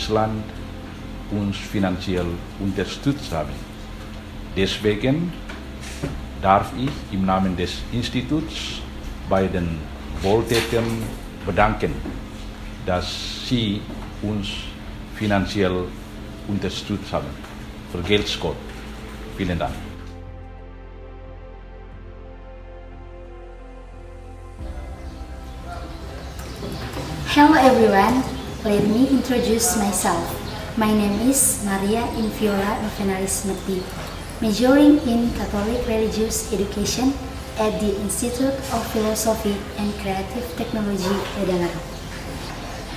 Deutschland uns finanziell unterstützt haben. Deswegen darf ich im Namen des Instituts bei den Wohltätern bedanken, dass sie uns finanziell unterstützt haben. Vergelt's Gott. Vielen Dank. Hello everyone, let me introduce myself. My name is Maria Inviola Novenaris Mekti, majoring in Catholic Religious Education at the Institut of Philosophy and Kreatif Teknologi Ledalero.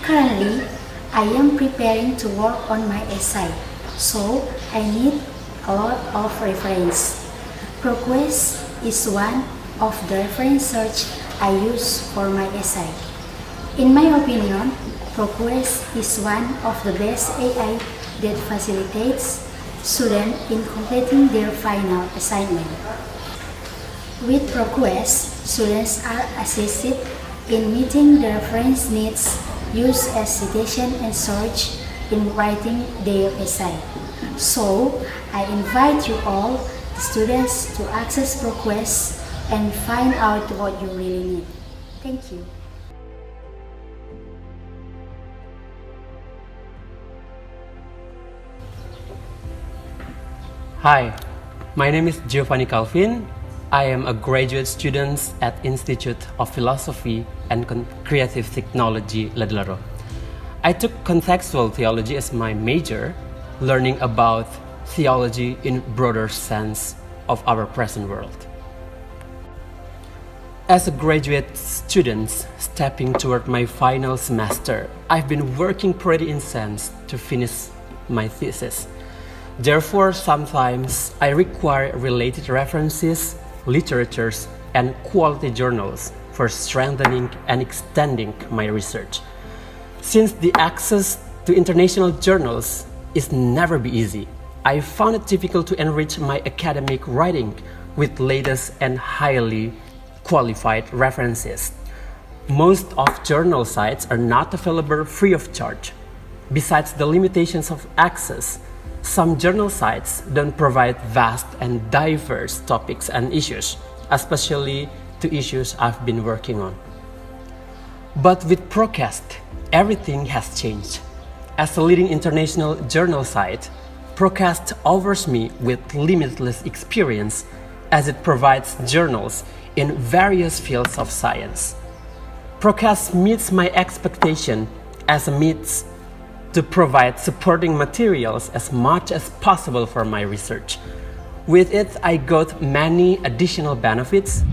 Currently, I am preparing to work on my essay, so I need a lot of reference. ProQuest is one of the reference search I use for my essay. In my opinion, ProQuest is one of the best AI that facilitates students in completing their final assignment. With ProQuest, students are assisted in meeting the reference needs used as citation and search in writing their essay. So, I invite you all, the students, to access ProQuest and find out what you really need. Thank you. Hi, my name is Giovanni Calvin. I am a graduate student at Institut of Philosophy and Creative Technology, Ledalero. I took contextual theology as my major, learning about theology in broader sense of our present world. As a graduate student stepping toward my final semester, I've been working pretty intense to finish my thesis. Therefore, sometimes I require related references, literatures, and quality journals for strengthening and extending my research. Since the access to international journals is never be easy, I found it difficult to enrich my academic writing with latest and highly qualified references. Most of journal sites are not available free of charge. Besides the limitations of access, some journal sites don't provide vast and diverse topics and issues, especially to issues I've been working on. But with Procast, everything has changed. As a leading international journal site, Procast offers me with limitless experience as it provides journals in various fields of science. Procast meets my expectation as a means to provide supporting materials as much as possible for my research. With it, I got many additional benefits.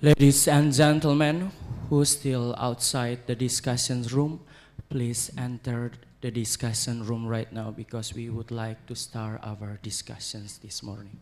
Ladies and gentlemen who still outside the discussion room, please enter the discussion room right now because we would like to start our discussions this morning.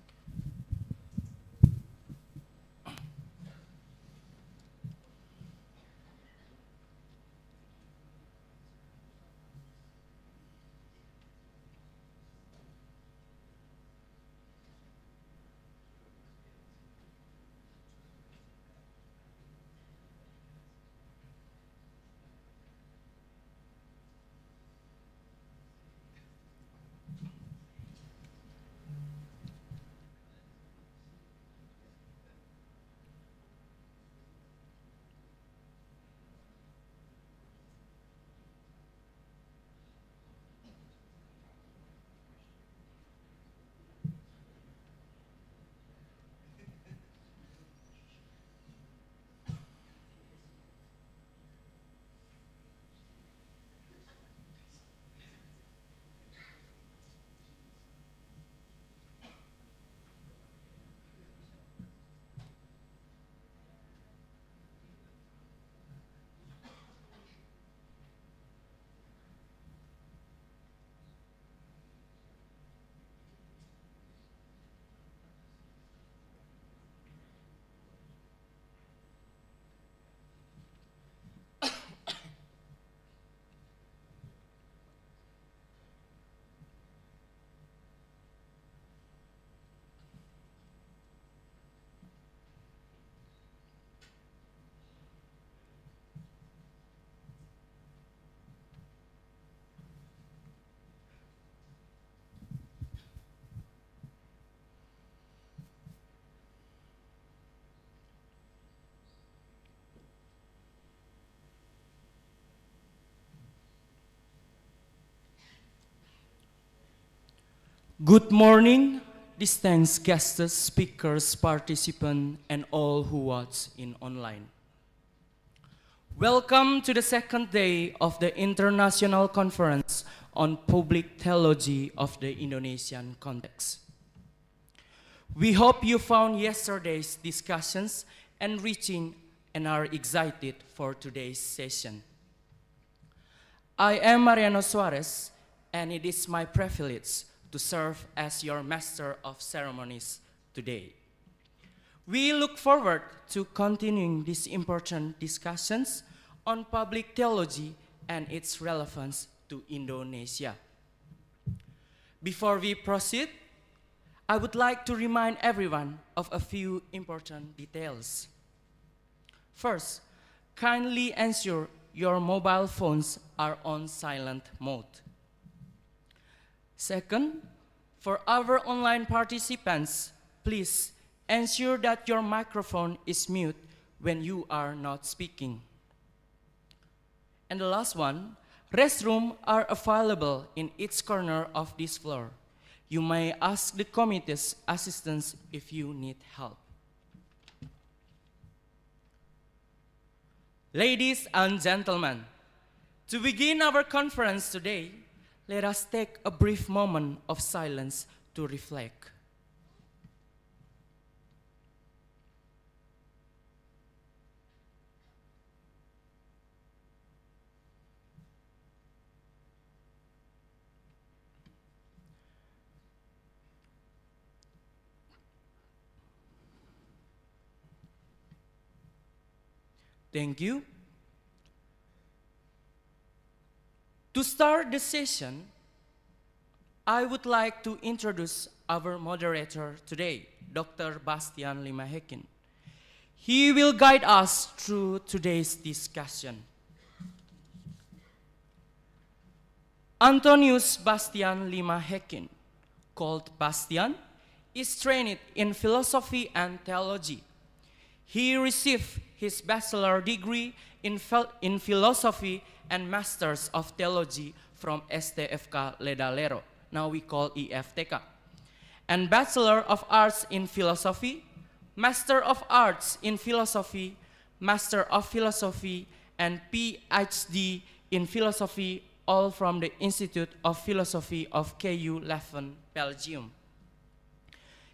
Good morning, distinguished guests, speakers, participants, and all who watch in online. Welcome to the second day of the International Conference on Public Theology of the Indonesian Context. We hope you found yesterday's discussions enriching and are excited for today's session. I am Mariano Suarez, and it is my privilege to serve as your Master of Ceremonies today. We look forward to continuing these important discussions on public theology and its relevance to Indonesia. Before we proceed, I would like to remind everyone of a few important details. First, kindly ensure your mobile phones are on silent mode. Second, for our online participants, please ensure that your microphone is mute when you are not speaking. And the last one, restrooms are available in each corner of this floor. You may ask the committee's assistance if you need help. Ladies and gentlemen, to begin our conference today, let us take a brief moment of silence to reflect. Thank you. To start the session, I would like to introduce our moderator today, Dr. Bastian Limahekin. He will guide us through today's discussion. Antonius Bastian Limahekin, called Bastian, is trained in philosophy and theology. He received his bachelor degree in philosophy and Masters of Theology from STFK Ledalero, now we call EFTK, and Bachelor of Arts in Philosophy, Master of Arts in Philosophy, Master of Philosophy, and PhD in Philosophy, all from the Institute of Philosophy of KU Leuven, Belgium.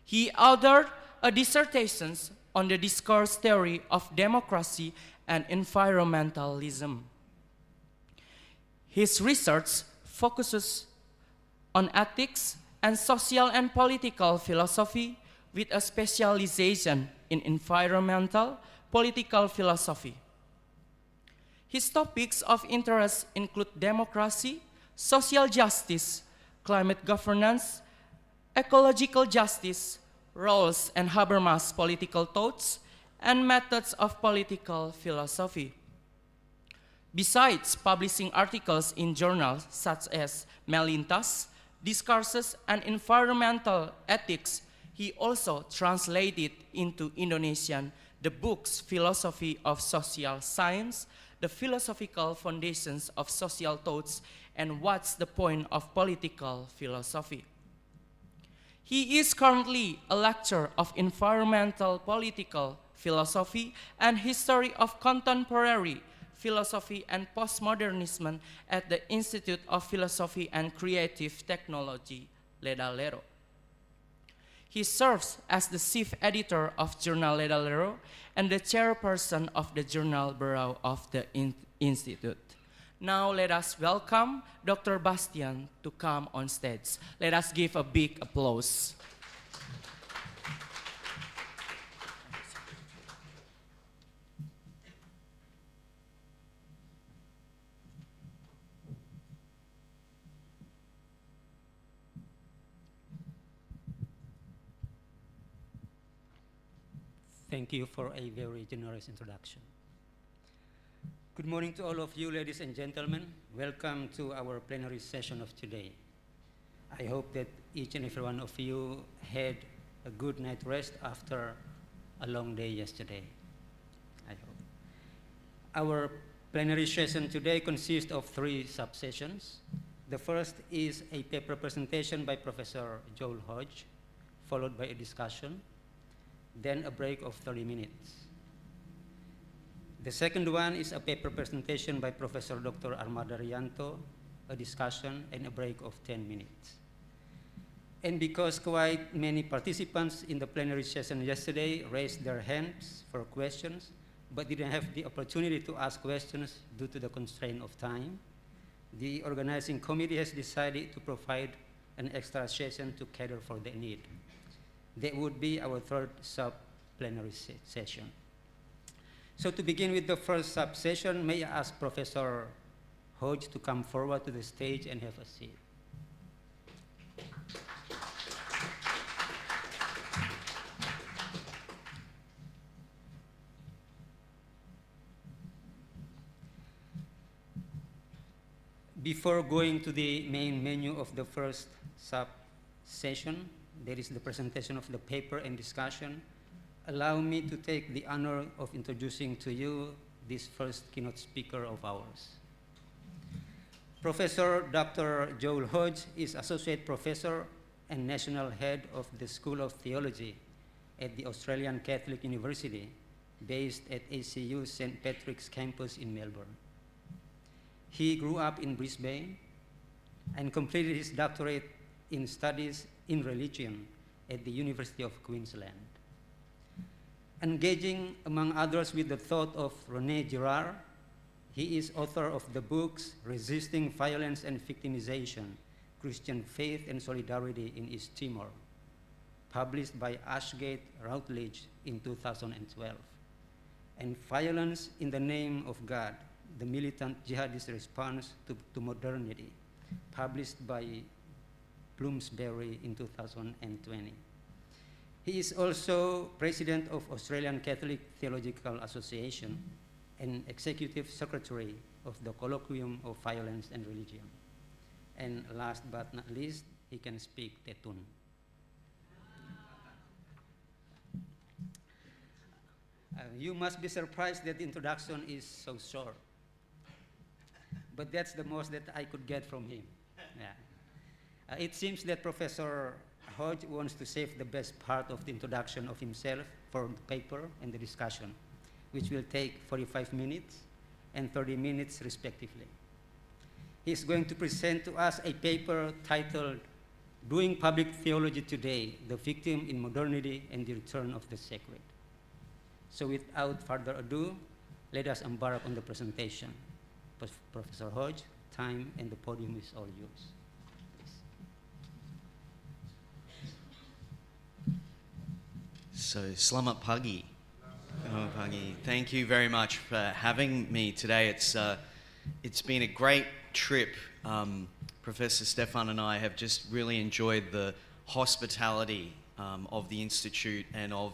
He authored a dissertation on the discourse theory of democracy and environmentalism. His research focuses on ethics and social and political philosophy with a specialization in environmental political philosophy. His topics of interest include democracy, social justice, climate governance, ecological justice, roles and Habermas political thoughts, and methods of political philosophy. Besides publishing articles in journals such as Melintas, Discourses, and Environmental Ethics, he also translated into Indonesian the books Philosophy of Social Science, The Philosophical Foundations of Social Thoughts, and What's the Point of Political Philosophy. He is currently a lecturer of environmental political philosophy and history of contemporary philosophy and postmodernism at the Institute of Philosophy and Creative Technology, Ledalero. He serves as the chief editor of journal Ledalero and the chairperson of the journal Bureau of the Institute. Now let us welcome Dr. Bastian to come on stage. Let us give a big applause. Thank you for a very generous introduction. Good morning to all of you, ladies and gentlemen. Welcome to our plenary session of today. I hope that each and every one of you had a good night rest after a long day yesterday. I hope. Our plenary session today consists of 3 subsessions. The first is a paper presentation by Professor Joel Hodge, followed by a discussion, then a break of 30 minutes. The second one is a paper presentation by Professor Dr. Armada Riyanto, a discussion, and a break of 10 minutes. And because quite many participants in the plenary session yesterday raised their hands for questions, but didn't have the opportunity to ask questions due to the constraint of time, the organizing committee has decided to provide an extra session to cater for the need. That would be our third sub-plenary session. So to begin with the first sub-session, may I ask Professor Hodge to come forward to the stage and have a seat. Before going to the main menu of the first sub-session, there is the presentation of the paper and discussion. Allow me to take the honor of introducing to you this first keynote speaker of ours. Professor Dr. Joel Hodge is Associate Professor and National Head of the School of Theology at the Australian Catholic University, based at ACU St. Patrick's campus in Melbourne. He grew up in Brisbane and completed his doctorate in studies in religion at the University of Queensland. Engaging, among others, with the thought of René Girard, he is author of the books Resisting Violence and Victimization, Christian Faith and Solidarity in East Timor, published by Ashgate Routledge in 2012, and Violence in the Name of God, the Militant Jihadist Response to Modernity, published by Bloomsbury in 2020. He is also president of Australian Catholic Theological Association and executive secretary of the Colloquium of Violence and Religion. And last but not least, he can speak Tetun. You must be surprised that the introduction is so short. But that's the most that I could get from him. Yeah. It seems that Professor Hodge wants to save the best part of the introduction of himself for the paper and the discussion, which will take 45 minutes and 30 minutes respectively. He's going to present to us a paper titled Doing Public Theology Today, the Victim in Modernity and the Return of the Sacred. So without further ado, let us embark on the presentation. Professor Hodge, time and the podium is all yours. So, selamat pagi. Selamat pagi. Thank you very much for having me today. It's been a great trip. Professor Stefan and I have just really enjoyed the hospitality of the Institute and of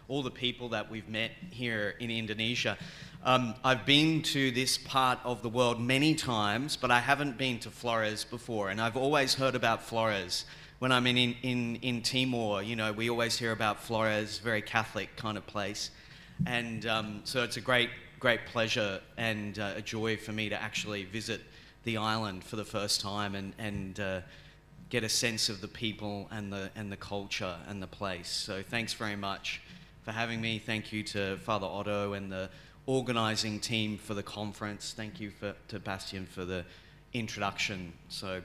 all the people that we've met here in Indonesia. I've been to this part of the world many times, but I haven't been to Flores before, and I've always heard about Flores. When I'm in Timor, you know, we always hear about Flores, very Catholic kind of place. And so it's a great pleasure and a joy for me to actually visit the island for the first time and get a sense of the people and the culture and the place. So thanks very much for having me. Thank you to Father Otto and the organizing team for the conference. Thank you to Bastian for the introduction. So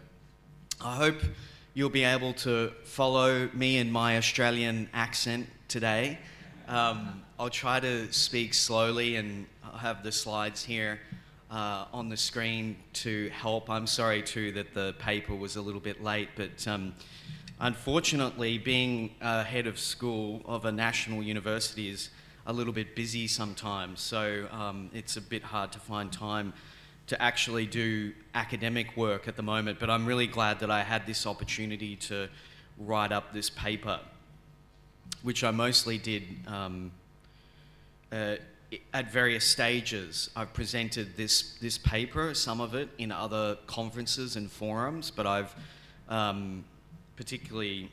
I hope you'll be able to follow me in my Australian accent today. I'll try to speak slowly, and I'll have the slides here on the screen to help. I'm sorry too that the paper was a little bit late, but unfortunately being head of school of a national university is a little bit busy sometimes, so it's a bit hard to find time to actually do academic work at the moment, but I'm really glad that I had this opportunity to write up this paper, which I mostly did at various stages. I've presented this paper, some of it, in other conferences and forums, but I've particularly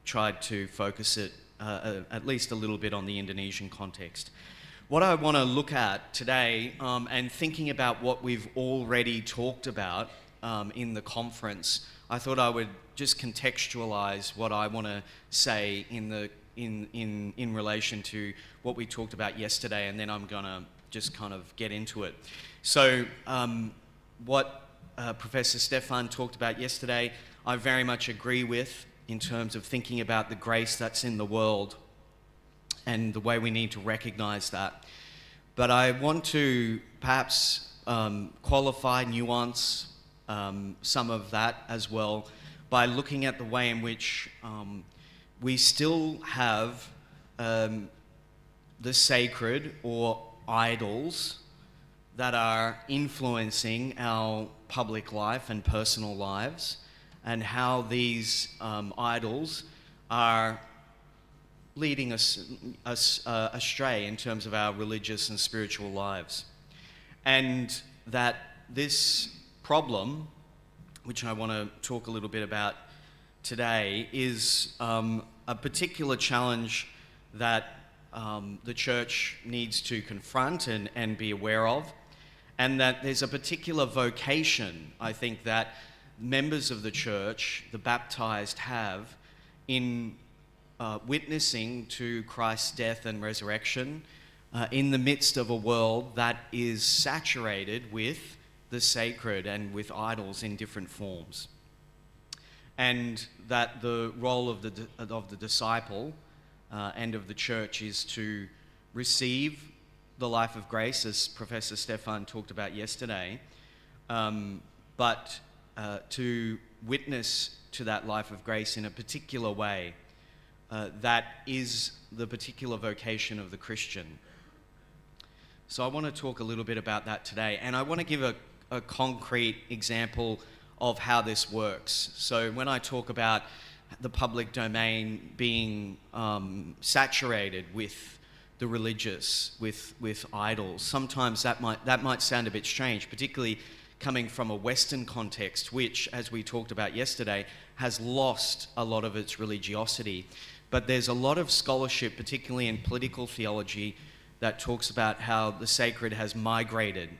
tried to focus it at least a little bit on the Indonesian context. What I want to look at today, and thinking about what we've already talked about in the conference, I thought I would just contextualize what I want to say in relation to what we talked about yesterday, and then I'm going to just kind of get into it. So what Professor Stefan talked about yesterday, I very much agree with in terms of thinking about the grace that's in the world and the way we need to recognize that. But I want to perhaps qualify, nuance some of that as well by looking at the way in which we still have the sacred or idols that are influencing our public life and personal lives, and how these idols are leading us astray in terms of our religious and spiritual lives. And that this problem, which I want to talk a little bit about today, is a particular challenge that the church needs to confront and be aware of, and that there's a particular vocation, I think, that members of the church, the baptized, have in witnessing to Christ's death and resurrection in the midst of a world that is saturated with the sacred and with idols in different forms. And that the role of the disciple and of the church is to receive the life of grace, as Professor Stefan talked about yesterday, but to witness to that life of grace in a particular way. That is the particular vocation of the Christian. So I want to talk a little bit about that today, and I want to give a concrete example of how this works. So when I talk about the public domain being saturated with the religious, with idols, sometimes that might sound a bit strange, particularly coming from a Western context, which, as we talked about yesterday, has lost a lot of its religiosity. But there's a lot of scholarship, particularly in political theology, that talks about how the sacred has migrated.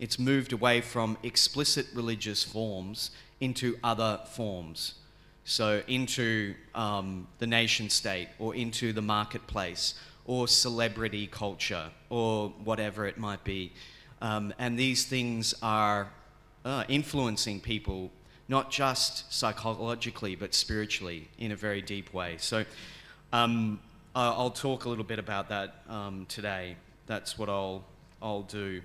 It's moved away from explicit religious forms into other forms. So into the nation state, or into the marketplace, or celebrity culture, or whatever it might be. And these things are influencing people, not just psychologically, but spiritually in a very deep way. So I'll talk a little bit about that today. That's what I'll do.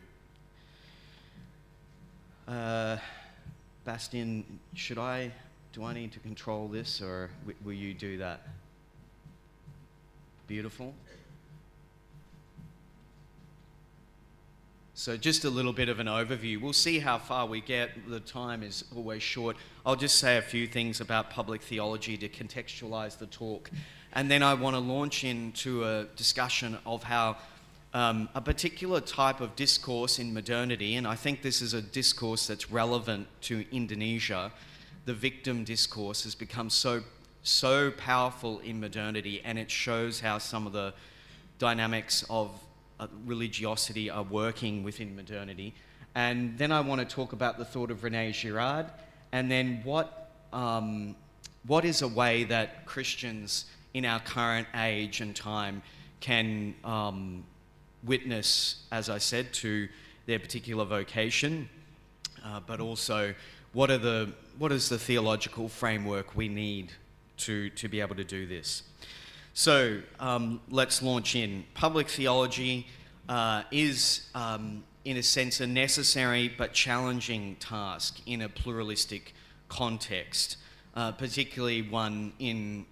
Bastian, do I need to control this, or will you do that? Beautiful. So just a little bit of an overview. We'll see how far we get. The time is always short. I'll just say a few things about public theology to contextualize the talk. And then I want to launch into a discussion of how a particular type of discourse in modernity, and I think this is a discourse that's relevant to Indonesia, the victim discourse has become so powerful in modernity, and it shows how some of the dynamics of religiosity are working within modernity. And then I want to talk about the thought of René Girard, and then what is a way that Christians in our current age and time can witness, as I said, to their particular vocation, but also what is the theological framework we need to be able to do this. So let's launch in. Public theology is, in a sense, a necessary but challenging task in a pluralistic context, particularly one in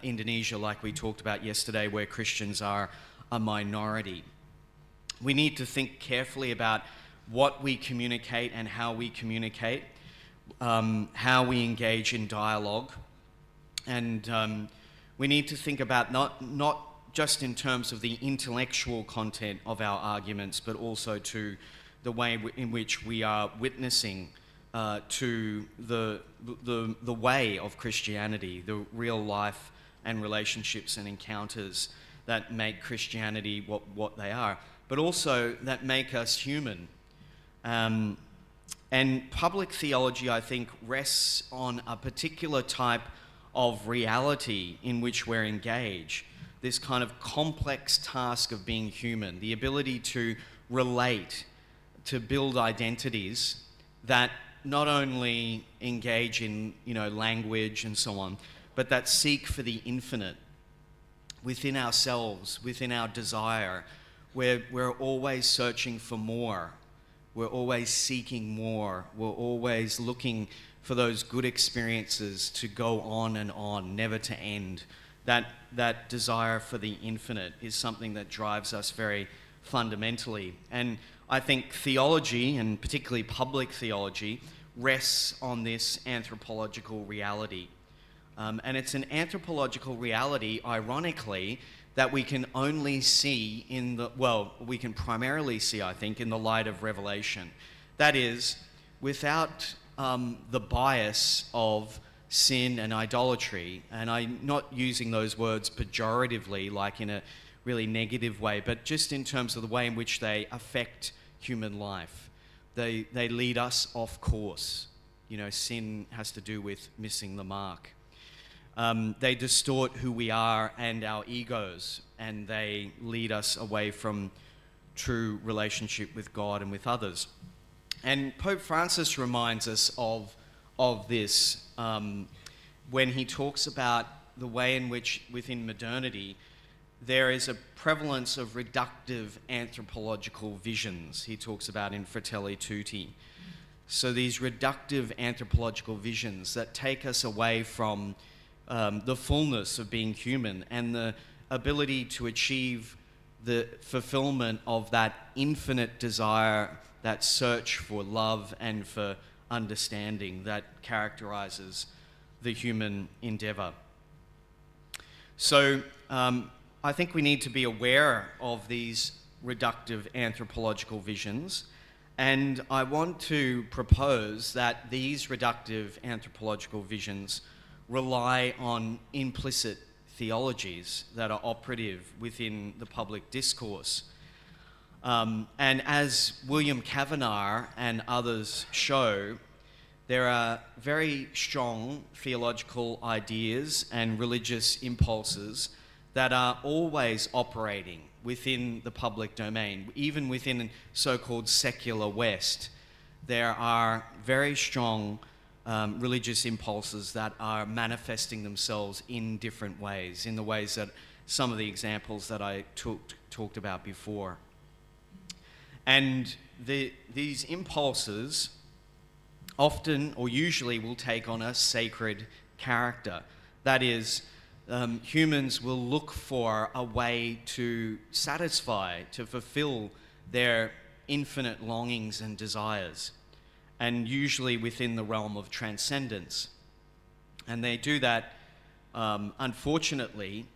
Indonesia, like we talked about yesterday, where Christians are a minority. We need to think carefully about what we communicate and how we communicate, how we engage in dialogue, and we need to think about not just in terms of the intellectual content of our arguments, but also to the way in which we are witnessing to the way of Christianity, the real life and relationships and encounters that make Christianity what they are, but also that make us human. And public theology, I think, rests on a particular type of reality in which we're engaged, this kind of complex task of being human, the ability to relate, to build identities that not only engage in, language and so on, but that seek for the infinite within ourselves, within our desire. We're always searching for more. We're always seeking more. We're always looking for those good experiences to go on, never to end. That desire for the infinite is something that drives us very fundamentally. And I think theology, and particularly public theology, rests on this anthropological reality. And it's an anthropological reality, ironically, that we can only see we can primarily see, I think, in the light of Revelation. That is, without the bias of sin and idolatry, and I'm not using those words pejoratively, like in a really negative way, but just in terms of the way in which they affect human life. They lead us off course. Sin has to do with missing the mark. They distort who we are and our egos, and they lead us away from true relationship with God and with others. And Pope Francis reminds us of this when he talks about the way in which within modernity there is a prevalence of reductive anthropological visions. He talks about in Fratelli Tutti. So these reductive anthropological visions that take us away from the fullness of being human and the ability to achieve the fulfillment of that infinite desire, that search for love and for understanding that characterizes the human endeavor. So I think we need to be aware of these reductive anthropological visions, and I want to propose that these reductive anthropological visions rely on implicit theologies that are operative within the public discourse. And as William Kavanagh and others show, there are very strong theological ideas and religious impulses that are always operating within the public domain. Even within so-called secular West, there are very strong religious impulses that are manifesting themselves in different ways, in the ways that some of the examples that I talked about before. And these impulses often or usually will take on a sacred character. That is, humans will look for a way to satisfy, to fulfill their infinite longings and desires, and usually within the realm of transcendence. And they do that, unfortunately,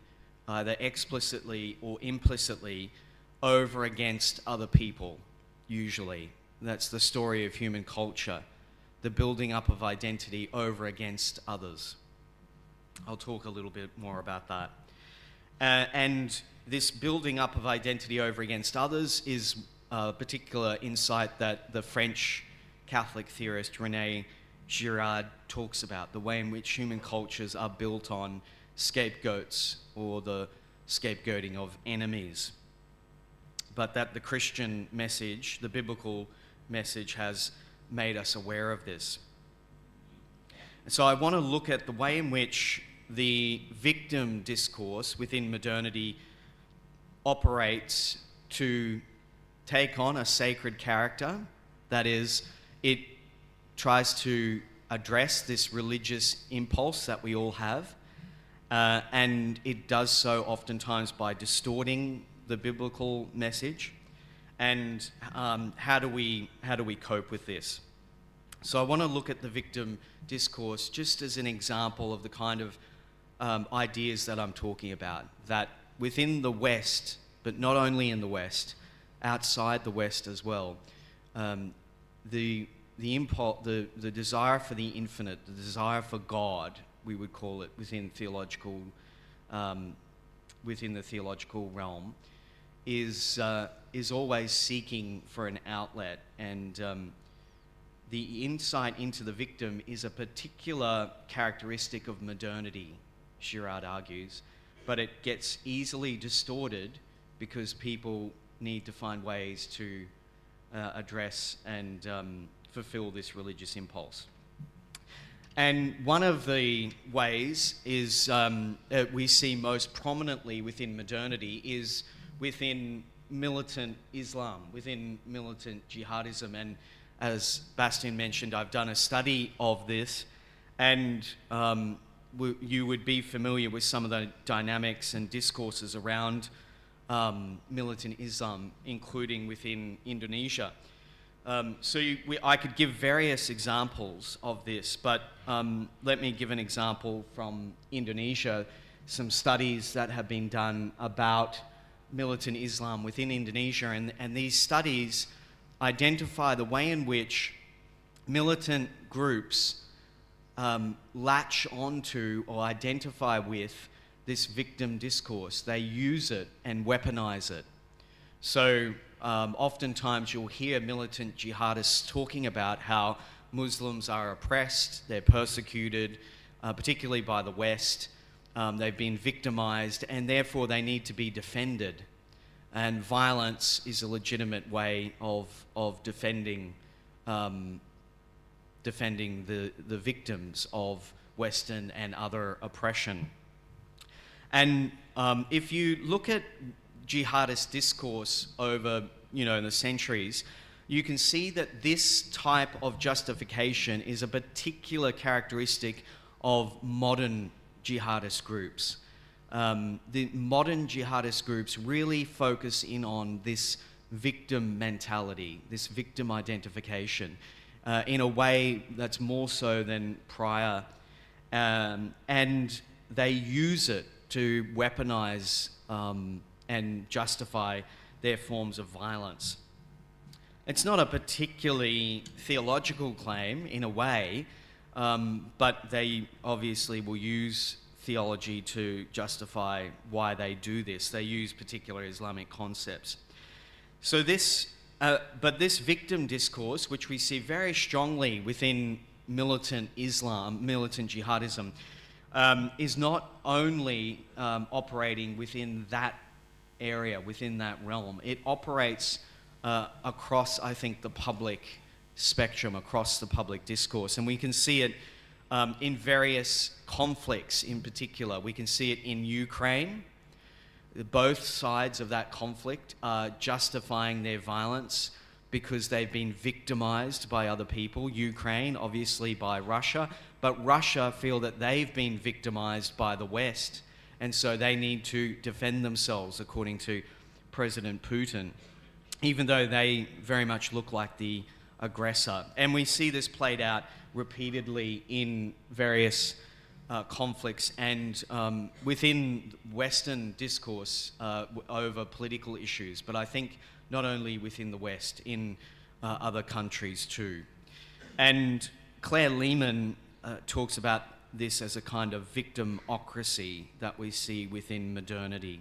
either explicitly or implicitly, over against other people, usually. That's the story of human culture, the building up of identity over against others. I'll talk a little bit more about that. And this building up of identity over against others is a particular insight that the French Catholic theorist René Girard talks about, the way in which human cultures are built on scapegoats or the scapegoating of enemies. But that the Christian message, the biblical message, has made us aware of this. So I want to look at the way in which the victim discourse within modernity operates to take on a sacred character. That is, it tries to address this religious impulse that we all have, and it does so oftentimes by distorting the biblical message. And how do we cope with this? So I want to look at the victim discourse just as an example of the kind of ideas that I'm talking about, that within the West, but not only in the West, outside the West as well, the desire for the infinite, the desire for God, we would call it within the theological realm, is always seeking for an outlet. And the insight into the victim is a particular characteristic of modernity, Girard argues, but it gets easily distorted because people need to find ways to address and fulfill this religious impulse. And one of the ways is we see most prominently within modernity is within militant Islam, within militant jihadism. And as Bastian mentioned, I've done a study of this, and you would be familiar with some of the dynamics and discourses around militant Islam, including within Indonesia. I could give various examples of this, but let me give an example from Indonesia, some studies that have been done about militant Islam within Indonesia, and these studies identify the way in which militant groups latch onto or identify with this victim discourse. They use it and weaponize it. So oftentimes you'll hear militant jihadists talking about how Muslims are oppressed, they're persecuted, particularly by the West. They've been victimized, and therefore they need to be defended. And violence is a legitimate way of defending the victims of Western and other oppression. And if you look at jihadist discourse over, in the centuries, you can see that this type of justification is a particular characteristic of modern jihadist groups. The modern jihadist groups really focus in on this victim mentality, this victim identification, in a way that's more so than prior. And they use it to weaponize and justify their forms of violence. It's not a particularly theological claim in a way, but they obviously will use theology to justify why they do this. They use particular Islamic concepts. So but this victim discourse, which we see very strongly within militant Islam, militant jihadism, is not only operating within that area, within that realm. It operates across, I think, the public spectrum, across the public discourse. And we can see it in various conflicts in particular. We can see it in Ukraine. both sides of that conflict are justifying their violence because they've been victimized by other people. Ukraine, obviously, by Russia, but Russia feel that they've been victimized by the West, and so they need to defend themselves, according to President Putin, even though they very much look like the aggressor. And we see this played out repeatedly in various conflicts and within Western discourse over political issues, but I think not only within the West, in other countries too. And Claire Lehman talks about this as a kind of victimocracy that we see within modernity.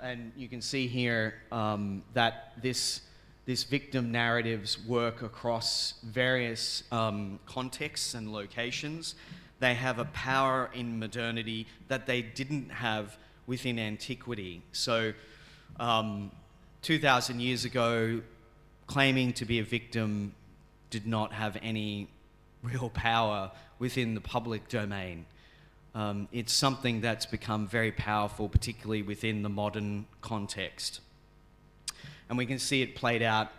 And you can see here that this victim narratives work across various contexts and locations. They have a power in modernity that they didn't have within antiquity. So 2,000 years ago, claiming to be a victim did not have any real power within the public domain. It's something that's become very powerful, particularly within the modern context. And we can see it played out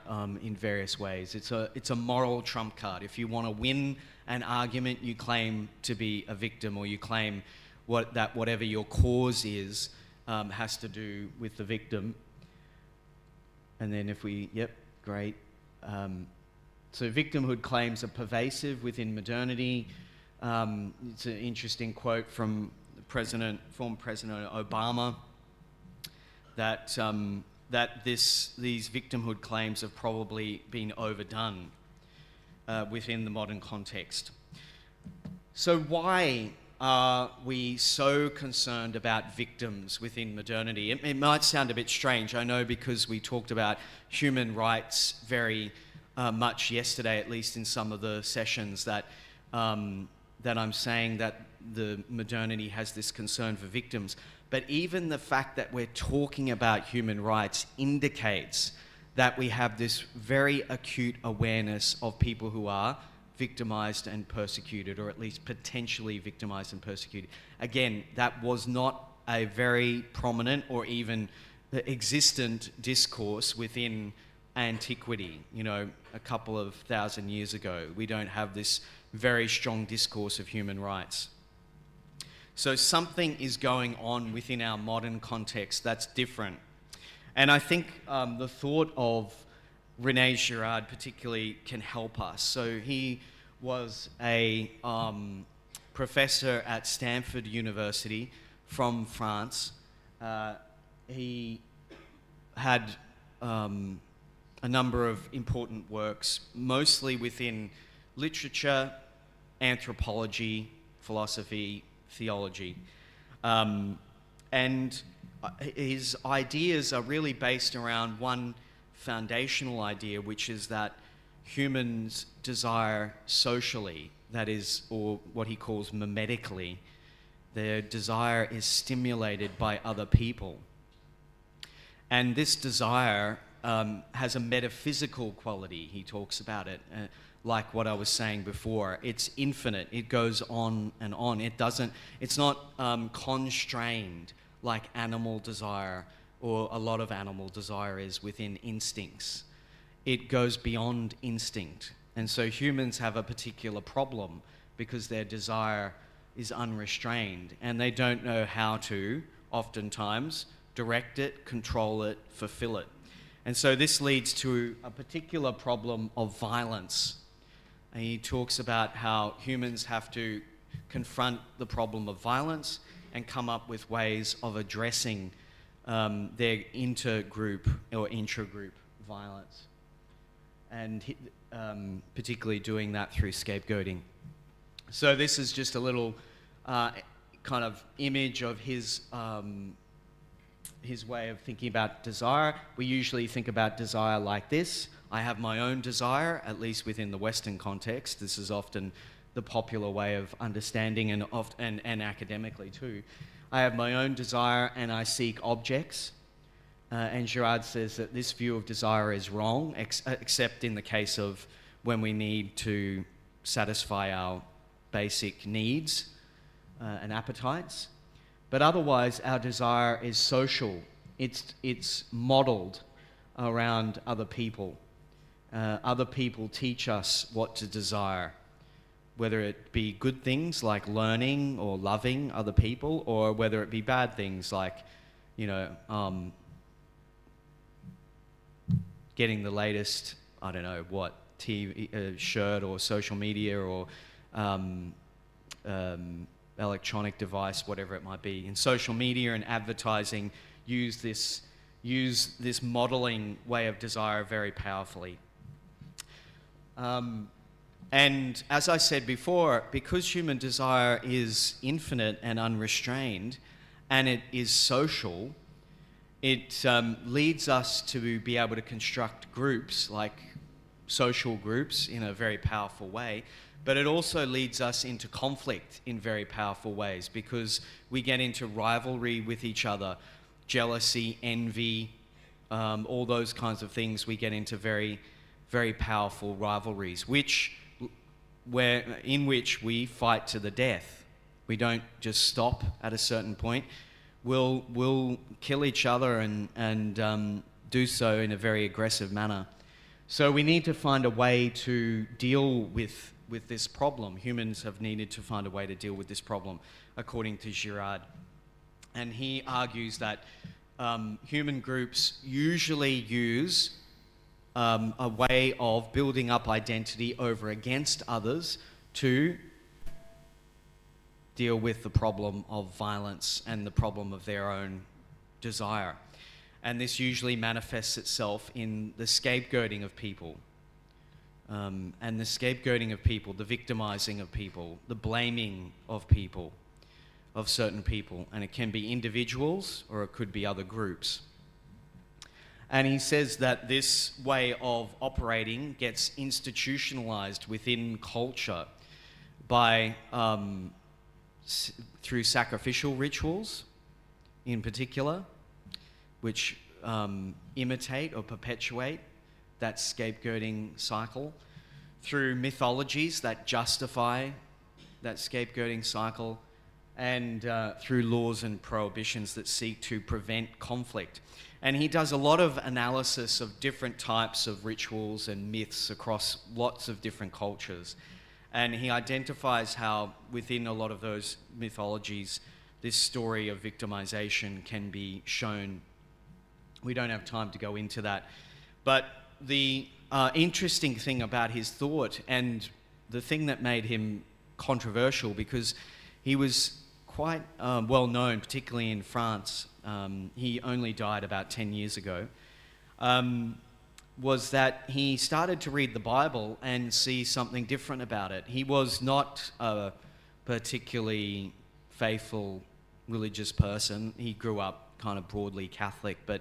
in various ways. It's a moral trump card. If you want to win an argument, you claim to be a victim, or you claim that whatever your cause is has to do with the victim. And then if we, yep, great. So victimhood claims are pervasive within modernity. It's an interesting quote from former President Obama, that these victimhood claims have probably been overdone within the modern context. So why are we so concerned about victims within modernity? It might sound a bit strange, I know, because we talked about human rights very much yesterday, at least in some of the sessions, that I'm saying that the modernity has this concern for victims. But even the fact that we're talking about human rights indicates that we have this very acute awareness of people who are victimized and persecuted, or at least potentially victimized and persecuted. Again, that was not a very prominent or even existent discourse within antiquity, a couple of thousand years ago. We don't have this very strong discourse of human rights. So something is going on within our modern context that's different. And I think the thought of René Girard particularly can help us. So he was a professor at Stanford University from France. He had a number of important works, mostly within literature, anthropology, philosophy, theology. And his ideas are really based around one foundational idea, which is that humans desire socially, that is, or what he calls mimetically. Their desire is stimulated by other people. And this desire has a metaphysical quality. He talks about it, like what I was saying before. It's infinite. It goes on and on. It's not constrained like animal desire, or a lot of animal desire is within instincts. It goes beyond instinct. And so humans have a particular problem because their desire is unrestrained, and they don't know how to, oftentimes, direct it, control it, fulfill it. And so this leads to a particular problem of violence. And he talks about how humans have to confront the problem of violence and come up with ways of addressing their intergroup or intragroup violence. And particularly doing that through scapegoating. So this is just a little kind of image of his way of thinking about desire. We usually think about desire like this. I have my own desire, at least within the Western context. This is often the popular way of understanding, and academically too. I have my own desire and I seek objects. And Girard says that this view of desire is wrong, except in the case of when we need to satisfy our basic needs. and appetites. But otherwise, our desire is social. It's modeled around other people. Other people teach us what to desire, whether it be good things like learning or loving other people, or whether it be bad things like, getting the latest, I don't know what, TV, shirt or social media or electronic device, whatever it might be. In social media and advertising, use this modeling way of desire very powerfully. And as I said before, because human desire is infinite and unrestrained, and it is social, it leads us to be able to construct groups, like social groups, in a very powerful way. But it also leads us into conflict in very powerful ways, because we get into rivalry with each other, jealousy, envy, all those kinds of things. We get into very, very powerful rivalries, in which we fight to the death. We don't just stop at a certain point. We'll kill each other and do so in a very aggressive manner. So we need to find a way to deal with this problem. Humans have needed to find a way to deal with this problem, according to Girard. And he argues that human groups usually use a way of building up identity over against others to deal with the problem of violence and the problem of their own desire. And this usually manifests itself in the scapegoating of people. And the scapegoating of people, the victimizing of people, the blaming of people, of certain people. And it can be individuals or it could be other groups. And he says that this way of operating gets institutionalized within culture by through sacrificial rituals in particular, which imitate or perpetuate that scapegoating cycle, through mythologies that justify that scapegoating cycle, and through laws and prohibitions that seek to prevent conflict. And he does a lot of analysis of different types of rituals and myths across lots of different cultures. And he identifies how within a lot of those mythologies, this story of victimization can be shown. We don't have time to go into that. But the interesting thing about his thought, and the thing that made him controversial, because he was quite well known, particularly in France, he only died about 10 years ago, was that he started to read the Bible and see something different about it. He was not a particularly faithful religious person. He grew up kind of broadly Catholic, but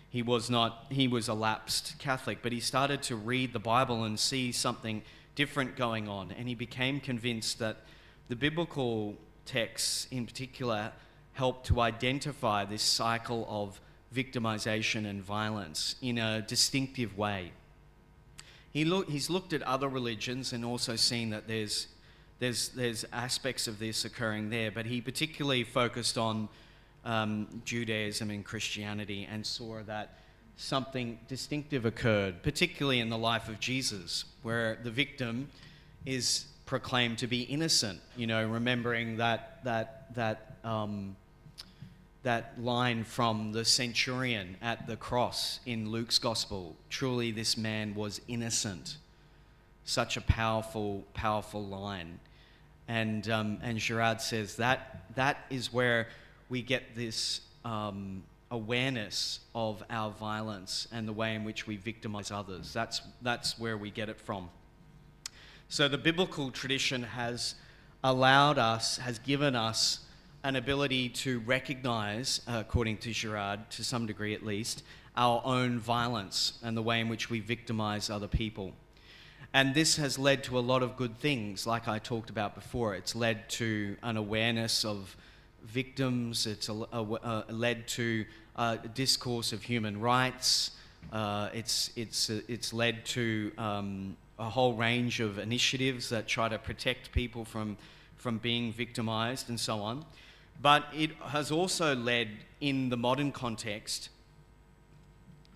he was a lapsed Catholic. But he started to read the Bible and see something different going on. And he became convinced that the biblical texts in particular help to identify this cycle of victimization and violence in a distinctive way. He's looked at other religions and also seen that there's aspects of this occurring there, but he particularly focused on Judaism and Christianity, and saw that something distinctive occurred, particularly in the life of Jesus, where the victim is proclaimed to be innocent. Remembering that line from the centurion at the cross in Luke's gospel. Truly, this man was innocent. Such a powerful, powerful line. And Girard says that is where we get this awareness of our violence and the way in which we victimize others. That's where we get it from. So the biblical tradition has given us an ability to recognize, according to Girard, to some degree at least, our own violence and the way in which we victimize other people. And this has led to a lot of good things, like I talked about before. It's led to an awareness of victims. It's led to a discourse of human rights. It's led to a whole range of initiatives that try to protect people from from being victimized and so on. But it has also led, in the modern context,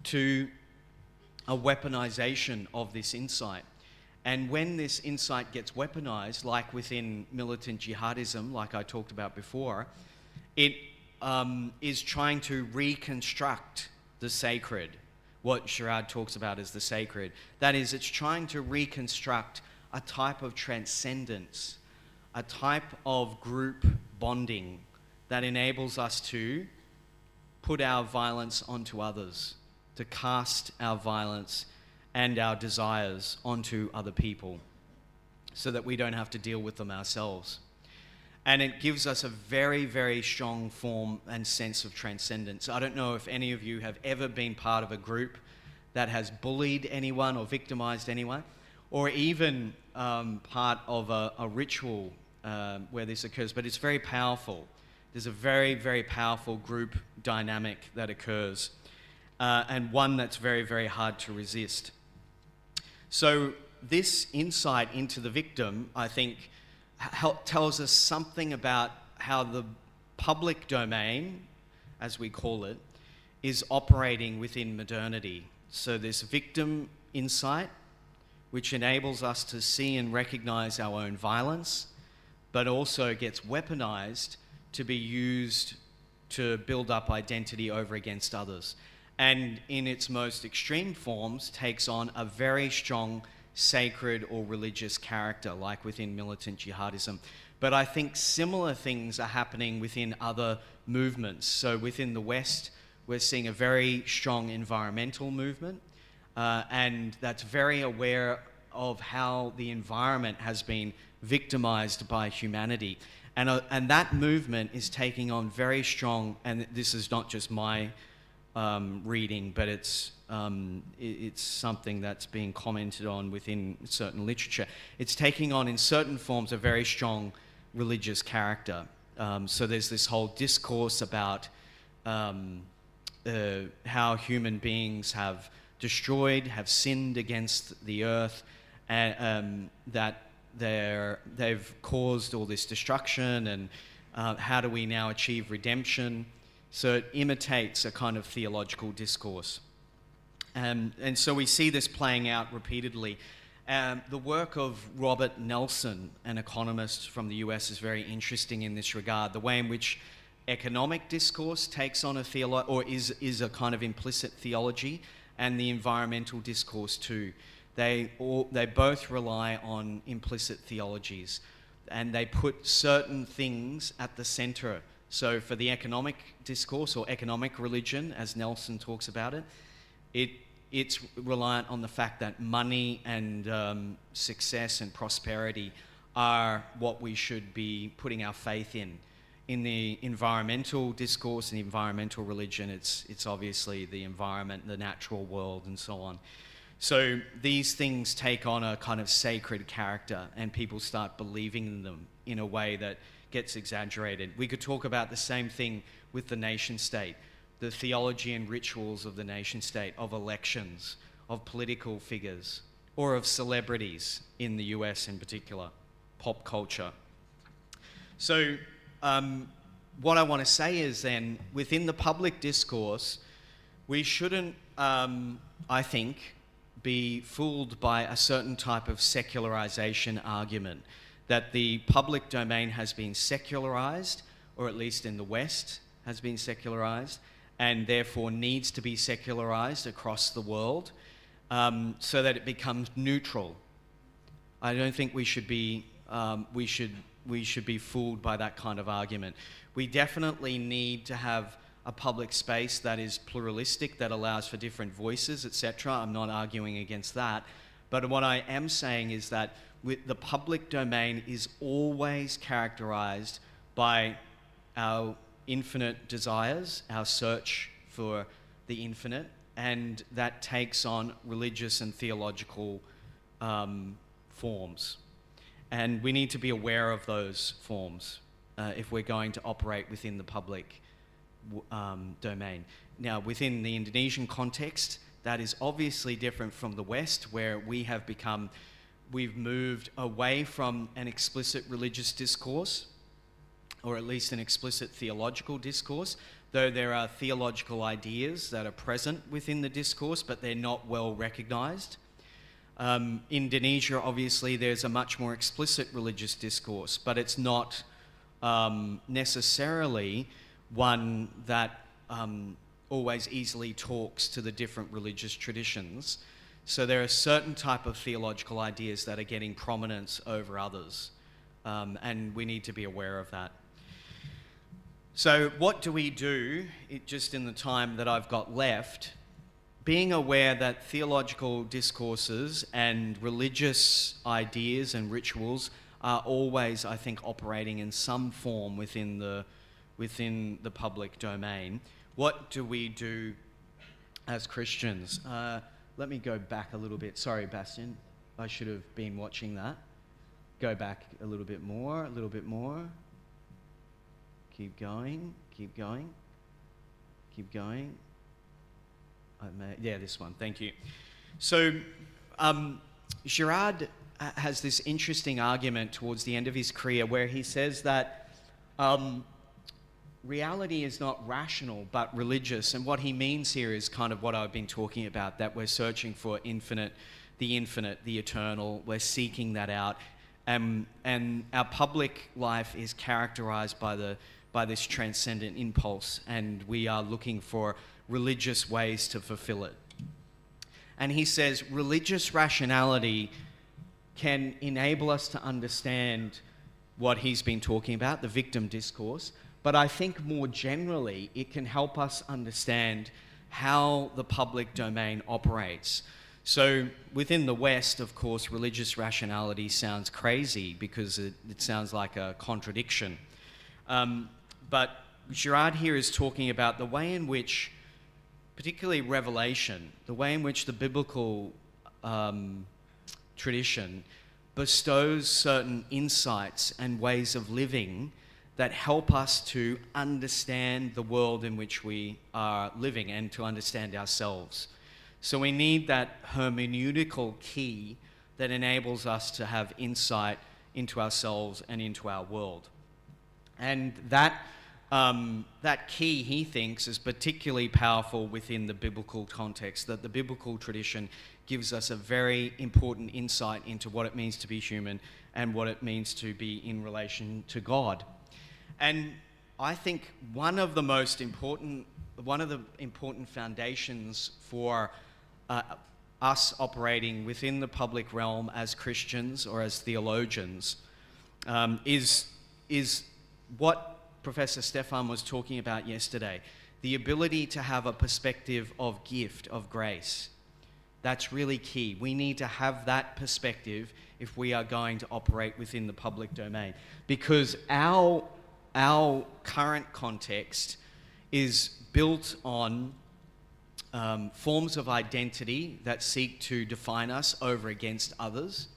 to a weaponization of this insight. And when this insight gets weaponized, like within militant jihadism, like I talked about before, it is trying to reconstruct the sacred, what Sharad talks about as the sacred. That is, it's trying to reconstruct a type of transcendence, a type of group bonding that enables us to put our violence onto others, to cast our violence and our desires onto other people so that we don't have to deal with them ourselves. And it gives us a very, very strong form and sense of transcendence. I don't know if any of you have ever been part of a group that has bullied anyone or victimized anyone, or even part of a ritual where this occurs, but it's very powerful. There's a very, very powerful group dynamic that occurs, and one that's very, very hard to resist. So this insight into the victim, I think, tells us something about how the public domain, as we call it, is operating within modernity. So this victim insight, which enables us to see and recognize our own violence, but also gets weaponized to be used to build up identity over against others. And in its most extreme forms, takes on a very strong sacred or religious character, like within militant jihadism. But I think similar things are happening within other movements. So within the West, we're seeing a very strong environmental movement, and that's very aware of how the environment has been victimized by humanity. And that movement is taking on very strong, and this is not just my reading, but it's something that's being commented on within certain literature. It's taking on, in certain forms, a very strong religious character. So there's this whole discourse about how human beings have destroyed, have sinned against the earth, and that they've caused all this destruction, and how do we now achieve redemption? So it imitates a kind of theological discourse. And so we see this playing out repeatedly. The work of Robert Nelson, an economist from the US, is very interesting in this regard. The way in which economic discourse takes on is a kind of implicit theology, and the environmental discourse too. They both rely on implicit theologies, and they put certain things at the center. So for the economic discourse, or economic religion, as Nelson talks about it, it's reliant on the fact that money and success and prosperity are what we should be putting our faith in. In the environmental discourse and environmental religion, it's obviously the environment, the natural world, and so on. So these things take on a kind of sacred character, and people start believing in them in a way that gets exaggerated. We could talk about the same thing with the nation state, the theology and rituals of the nation state, of elections, of political figures, or of celebrities in the US in particular, pop culture. So what I want to say is then, within the public discourse, we shouldn't, I think, be fooled by a certain type of secularization argument, that the public domain has been secularized, or at least in the West has been secularized, and therefore needs to be secularized across the world, so that it becomes neutral. I don't think we should be fooled by that kind of argument. We definitely need to have a public space that is pluralistic, that allows for different voices, etc. I'm not arguing against that. But what I am saying is that the public domain is always characterized by our infinite desires, our search for the infinite, and that takes on religious and theological forms. And we need to be aware of those forms if we're going to operate within the public domain. Now, within the Indonesian context, that is obviously different from the West, where we have become we've moved away from an explicit religious discourse, or at least an explicit theological discourse, though there are theological ideas that are present within the discourse, but they're not well recognized. Indonesia, obviously, there's a much more explicit religious discourse, but it's not necessarily one that always easily talks to the different religious traditions. So there are certain type of theological ideas that are getting prominence over others, and we need to be aware of that. So what do we do, just in the time that I've got left, being aware that theological discourses and religious ideas and rituals are always, I think, operating in some form within the public domain. What do we do as Christians? Let me go back a little bit. Sorry, Bastian, I should have been watching that. Go back a little bit more, a little bit more. Keep going, keep going, keep going. Yeah, this one, thank you. So, Girard has this interesting argument towards the end of his career where he says that reality is not rational but religious, and what he means here is kind of what I've been talking about, that we're searching for the infinite, the eternal, we're seeking that out, and our public life is characterized by this transcendent impulse, and we are looking for religious ways to fulfill it. And he says religious rationality can enable us to understand what he's been talking about, the victim discourse, but I think more generally it can help us understand how the public domain operates. So within the West, of course, religious rationality sounds crazy because it sounds like a contradiction. But Girard here is talking about the way in which, particularly Revelation, the way in which the biblical tradition bestows certain insights and ways of living that help us to understand the world in which we are living and to understand ourselves. So we need that hermeneutical key that enables us to have insight into ourselves and into our world. And that key, he thinks, is particularly powerful within the biblical context, that the biblical tradition gives us a very important insight into what it means to be human and what it means to be in relation to God. And I think one of the important foundations for us operating within the public realm as Christians or as theologians is what Professor Stefan was talking about yesterday, the ability to have a perspective of gift, of grace. That's really key. We need to have that perspective if we are going to operate within the public domain, because our current context is built on forms of identity that seek to define us over against others,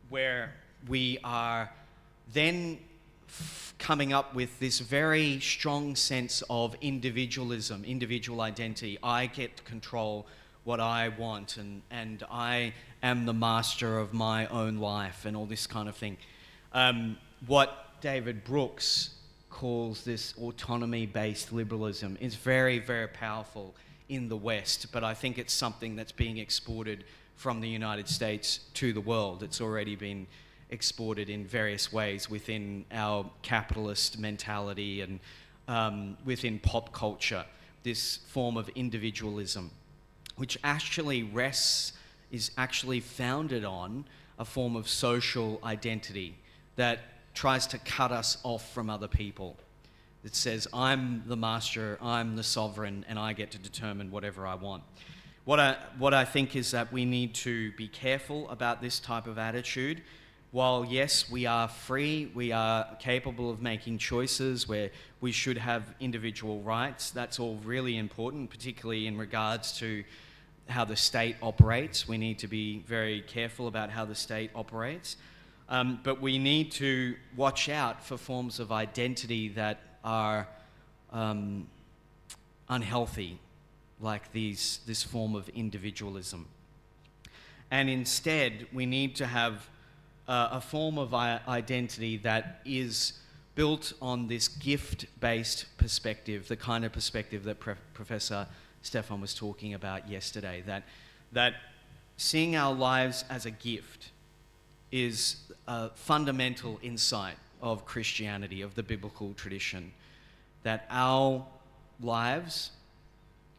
where we are then coming up with this very strong sense of individualism, individual identity. I get to control what I want, and I am the master of my own life, and all this kind of thing. What David Brooks calls this autonomy-based liberalism is very, very powerful in the West, but I think it's something that's being exported from the United States to the world. It's already been exported in various ways within our capitalist mentality and within pop culture, this form of individualism, which is actually founded on a form of social identity that tries to cut us off from other people. It says, I'm the master, I'm the sovereign, and I get to determine whatever I want. What I think is that we need to be careful about this type of attitude. While yes, we are free, we are capable of making choices where we should have individual rights, that's all really important, particularly in regards to how the state operates. We need to be very careful about how the state operates. But we need to watch out for forms of identity that are unhealthy, like this form of individualism. And instead, we need to have a form of identity that is built on this gift-based perspective, the kind of perspective that Professor Stefan was talking about yesterday, that seeing our lives as a gift is a fundamental insight of Christianity, of the biblical tradition, that our lives,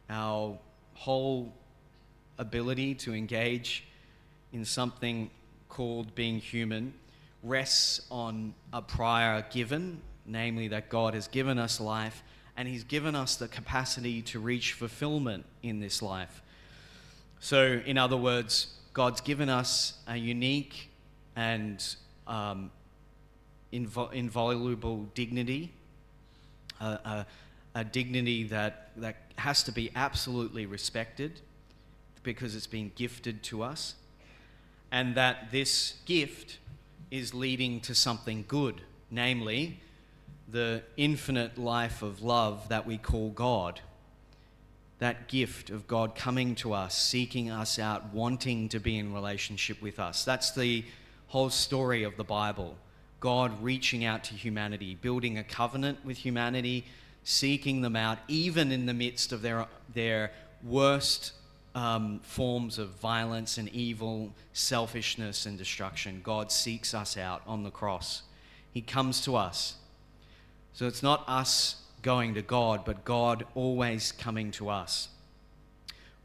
our whole ability to engage in something called being human rests on a prior given, namely that God has given us life and He's given us the capacity to reach fulfillment in this life. So, in other words, God's given us a unique and inviolable dignity, a dignity that has to be absolutely respected because it's been gifted to us, and that this gift is leading to something good, namely the infinite life of love that we call God. That gift of God coming to us, seeking us out, wanting to be in relationship with us. That's the whole story of the Bible. God reaching out to humanity, building a covenant with humanity, seeking them out, even in the midst of their worst forms of violence and evil, selfishness and destruction. God seeks us out on the cross. He comes to us. So it's not us going to God, but God always coming to us,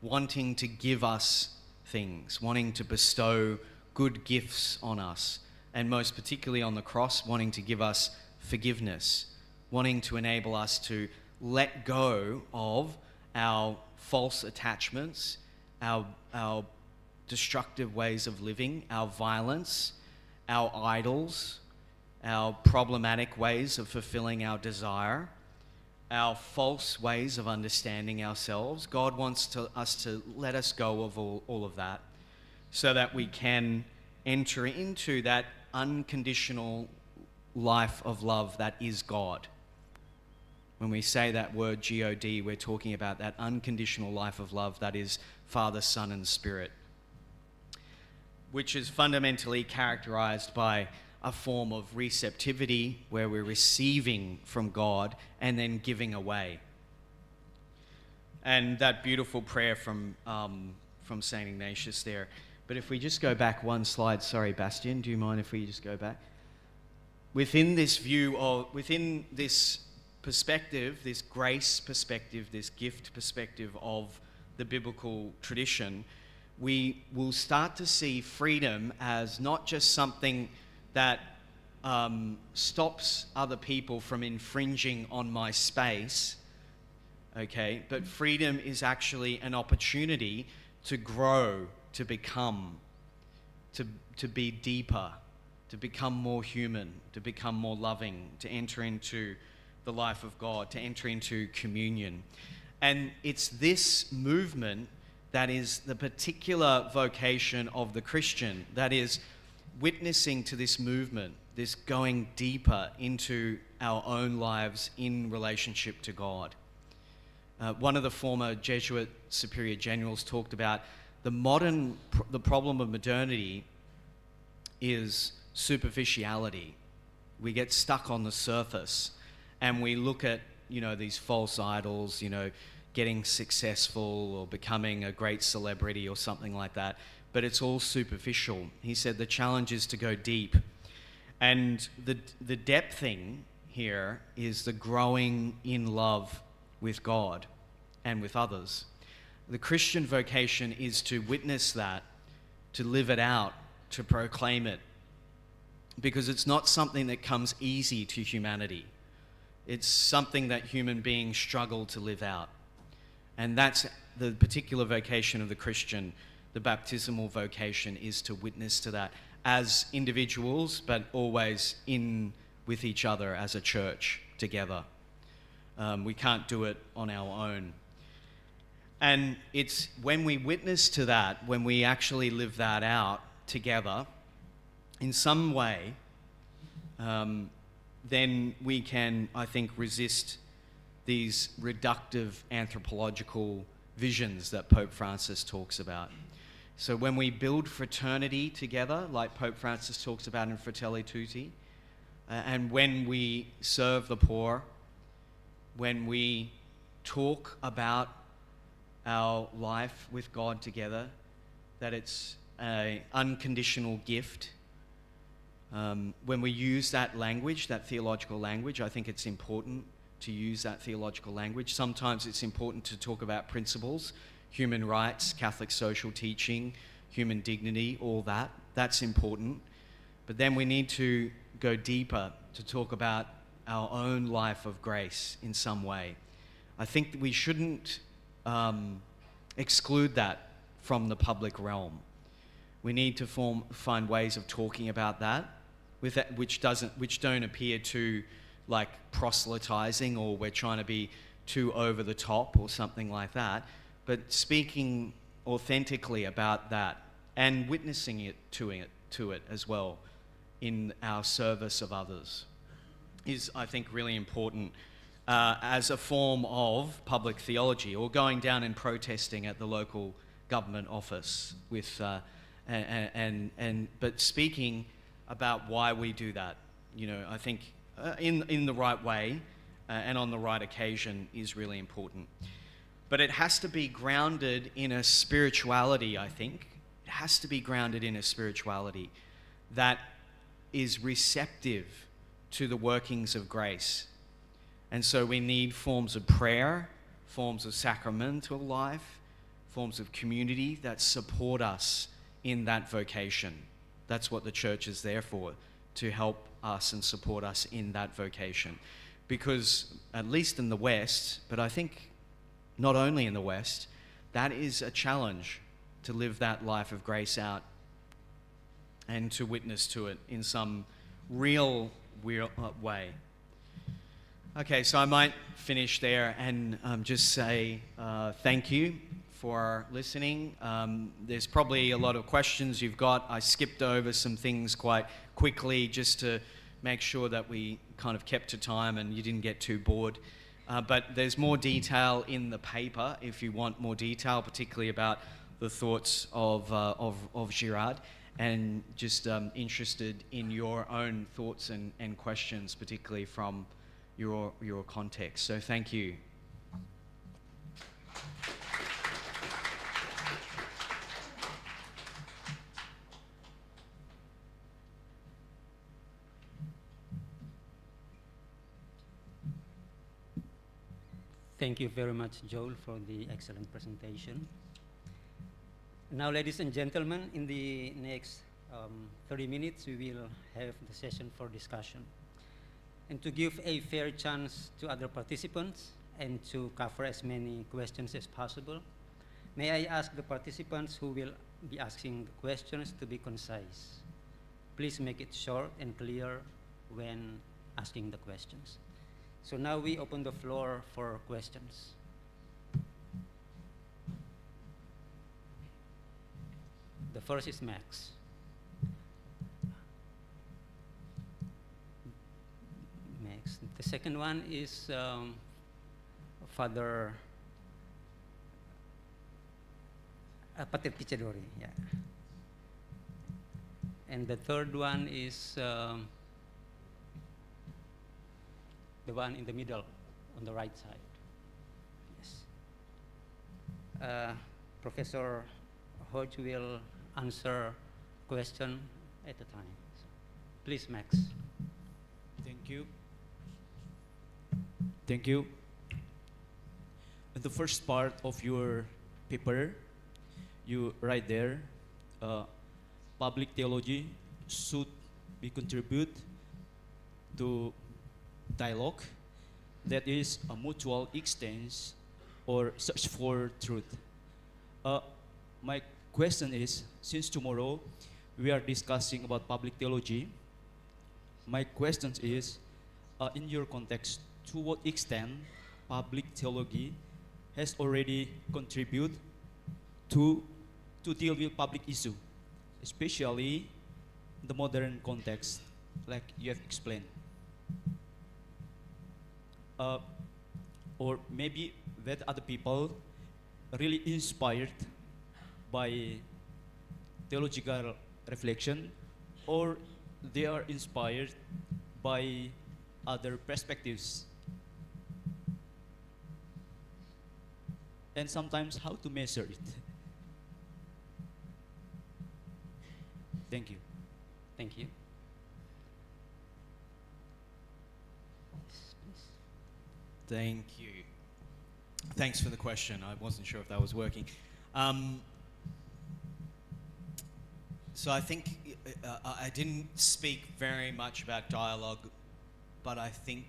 wanting to give us things, wanting to bestow good gifts on us, and most particularly on the cross, wanting to give us forgiveness, wanting to enable us to let go of our false attachments, our destructive ways of living, our violence, our idols, our problematic ways of fulfilling our desire, our false ways of understanding ourselves. God wants us to let us go of all of that so that we can enter into that unconditional life of love that is God. When we say that word G-O-D, we're talking about that unconditional life of love that is Father, Son, and Spirit, which is fundamentally characterized by a form of receptivity where we're receiving from God and then giving away. And that beautiful prayer from St. Ignatius there. But if we just go back one slide, sorry, Bastian, do you mind if we just go back? Within this perspective, this grace perspective, this gift perspective of the biblical tradition, we will start to see freedom as not just something that stops other people from infringing on my space, okay, but freedom is actually an opportunity to grow, to become, to be deeper, to become more human, to become more loving, to enter into the life of God, to enter into communion. And it's this movement that is the particular vocation of the Christian, that is witnessing to this movement, this going deeper into our own lives in relationship to God. One of the former Jesuit superior generals talked about the problem of modernity is superficiality. We get stuck on the surface and we look at, these false idols, getting successful or becoming a great celebrity or something like that, but it's all superficial. He said the challenge is to go deep. And the depth thing here is the growing in love with God and with others. The Christian vocation is to witness that, to live it out, to proclaim it, because it's not something that comes easy to humanity. It's something that human beings struggle to live out. And that's the particular vocation of the Christian. The baptismal vocation is to witness to that as individuals, but always in with each other as a church together. We can't do it on our own. And it's when we witness to that, when we actually live that out together in some way, then we can, I think, resist these reductive anthropological visions that Pope Francis talks about. So when we build fraternity together, like Pope Francis talks about in Fratelli Tutti, and when we serve the poor, when we talk about our life with God together, that it's an unconditional gift. When we use that language, that theological language, I think it's important to use that theological language. Sometimes it's important to talk about principles, human rights, Catholic social teaching, human dignity, all that. That's important. But then we need to go deeper to talk about our own life of grace in some way. I think that we shouldn't exclude that from the public realm. We need to find ways of talking about that, which don't appear too like proselytizing, or we're trying to be too over the top or something like that, but speaking authentically about that and witnessing to it as well in our service of others is, I think, really important as a form of public theology, or going down and protesting at the local government office with but speaking about why we do that, I think in the right way and on the right occasion is really important. But it has to be grounded in a spirituality, I think. It has to be grounded in a spirituality that is receptive to the workings of grace. And so we need forms of prayer, forms of sacramental life, forms of community that support us in that vocation. That's what the church is there for, to help us and support us in that vocation. Because at least in the West, but I think not only in the West, that is a challenge to live that life of grace out and to witness to it in some real way. Okay, so I might finish there and just say thank you for listening. There's probably a lot of questions you've got. I skipped over some things quite quickly just to make sure that we kind of kept to time and you didn't get too bored. But there's more detail in the paper if you want more detail, particularly about the thoughts of Girard, and just interested in your own thoughts and questions, particularly from your context. So thank you. Thank you very much, Joel, for the excellent presentation. Now, ladies and gentlemen, in the next 30 minutes, we will have the session for discussion. And to give a fair chance to other participants and to cover as many questions as possible, may I ask the participants who will be asking the questions to be concise. Please make it short and clear when asking the questions. So now we open the floor for questions. The first is Max. Max. The second one is Father Pater Tichadori. Yeah. And the third one is the one in the middle, on the right side. Yes. Professor Hodge will answer question at a time. So, please, Max. Thank you. Thank you. In the first part of your paper, you write there, public theology should be contribute to dialogue, that is a mutual exchange or search for truth. My question is, since tomorrow we are discussing about public theology, my question is, in your context, to what extent public theology has already contributed to deal with public issue, especially the modern context, like you have explained. Or maybe that other people really inspired by theological reflection, or they are inspired by other perspectives. And sometimes how to measure it. Thank you. Thank you. Thank you. Thanks for the question. I wasn't sure if that was working. So I think I didn't speak very much about dialogue, but I think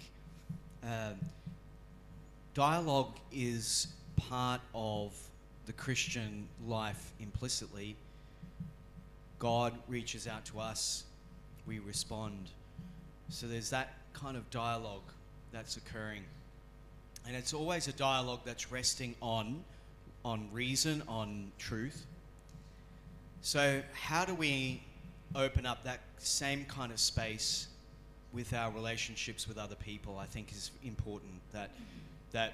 dialogue is part of the Christian life implicitly. God reaches out to us, we respond. So there's that kind of dialogue that's occurring. And it's always a dialogue that's resting on reason, on truth. So how do we open up that same kind of space with our relationships with other people? I think is important, that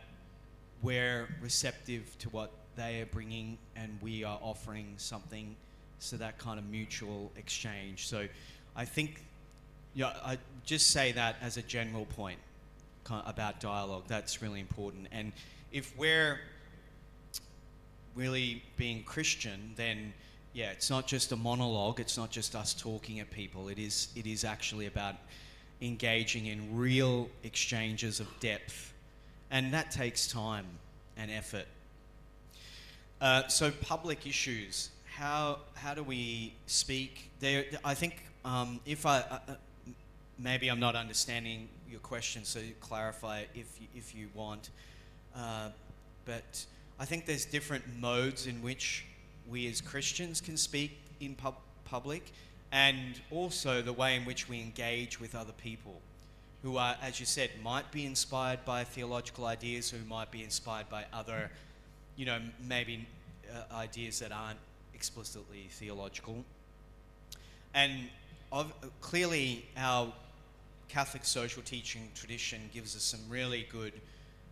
we're receptive to what they are bringing and we are offering something, so that kind of mutual exchange. So I think, I just say that as a general point about dialogue. That's really important. And if we're really being Christian, then it's not just a monologue, it's not just us talking at people, it is actually about engaging in real exchanges of depth. And that takes time and effort. So public issues, how do we speak? I think if maybe I'm not understanding your question, so clarify if you want. But I think there's different modes in which we as Christians can speak in public, and also the way in which we engage with other people who are, as you said, might be inspired by theological ideas, who might be inspired by other, maybe ideas that aren't explicitly theological. And clearly our Catholic social teaching tradition gives us some really good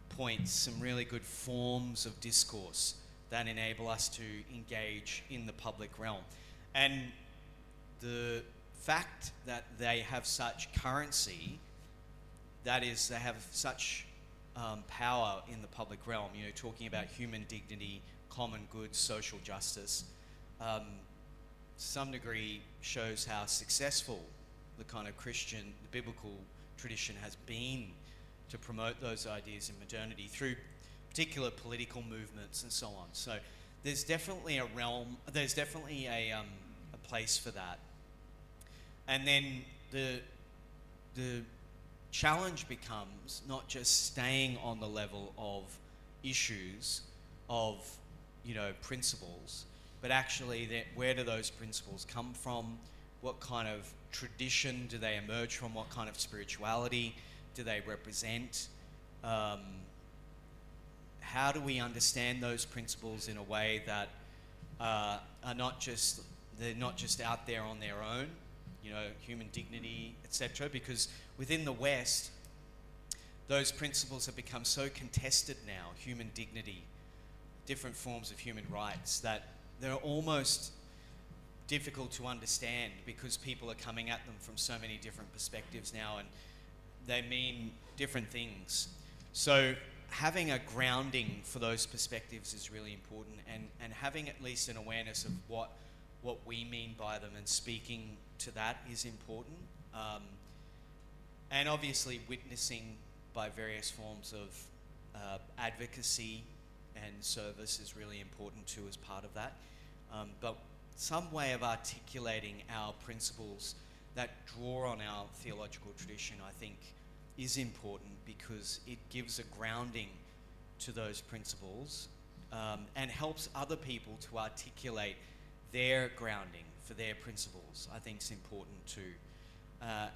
points, some really good forms of discourse that enable us to engage in the public realm. And the fact that they have such currency, that is, they have such power in the public realm, talking about human dignity, common good, social justice, to some degree shows how successful the kind of Christian, the biblical tradition has been to promote those ideas in modernity through particular political movements and so on. So there's definitely a realm, there's definitely a place for that. And then the challenge becomes not just staying on the level of issues, of principles, but actually where do those principles come from? What kind of tradition do they emerge from? What kind of spirituality do they represent? How do we understand those principles in a way that they're not just out there on their own, human dignity, etc. Because within the West, those principles have become so contested now, human dignity, different forms of human rights, that they're almost difficult to understand because people are coming at them from so many different perspectives now, and they mean different things. So having a grounding for those perspectives is really important, and having at least an awareness of what we mean by them and speaking to that is important. And obviously witnessing by various forms of advocacy and service is really important too as part of that. But some way of articulating our principles that draw on our theological tradition, I think, is important because it gives a grounding to those principles and helps other people to articulate their grounding for their principles. I think is important too.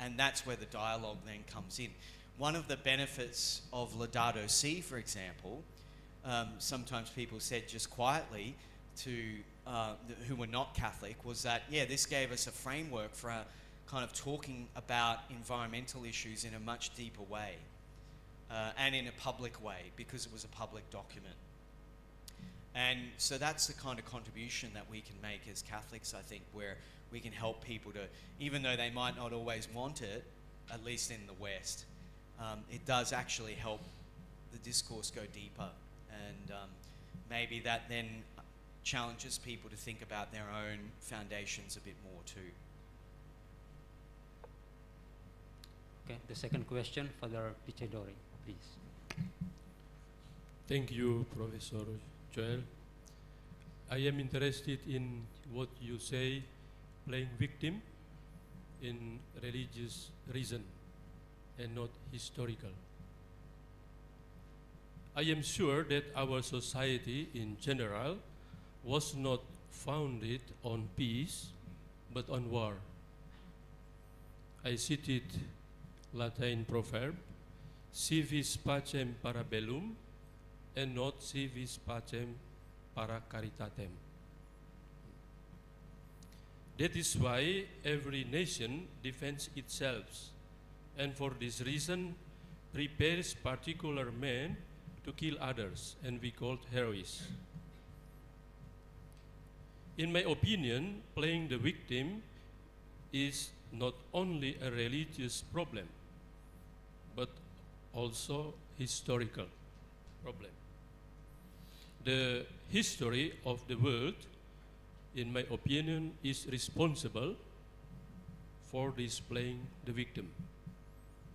And that's where the dialogue then comes in. One of the benefits of Laudato Si, for example, sometimes people said just quietly to who were not Catholic, was that, this gave us a framework for kind of talking about environmental issues in a much deeper way and in a public way, because it was a public document. And so that's the kind of contribution that we can make as Catholics, I think, where we can help people to, even though they might not always want it, at least in the West, it does actually help the discourse go deeper. And maybe that then challenges people to think about their own foundations a bit more too. Okay, the second question, Father Pichedori, please. Thank you, Professor Joel. I am interested in what you say, playing victim in religious reason and not historical. I am sure that our society in general was not founded on peace, but on war. I cited Latin proverb, si vis pacem para bellum, and not si vis pacem para caritatem. That is why every nation defends itself, and for this reason prepares particular men to kill others, and we called heroes. In my opinion, playing the victim is not only a religious problem, but also historical problem. The history of the world, in my opinion, is responsible for displaying the victim.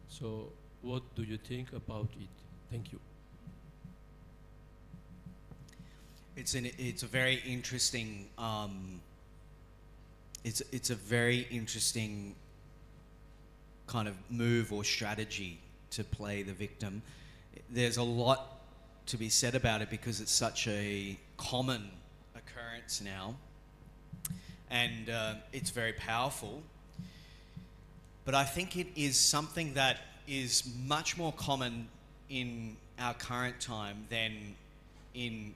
So what do you think about it? Thank you. It's a very interesting it's a very interesting kind of move or strategy to play the victim. There's a lot to be said about it because it's such a common occurrence now, and it's very powerful. But I think it is something that is much more common in our current time than in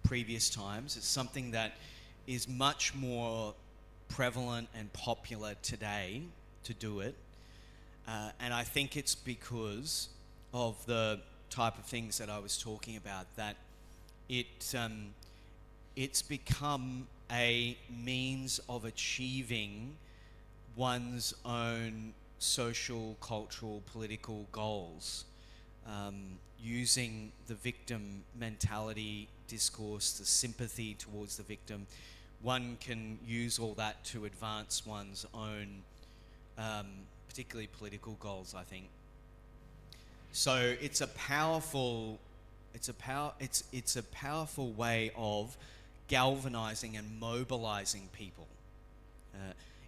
previous times. It's something that is much more prevalent and popular today to do it. And I think it's because of the type of things that I was talking about, that it's become a means of achieving one's own social, cultural, political goals, using the victim mentality discourse, the sympathy towards the victim. One can use all that to advance one's own, particularly political goals, I think. So it's a powerful way of galvanizing and mobilizing people.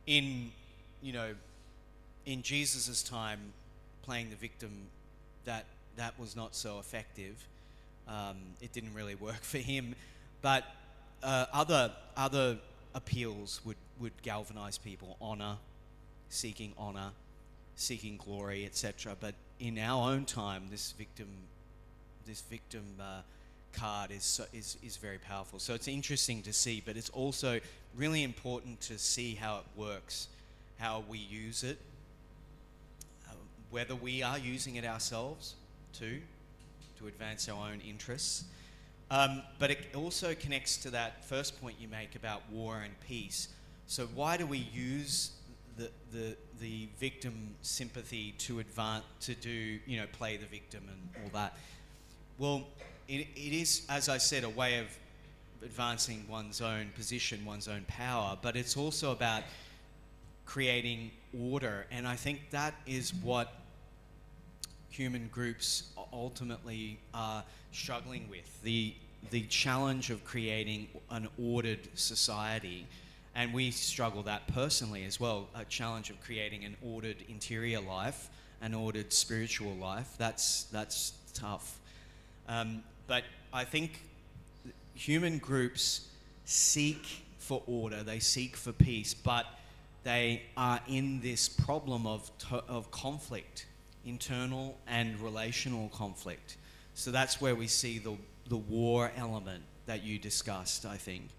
In Jesus' time, playing the victim, that was not so effective. It didn't really work for him, but other appeals would galvanize people, seeking glory, etc. But in our own time, this victim card is very powerful. So it's interesting to see, but it's also really important to see how it works, how we use it, whether we are using it ourselves too, to advance our own interests. But it also connects to that first point you make about war and peace. So why do we use the victim sympathy to play the victim and all that? Well, it is, as I said, a way of advancing one's own position, one's own power, but it's also about creating order. And I think that is what human groups ultimately are struggling with, the challenge of creating an ordered society. And we struggle that personally as well, a challenge of creating an ordered interior life, an ordered spiritual life. That's tough. But I think human groups seek for order, they seek for peace, but they are in this problem of conflict, internal and relational conflict. So that's where we see the war element that you discussed, I think.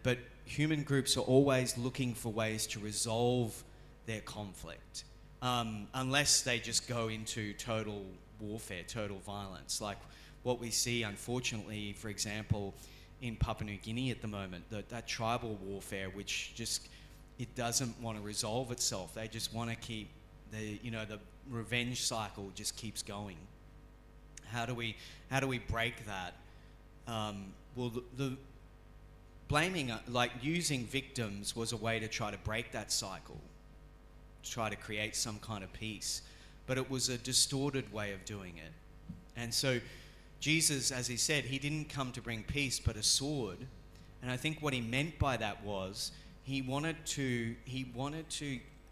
But human groups are always looking for ways to resolve their conflict, unless they just go into total warfare, total violence. Like what we see, unfortunately, for example, in Papua New Guinea at the moment, that tribal warfare, which just, it doesn't want to resolve itself. They just want to keep the revenge cycle just keeps going. How do we break that? Well, the blaming, like using victims was a way to try to break that cycle, to try to create some kind of peace. But it was a distorted way of doing it. And so Jesus, as he said, he didn't come to bring peace, but a sword. And I think what he meant by that was he wanted to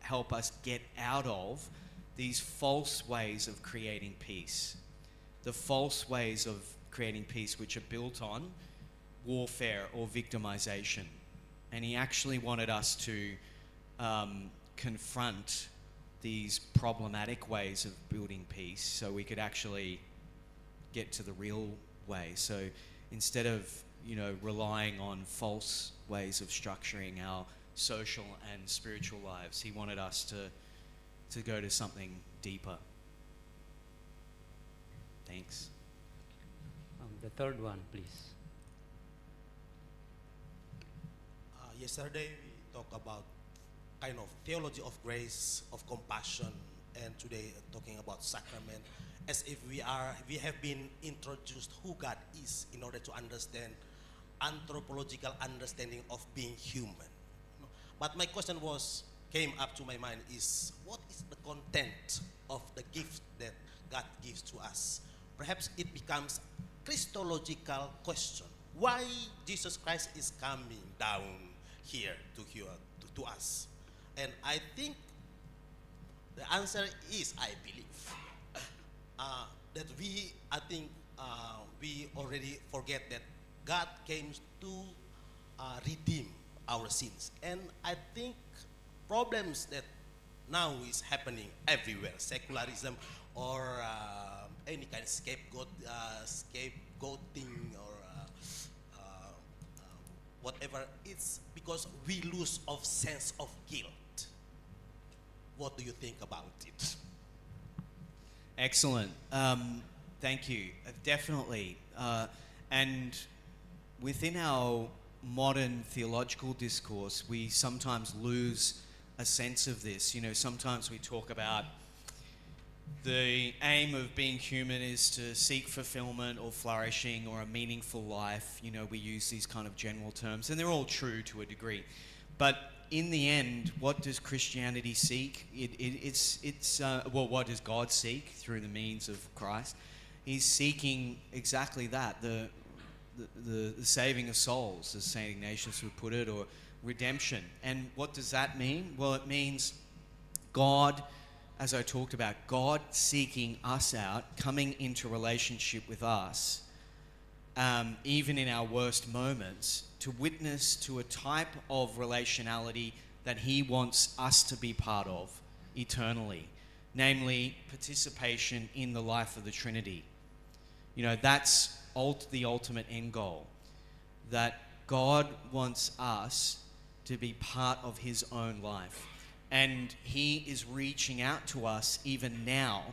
help us get out of these false ways of creating peace. The false ways of creating peace which are built on warfare or victimization. And he actually wanted us to confront these problematic ways of building peace so we could actually get to the real way. So instead of, relying on false ways of structuring our social and spiritual lives, he wanted us to go to something deeper. Thanks. The third one, please. Yesterday we talked about kind of theology of grace, of compassion, and today talking about sacrament, as if we have been introduced who God is in order to understand anthropological understanding of being human. But my question came up to my mind is, what is the content of the gift that God gives to us? Perhaps it becomes Christological question. Why Jesus Christ is coming down here to us? And I think the answer is, I believe, that we already forget that God came to redeem our sins. And I think problems that now is happening everywhere, secularism or any kind of scapegoating or whatever, it's because we lose of sense of guilt. What do you think about it? Excellent. Thank you. Definitely. And within our modern theological discourse, we sometimes lose a sense of this. Sometimes we talk about the aim of being human is to seek fulfillment or flourishing or a meaningful life. We use these kind of general terms, and they're all true to a degree. But in the end, what does Christianity seek? What does God seek through the means of Christ? He's seeking exactly that, the saving of souls, as St. Ignatius would put it, or redemption. And what does that mean? Well, it means God, as I talked about, God seeking us out, coming into relationship with us, even in our worst moments, to witness to a type of relationality that he wants us to be part of eternally, namely participation in the life of the Trinity. That's the ultimate end goal, that God wants us to be part of his own life. And he is reaching out to us even now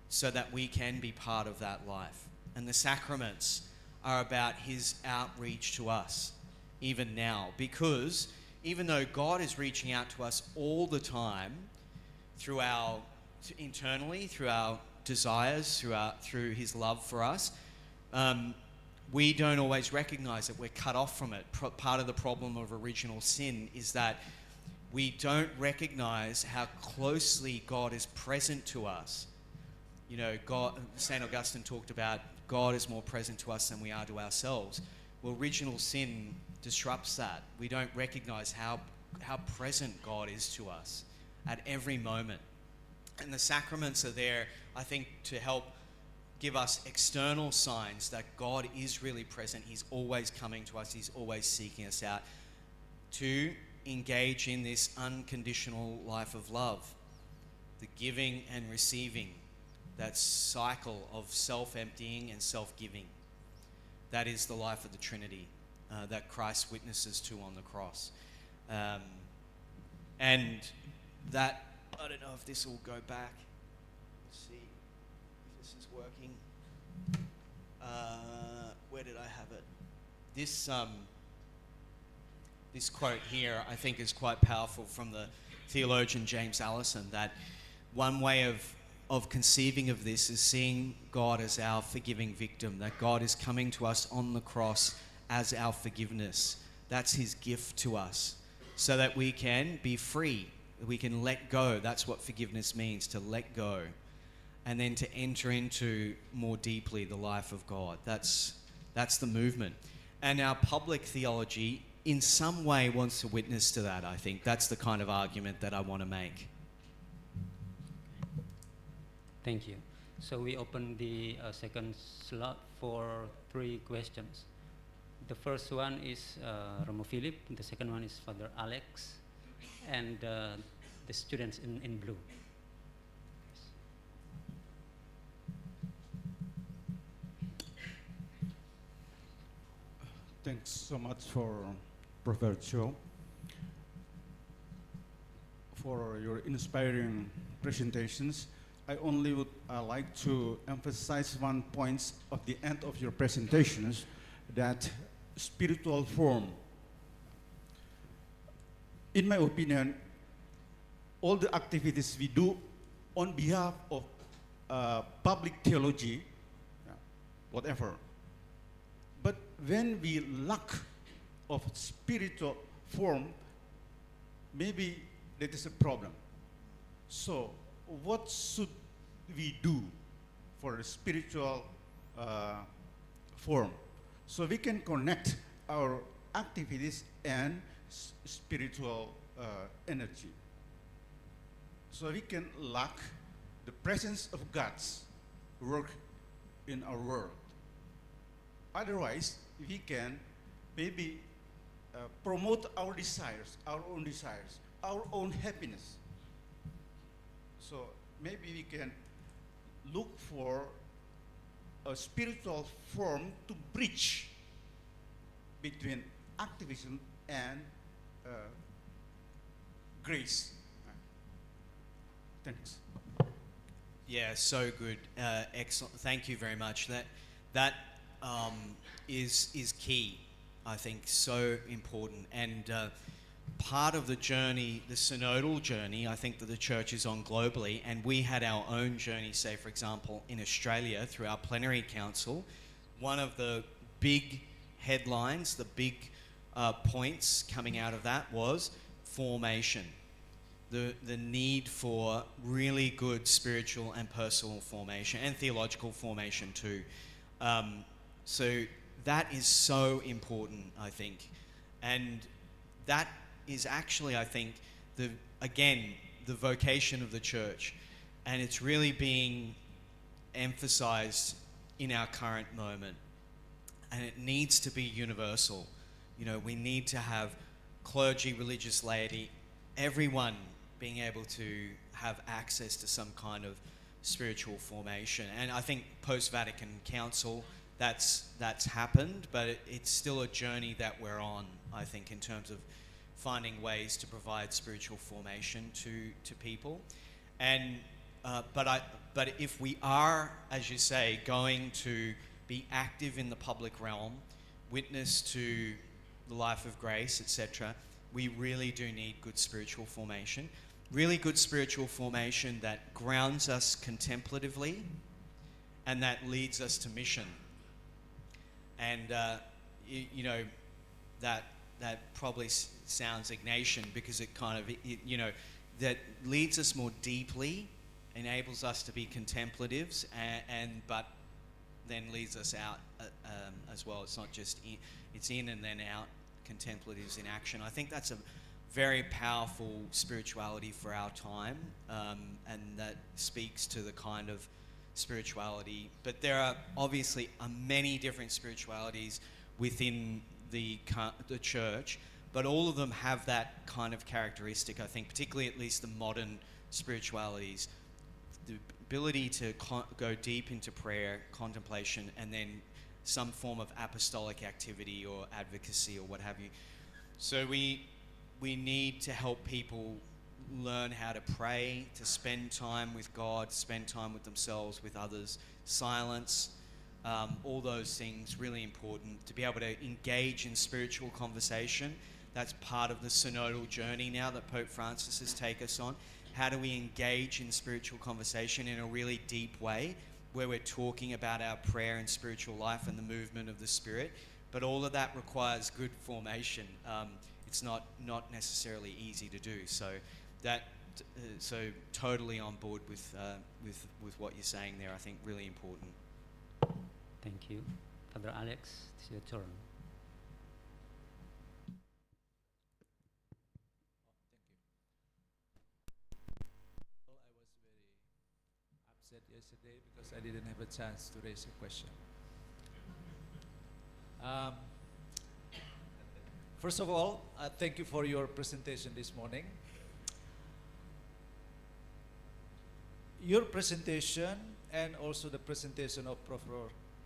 so that we can be part of that life. And the sacraments are about his outreach to us even now, because even though God is reaching out to us all the time internally, through our desires, through his love for us, we don't always recognize that we're cut off from it. Part of the problem of original sin is that we don't recognize how closely God is present to us. St. Augustine talked about God is more present to us than we are to ourselves. Well, original sin disrupts that. We don't recognize how present God is to us at every moment. And the sacraments are there, I think, to help give us external signs that God is really present. He's always coming to us. He's always seeking us out to engage in this unconditional life of love, the giving and receiving, that cycle of self-emptying and self-giving. That is the life of the Trinity that Christ witnesses to on the cross. And that, I don't know if this will go back. Let's see if this is working. Where did I have it? This quote here, I think, is quite powerful from the theologian James Allison, that one way of conceiving of this is seeing God as our forgiving victim, that God is coming to us on the cross as our forgiveness. That's his gift to us, so that we can be free, we can let go. That's what forgiveness means, to let go, and then to enter into more deeply the life of God. That's the movement. And our public theology in some way wants to witness to that, I think. That's the kind of argument that I want to make. Thank you. So we open the second slot for 3 questions. The first one is Romo Philip, the second one is Father Alex, and the students in blue. Thanks so much for Professor Joe for your inspiring presentations. I only would like to emphasize one point at the end of your presentations, that spiritual form. In my opinion, all the activities we do on behalf of public theology, whatever, but when we lack of spiritual form, maybe that is a problem. So what should we do for a spiritual form, so we can connect our activities and spiritual energy, so we can lack the presence of God's work in our world? Otherwise, we can maybe promote our desires, our own happiness. So maybe we can look for a spiritual form to bridge between activism and grace. Thanks. Yeah, so good. Excellent. Thank you very much. That is key, I think, so important. And part of the journey, the synodal journey, I think that the church is on globally, and we had our own journey, say, for example, in Australia through our Plenary Council. One of the big headlines, the big points coming out of that was formation. The need for really good spiritual and personal formation, and theological formation too. So that is so important, I think. And that is actually, I think, the vocation of the church. And it's really being emphasized in our current moment. And it needs to be universal. You know, we need to have clergy, religious laity, everyone being able to have access to some kind of spiritual formation. And I think post-Vatican Council, that's happened, but it's still a journey that we're on, I think, in terms of finding ways to provide spiritual formation to people. And but if we are, as you say, going to be active in the public realm, witness to the life of grace, etc., we really do need good spiritual formation. Really good spiritual formation that grounds us contemplatively and that leads us to mission. And, you know, that probably sounds Ignatian, because it kind of, that leads us more deeply, enables us to be contemplatives, but then leads us out as well. It's not just it's in and then out, contemplatives in action. I think that's a very powerful spirituality for our time, and that speaks to the kind of spirituality. But there are obviously many different spiritualities within the church, but all of them have that kind of characteristic, I think, particularly at least the modern spiritualities. The ability to go deep into prayer, contemplation, and then some form of apostolic activity or advocacy or what have you. So we need to help people learn how to pray, to spend time with God, spend time with themselves, with others, silence, all those things really important. To be able to engage in spiritual conversation, that's part of the synodal journey now that Pope Francis has taken us on. How do we engage in spiritual conversation in a really deep way, where we're talking about our prayer and spiritual life and the movement of the Spirit? But all of that requires good formation. It's not necessarily easy to do. So totally on board with what you're saying there. I think really important. Thank you. Father Alex, it's your turn. Well, I was very upset yesterday because I didn't have a chance to raise a question. First of all, thank you for your presentation this morning. Your presentation and also the presentation of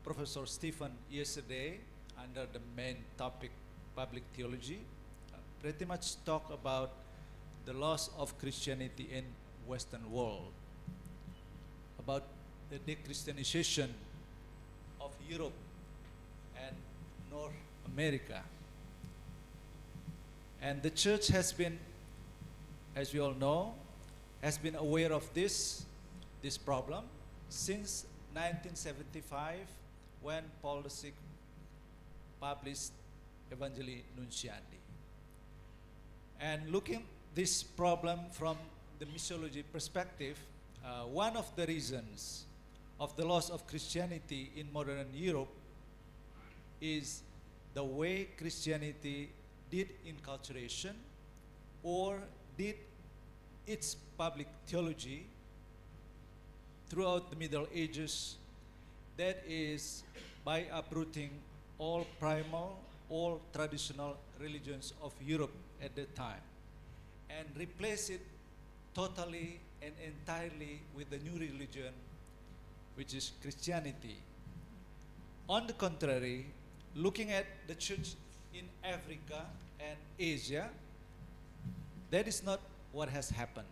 Professor Stephen yesterday under the main topic, public theology, pretty much talk about the loss of Christianity in Western world, about the de-Christianization of Europe and North America. And the church has been, as we all know, has been aware of this problem since 1975, when Paul VI published Evangelii Nuntiandi. And looking this problem from the missiology perspective, one of the reasons of the loss of Christianity in modern Europe is the way Christianity did enculturation or did its public theology throughout the Middle Ages, that is by uprooting all primal, all traditional religions of Europe at that time and replace it totally and entirely with the new religion, which is Christianity. On the contrary, looking at the church in Africa and Asia, that is not what has happened.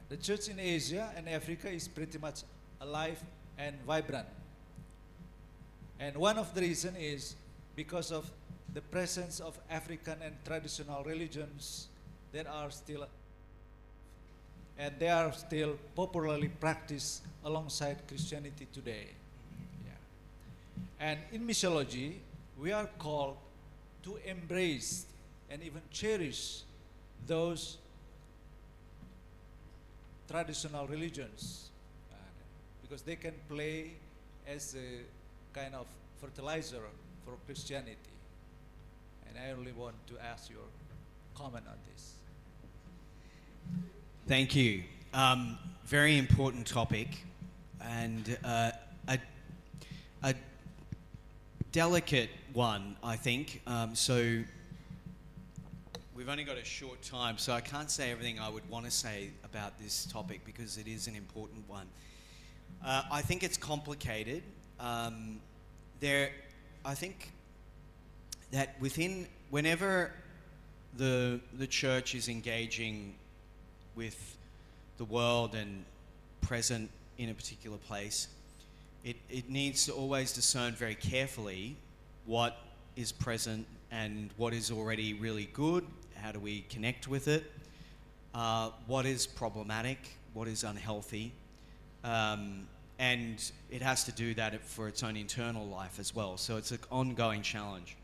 The church in Asia and Africa is pretty much alive and vibrant. And one of the reasons is because of the presence of African and traditional religions that are still, and they are still popularly practiced alongside Christianity today. Yeah. And in missiology, we are called to embrace and even cherish those traditional religions because they can play as a kind of fertilizer for Christianity. And I only want to ask your comment on this. Thank you. Very important topic, and a delicate one, I think. So we've only got a short time, so I can't say everything I would want to say about this topic because it is an important one. I think it's complicated. I think that whenever the church is engaging with the world and present in a particular place, it needs to always discern very carefully what is present and what is already really good. How do we connect with it? What is problematic? What is unhealthy? And it has to do that for its own internal life as well. So it's an ongoing challenge.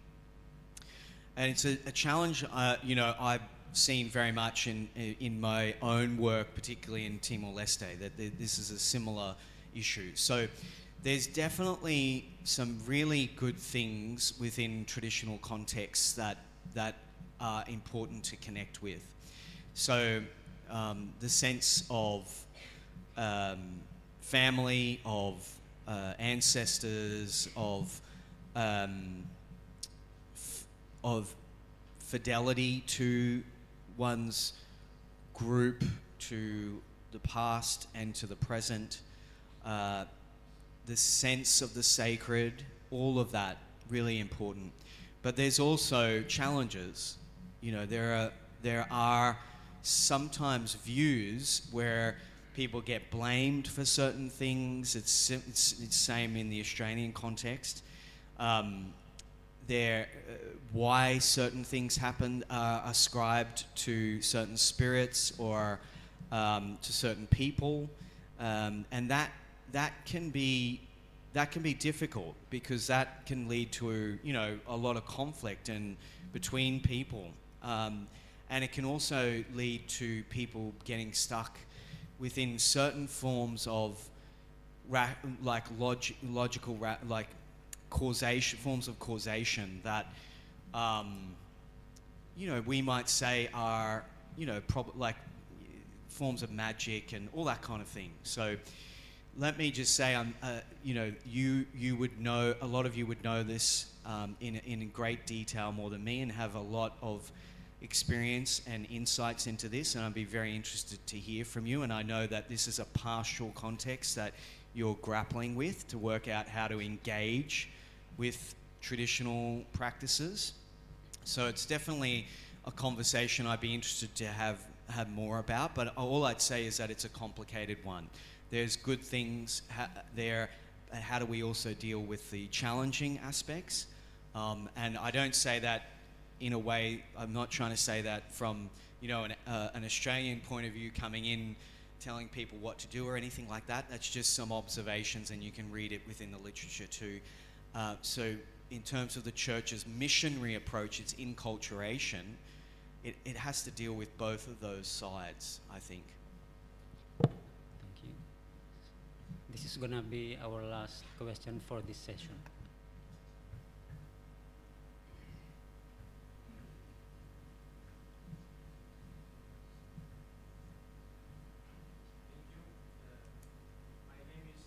And it's a challenge, I've seen very much in my own work, particularly in Timor-Leste, that this is a similar issue. So there's definitely some really good things within traditional contexts that are important to connect with. So the sense of family, of ancestors, of fidelity to one's group, to the past and to the present, the sense of the sacred, all of that really important. But there's also challenges. There are sometimes views where people get blamed for certain things. It's same in the Australian context. Why certain things happen are ascribed to certain spirits or to certain people, and that can be difficult, because that can lead to a lot of conflict and between people, and it can also lead to people getting stuck within certain forms of logical causation, forms of causation that we might say are like forms of magic and all that kind of thing. So let me just say, you would know, a lot of you would know this in great detail more than me, and have a lot of experience and insights into this, and I'd be very interested to hear from you. And I know that this is a partial context that you're grappling with to work out how to engage with traditional practices. So it's definitely a conversation I'd be interested to have more about, but all I'd say is that it's a complicated one. There's good things there. How do we also deal with the challenging aspects? And I don't say that in a way, I'm not trying to say that from an Australian point of view, coming in telling people what to do or anything like that. That's just some observations, and you can read it within the literature too. So in terms of the church's missionary approach, its inculturation, it has to deal with both of those sides, I think. Thank you. This is going to be our last question for this session. My name is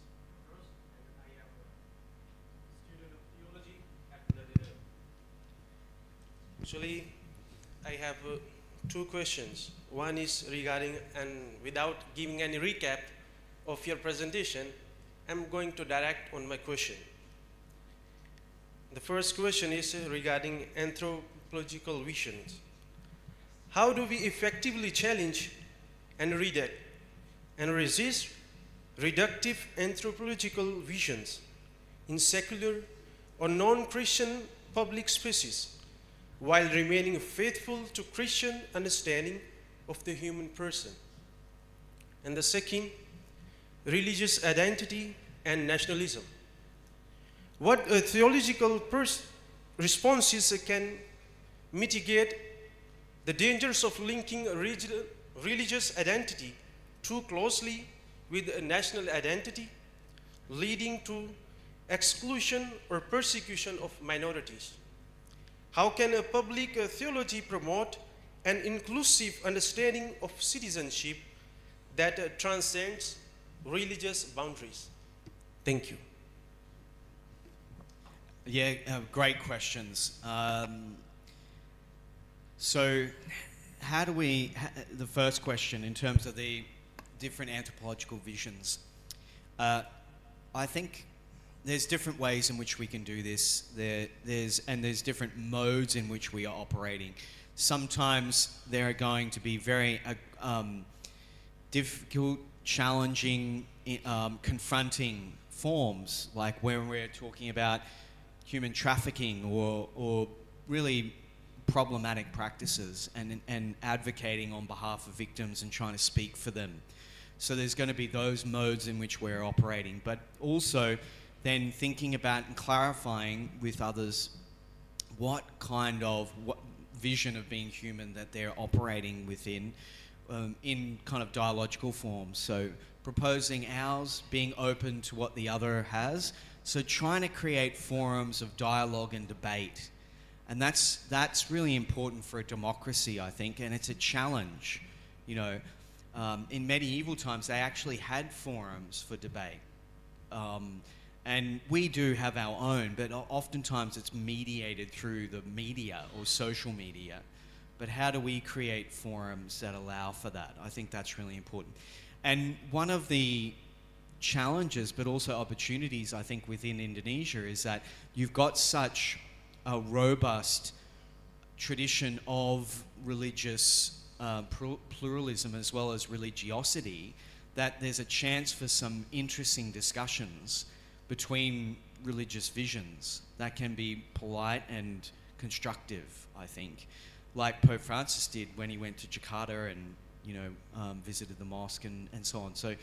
Prof, and I am a student of Theology at Ledalero. Actually, I have two questions. One is regarding, and without giving any recap of your presentation, I'm going to direct on my question. The first question is regarding anthropological visions. How do we effectively challenge and reject and resist reductive anthropological visions in secular or non-Christian public spaces, while remaining faithful to Christian understanding of the human person? And the second, religious identity and nationalism. What theological responses can mitigate the dangers of linking religious identity too closely with national identity, leading to exclusion or persecution of minorities? How can a public theology promote an inclusive understanding of citizenship that transcends religious boundaries? Thank you. Yeah, great questions. So how do we, the first question in terms of the different anthropological visions, I think there's different ways in which we can do this. There's different modes in which we are operating. Sometimes there are going to be very difficult, challenging, confronting forms, like when we're talking about human trafficking or really problematic practices, and advocating on behalf of victims and trying to speak for them. So there's going to be those modes in which we're operating, but also then thinking about and clarifying with others what kind of vision of being human that they're operating within, in kind of dialogical forms. So proposing ours, being open to what the other has. So trying to create forums of dialogue and debate. And that's really important for a democracy, I think, and it's a challenge. In medieval times, they actually had forums for debate. And we do have our own, but oftentimes it's mediated through the media or social media. But how do we create forums that allow for that? I think that's really important. And one of the challenges, but also opportunities, I think, within Indonesia is that you've got such a robust tradition of religious pluralism as well as religiosity, that there's a chance for some interesting discussions between religious visions that can be polite and constructive, I think, like Pope Francis did when he went to Jakarta and visited the mosque and so on. So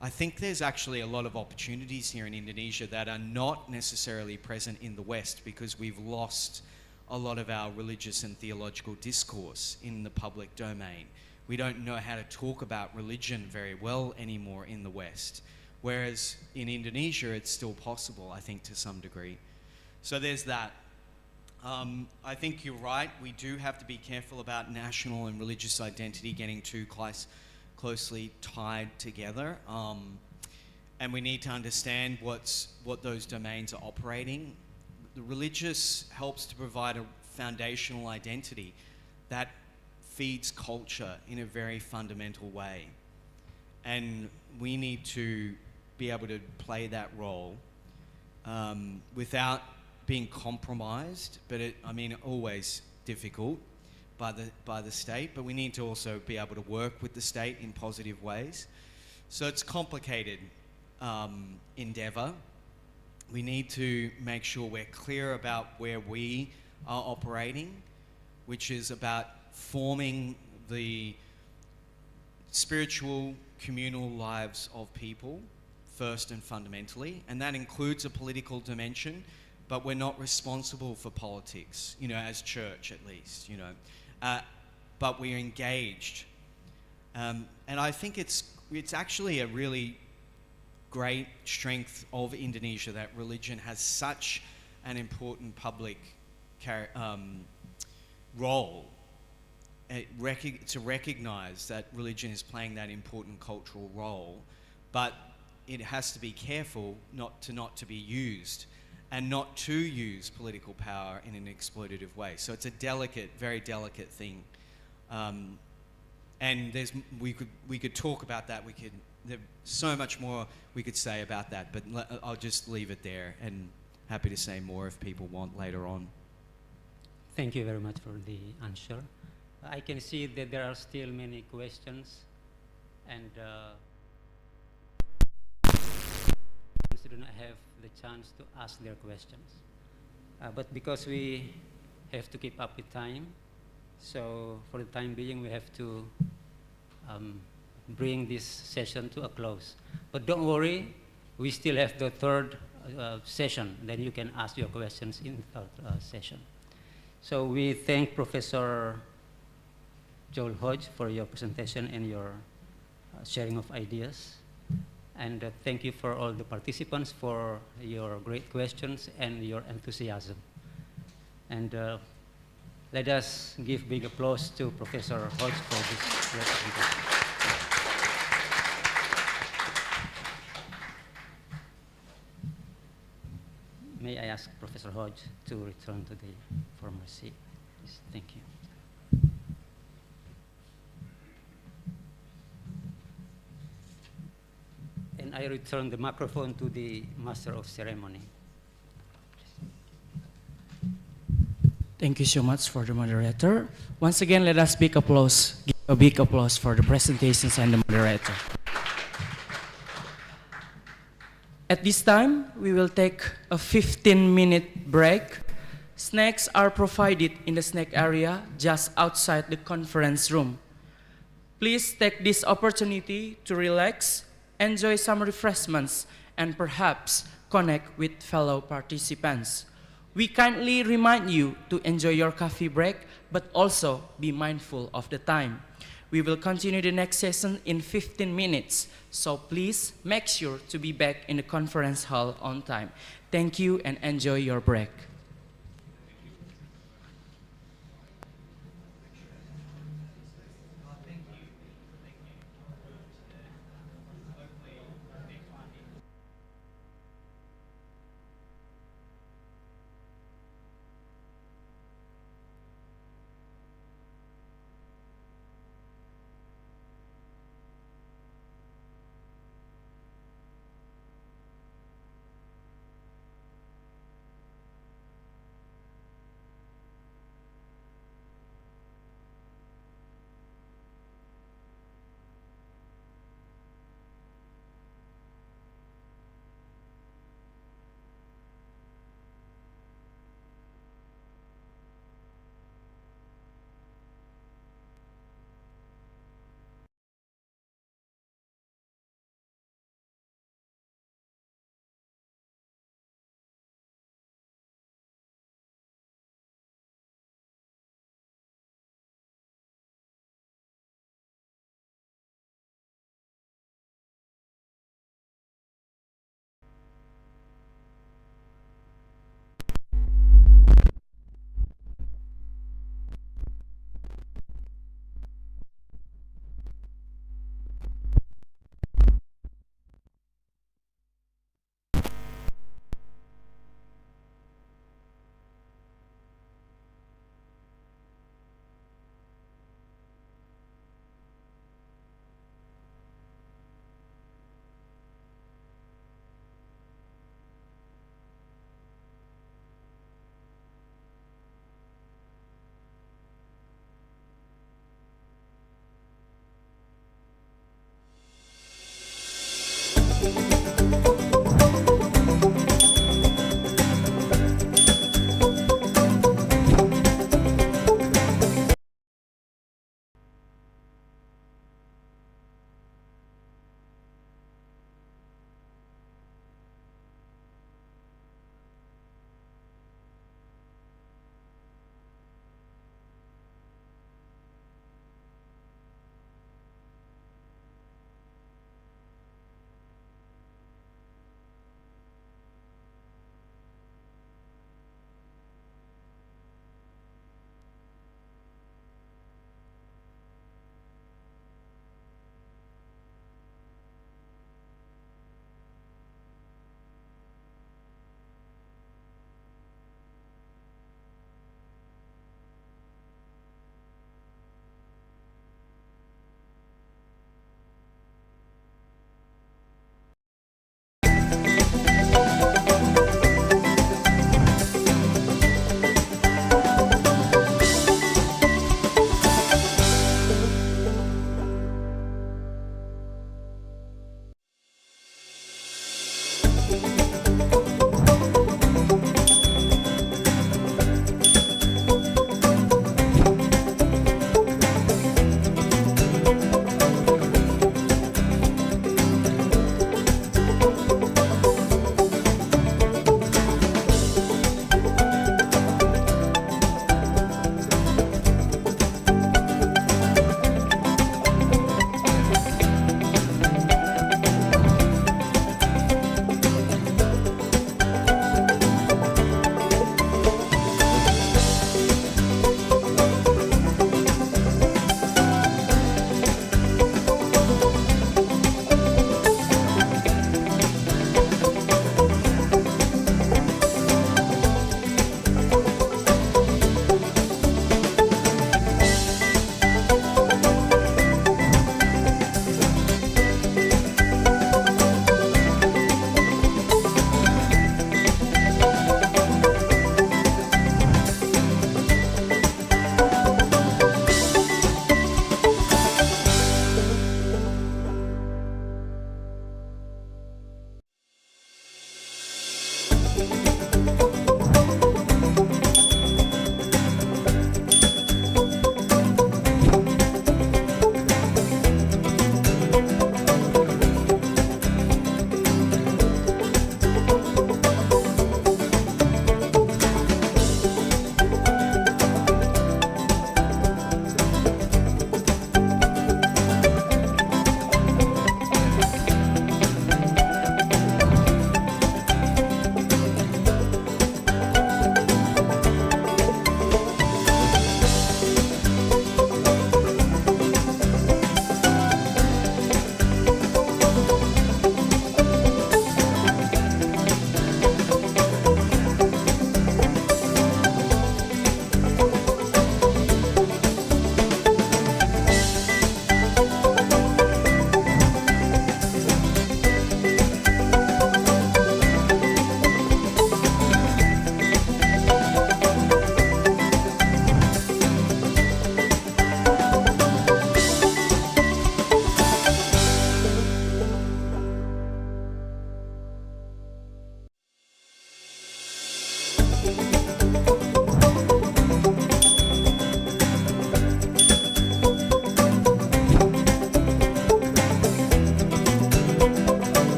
I think there's actually a lot of opportunities here in Indonesia that are not necessarily present in the West, because we've lost a lot of our religious and theological discourse in the public domain. We don't know how to talk about religion very well anymore in the West, whereas in Indonesia it's still possible, I think, to some degree. So there's that. I think you're right, we do have to be careful about national and religious identity getting too closely tied together, and we need to understand what those domains are operating. The religious helps to provide a foundational identity that feeds culture in a very fundamental way, and we need to be able to play that role without being compromised, but always difficult by the state, but we need to also be able to work with the state in positive ways. So it's a complicated endeavor. We need to make sure we're clear about where we are operating, which is about forming the spiritual, communal lives of people first and fundamentally, and that includes a political dimension, but we're not responsible for politics, as church at least, but we're engaged. And I think it's actually a really great strength of Indonesia that religion has such an important public role to recognize that religion is playing that important cultural role, but it has to be careful not to be used, and not to use political power in an exploitative way. So it's a very delicate thing. And we could talk about that. There's so much more we could say about that, but I'll just leave it there, and happy to say more if people want later on. Thank you very much for the answer. I can see that there are still many questions, and do not have the chance to ask their questions. But because we have to keep up with time, so for the time being we have to bring this session to a close. But don't worry, we still have the third session, then you can ask your questions in the third session. So we thank Professor Joel Hodge for your presentation and your sharing of ideas. And thank you for all the participants for your great questions and your enthusiasm. And let us give big applause to Professor Hodge for this great presentation. May I ask Professor Hodge to return to the former seat, please? Thank you. And I return the microphone to the Master of Ceremony. Thank you so much for the moderator. Once again, let us give a big applause for the presentations and the moderator. At this time, we will take a 15-minute break. Snacks are provided in the snack area just outside the conference room. Please take this opportunity to relax, enjoy some refreshments, and perhaps connect with fellow participants. We kindly remind you to enjoy your coffee break, but also be mindful of the time. We will continue the next session in 15 minutes, so please make sure to be back in the conference hall on time. Thank you and enjoy your break.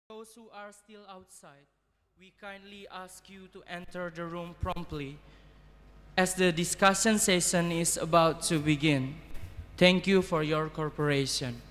Those who are still outside, we kindly ask you to enter the room promptly as the discussion session is about to begin. Thank you for your cooperation.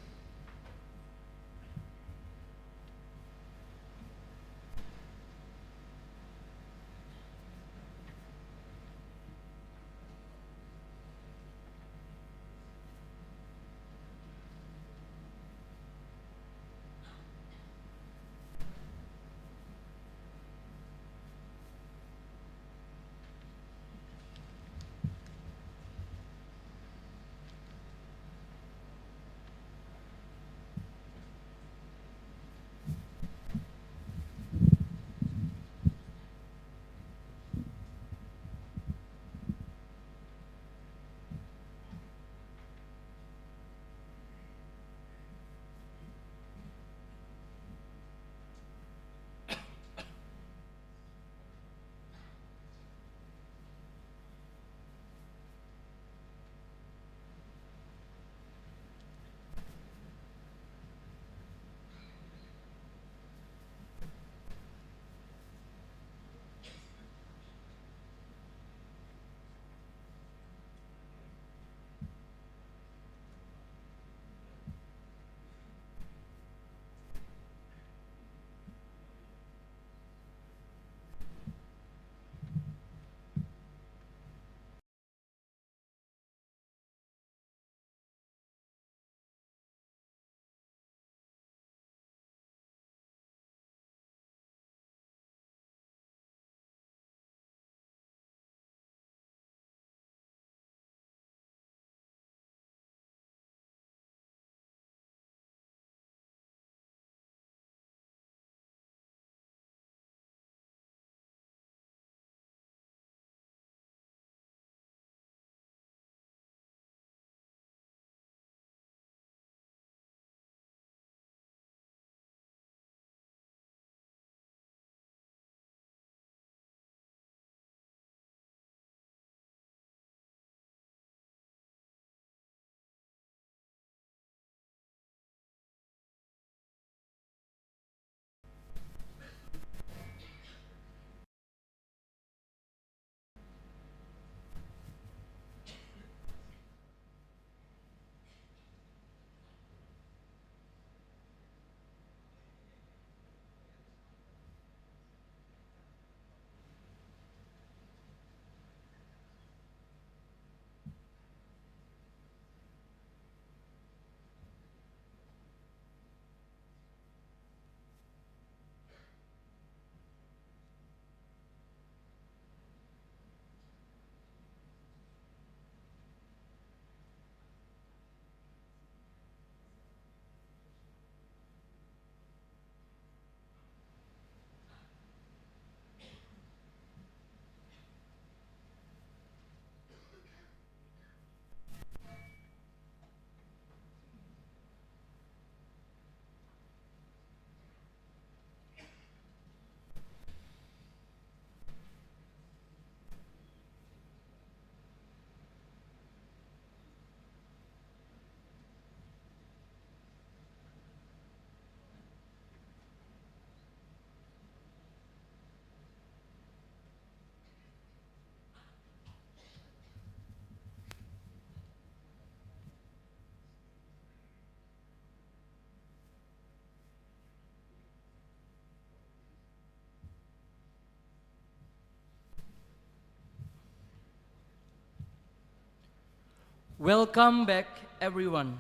Welcome back, everyone.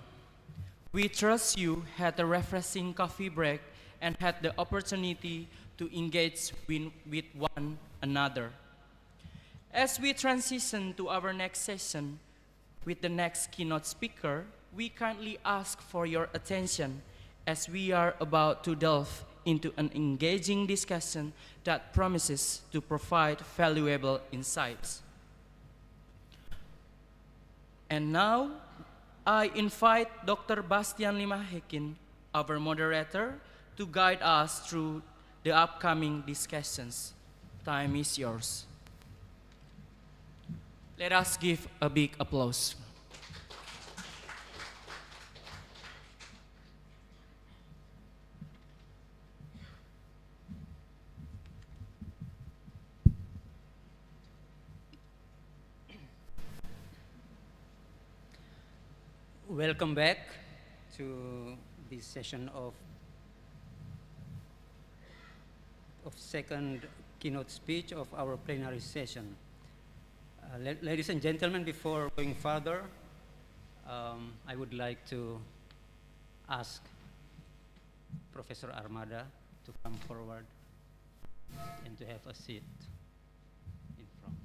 We trust you had a refreshing coffee break and had the opportunity to engage with one another. As we transition to our next session with the next keynote speaker, we kindly ask for your attention as we are about to delve into an engaging discussion that promises to provide valuable insights. And now, I invite Dr. Bastian Limahekin, our moderator, to guide us through the upcoming discussions. Time is yours. Let us give a big applause. Welcome back to this session of second keynote speech of our plenary session. Ladies and gentlemen, before going further, I would like to ask Professor Armada to come forward and to have a seat in front.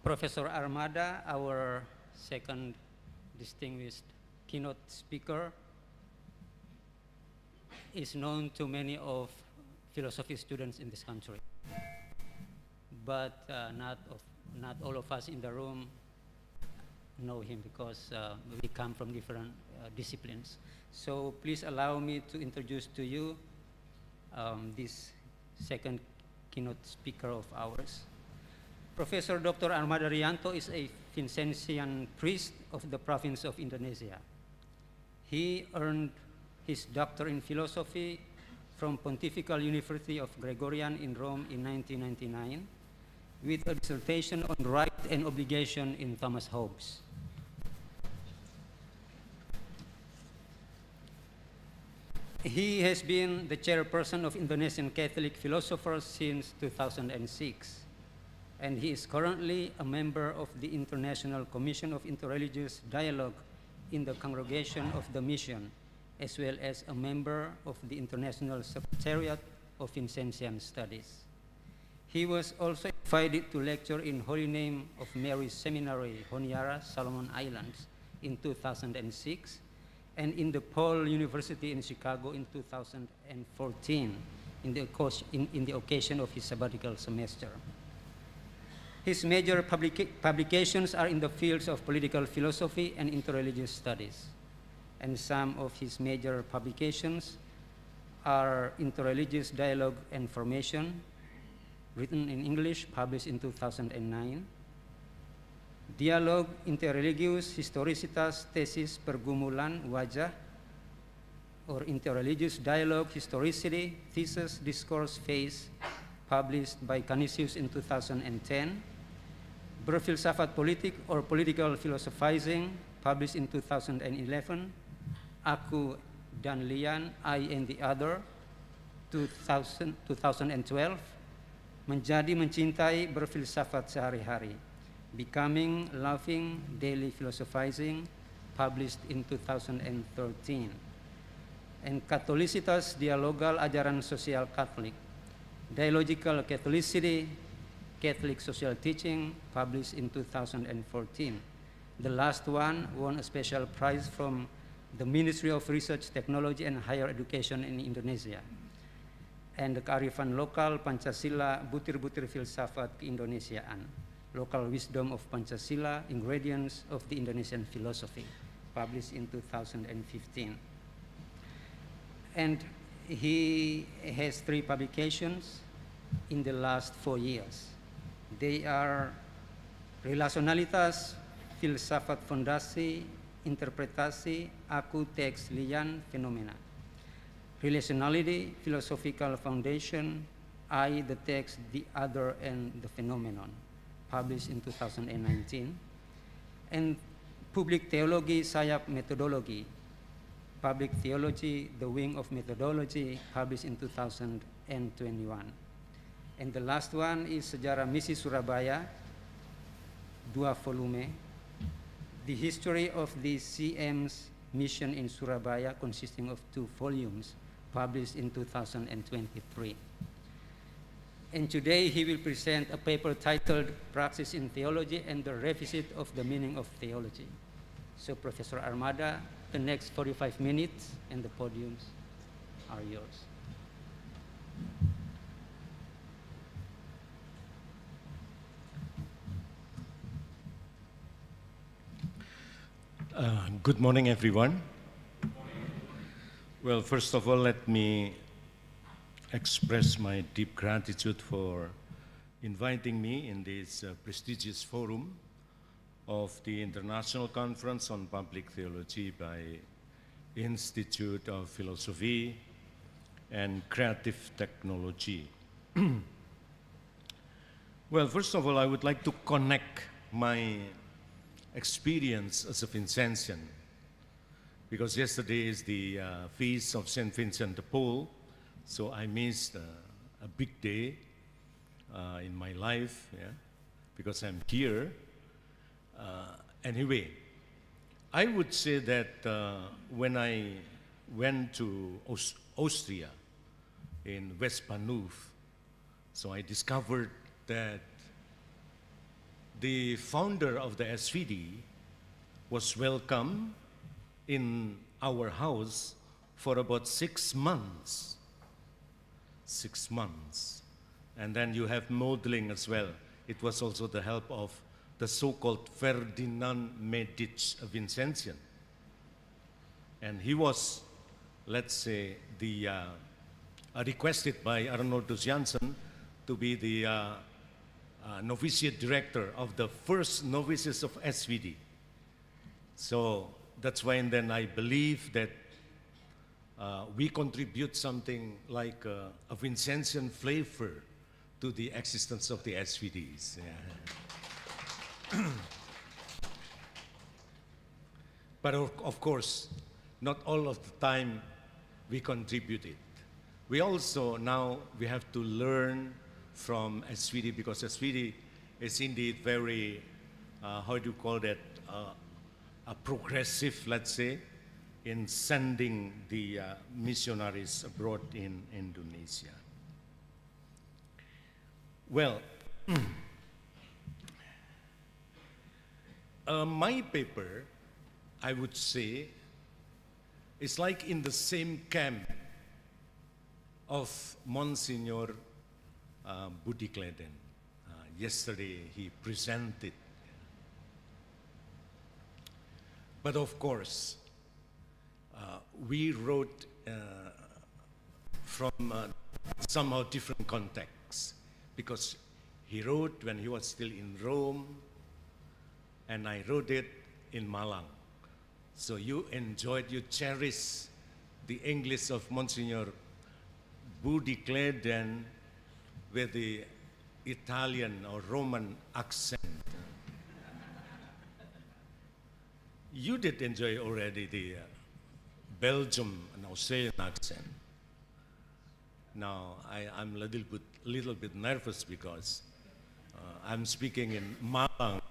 Professor Armada, our second distinguished keynote speaker, is known to many of philosophy students in this country, but not all of us in the room know him because we come from different disciplines. So please allow me to introduce to you this second keynote speaker of ours. Professor Dr. Armada Riyanto is a Vincentian priest of the province of Indonesia. He earned his doctor in philosophy from Pontifical University of Gregorian in Rome in 1999 with a dissertation on right and obligation in Thomas Hobbes. He has been the chairperson of Indonesian Catholic philosophers since 2006. And he is currently a member of the International Commission of Interreligious Dialogue in the Congregation of the Mission, as well as a member of the International Secretariat of Vincentian Studies. He was also invited to lecture in Holy Name of Mary Seminary, Honiara, Solomon Islands in 2006, and in DePaul University in Chicago in 2014 in the occasion of his sabbatical semester. His major publications are in the fields of political philosophy and interreligious studies. And some of his major publications are Interreligious Dialogue and Formation, written in English, published in 2009, Dialog Interreligius Historicitas Thesis Pergumulan Wajah, or Interreligious Dialogue Historicity Thesis Discourse Phase, published by Canisius in 2010, Berfilsafat Politik or Political Philosophizing, published in 2011, Aku dan Lian, I and the Other, 2012, Menjadi Mencintai Berfilsafat Sehari-hari, Becoming Loving Daily Philosophizing, published in 2013, and Katholicitas Dialogal Ajaran Sosial Katolik, Dialogical Catholicity, Catholic Social Teaching, published in 2014. The last one won a special prize from the Ministry of Research, Technology, and Higher Education in Indonesia. And the Kearifan Lokal Pancasila, Butir-Butir Filsafat Keindonesiaan, Local Wisdom of Pancasila, Ingredients of the Indonesian Philosophy, published in 2015. And he has 3 publications in the last 4 years. They are Relacionalitas, Filsafat Fondasi, Interpretasi, Aku Teks Lian Fenomena. Relationality, Philosophical Foundation, I, the Text, the Other, and the Phenomenon, published in 2019. And Public Theology, Sayap Methodology, Public Theology, The Wing of Methodology, published in 2021. And the last one is Sejarah Misi Surabaya, 2 volume, The History of the CM's Mission in Surabaya, consisting of 2 volumes, published in 2023. And today he will present a paper titled Praxis in Theology and the Revisit of the Meaning of Theology. So Professor Armada, the next 45 minutes and the podiums are yours. Good morning, everyone. Well, first of all, let me express my deep gratitude for inviting me in this prestigious forum of the International Conference on Public Theology by Institut of Philosophy, and Kreatif Teknologi. Well, first of all, I would like to connect my experience as a Vincentian, because yesterday is the feast of St. Vincent de Paul, so I missed a big day in my life, yeah, because I'm here. Anyway, I would say that when I went to Austria in West Bahnhof, so I discovered that the founder of the SVD was welcome in our house for about 6 months. 6 months. And then you have modeling as well. It was also the help of the so-called Ferdinand Medici Vincentian. And he was, let's say, the requested by Arnoldus Janssen to be the novitiate director of the first novices of SVD. So that's why then I believe that we contribute something like a Vincentian flavor to the existence of the SVDs. Yeah. But of course, not all of the time we contribute it. We also now we have to learn from SVD, because SVD is indeed very, how do you call that, a progressive, let's say, in sending the missionaries abroad in Indonesia. Well, my paper, I would say, is like in the same camp of Monsignor Budi Kleden. Yesterday he presented. But of course, we wrote from somehow different contexts, because he wrote when he was still in Rome, and I wrote it in Malang. So you enjoyed, you cherished the English of Monsignor Budi Kleden with the Italian or Roman accent. You did enjoy already the Belgium and Australian accent. Now I'm a little bit nervous because I'm speaking in Malang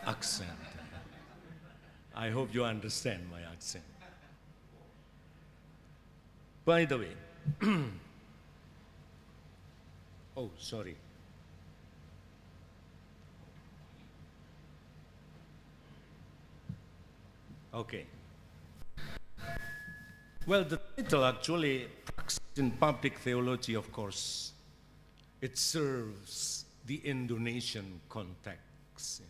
accent. I hope you understand my accent. By the way, oh, sorry. Okay. Well, the title actually, Praxis in Public Theology, of course, it serves the Indonesian context,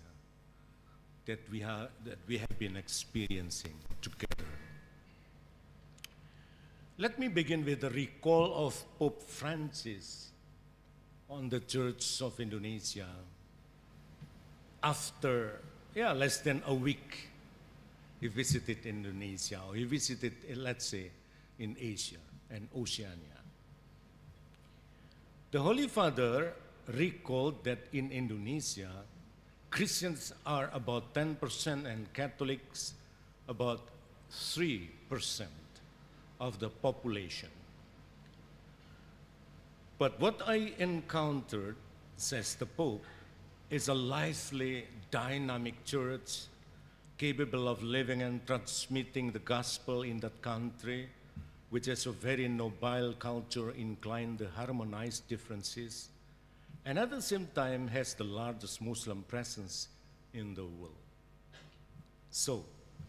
that we have been experiencing together. Let me begin with the recall of Pope Francis on the Church of Indonesia after less than a week he visited Indonesia, or he visited, let's say, in Asia and Oceania. The Holy Father recalled that in Indonesia, Christians are about 10% and Catholics about 3% of the population. But what I encountered, says the Pope, is a lively, dynamic church capable of living and transmitting the gospel in that country, which has a very noble culture inclined to harmonize differences, and at the same time has the largest Muslim presence in the world. So,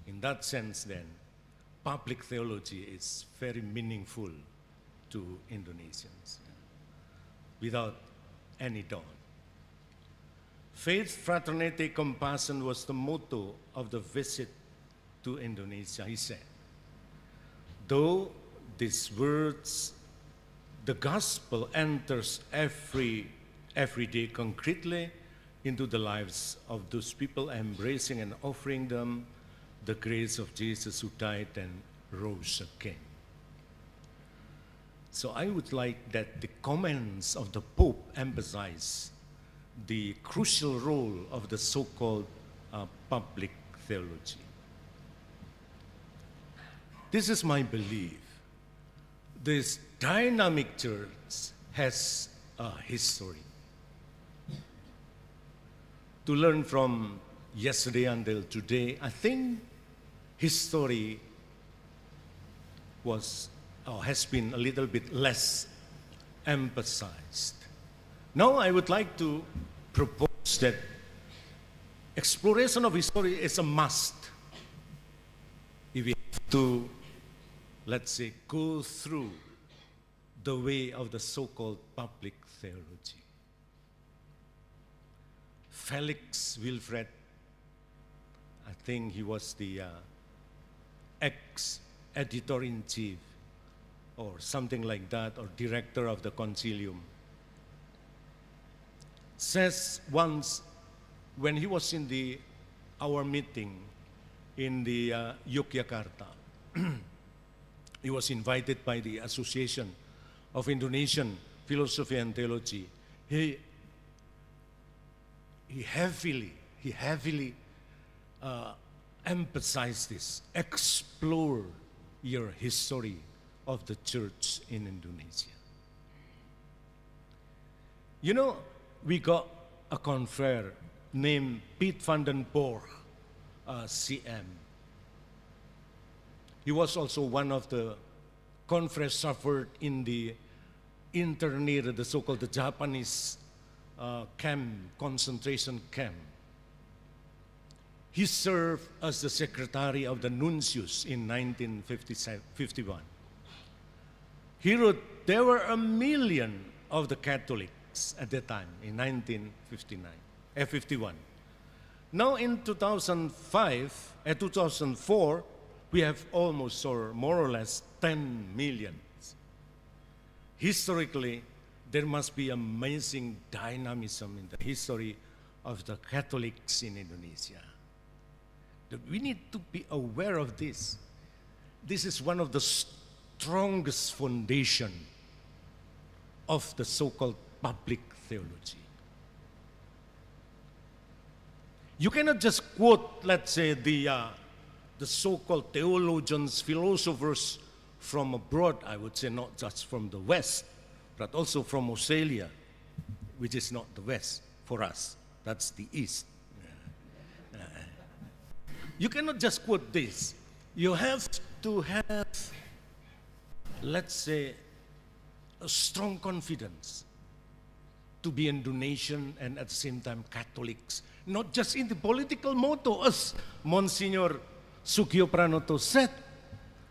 in that sense then, public theology is very meaningful to Indonesians, without any doubt. Faith, fraternity, compassion was the motto of the visit to Indonesia, he said. Though these words, the gospel enters every day concretely into the lives of those people, embracing and offering them the grace of Jesus who died and rose again. So I would like that the comments of the Pope emphasize the crucial role of the so-called public theology. This is my belief. This dynamic church has a history. To learn from yesterday until today, I think history was or has been a little bit less emphasized. Now I would like to propose that exploration of history is a must if we have to, let's say, go through the way of the so-called public theology. Felix Wilfred, I think he was the ex-editor-in-chief or something like that, or director of the Concilium, says once when he was in our meeting in the Yogyakarta, he was invited by the Association of Indonesian Philosophy and Theology. He heavily emphasized this: explore your history of the church in Indonesia. You know, we got a confrere named Piet van den Borg, CM. He was also one of the confreres suffered in the internment, the so-called the Japanese concentration camp. He served as the secretary of the nuncius in 1951. He wrote, there were 1 million of the Catholics at that time in 1951. Now in 2004, we have almost or more or less 10 million. Historically, there must be amazing dynamism in the history of the Catholics in Indonesia. We need to be aware of this. This is one of the strongest foundation of the so-called public theology. You cannot just quote, let's say, the so-called theologians, philosophers from abroad, I would say not just from the West, but also from Australia, which is not the West for us, that's the East. You cannot just quote this. You have to have, let's say, a strong confidence to be Indonesian and at the same time Catholics, not just in the political motto, as Monsignor Sugio Pranoto said,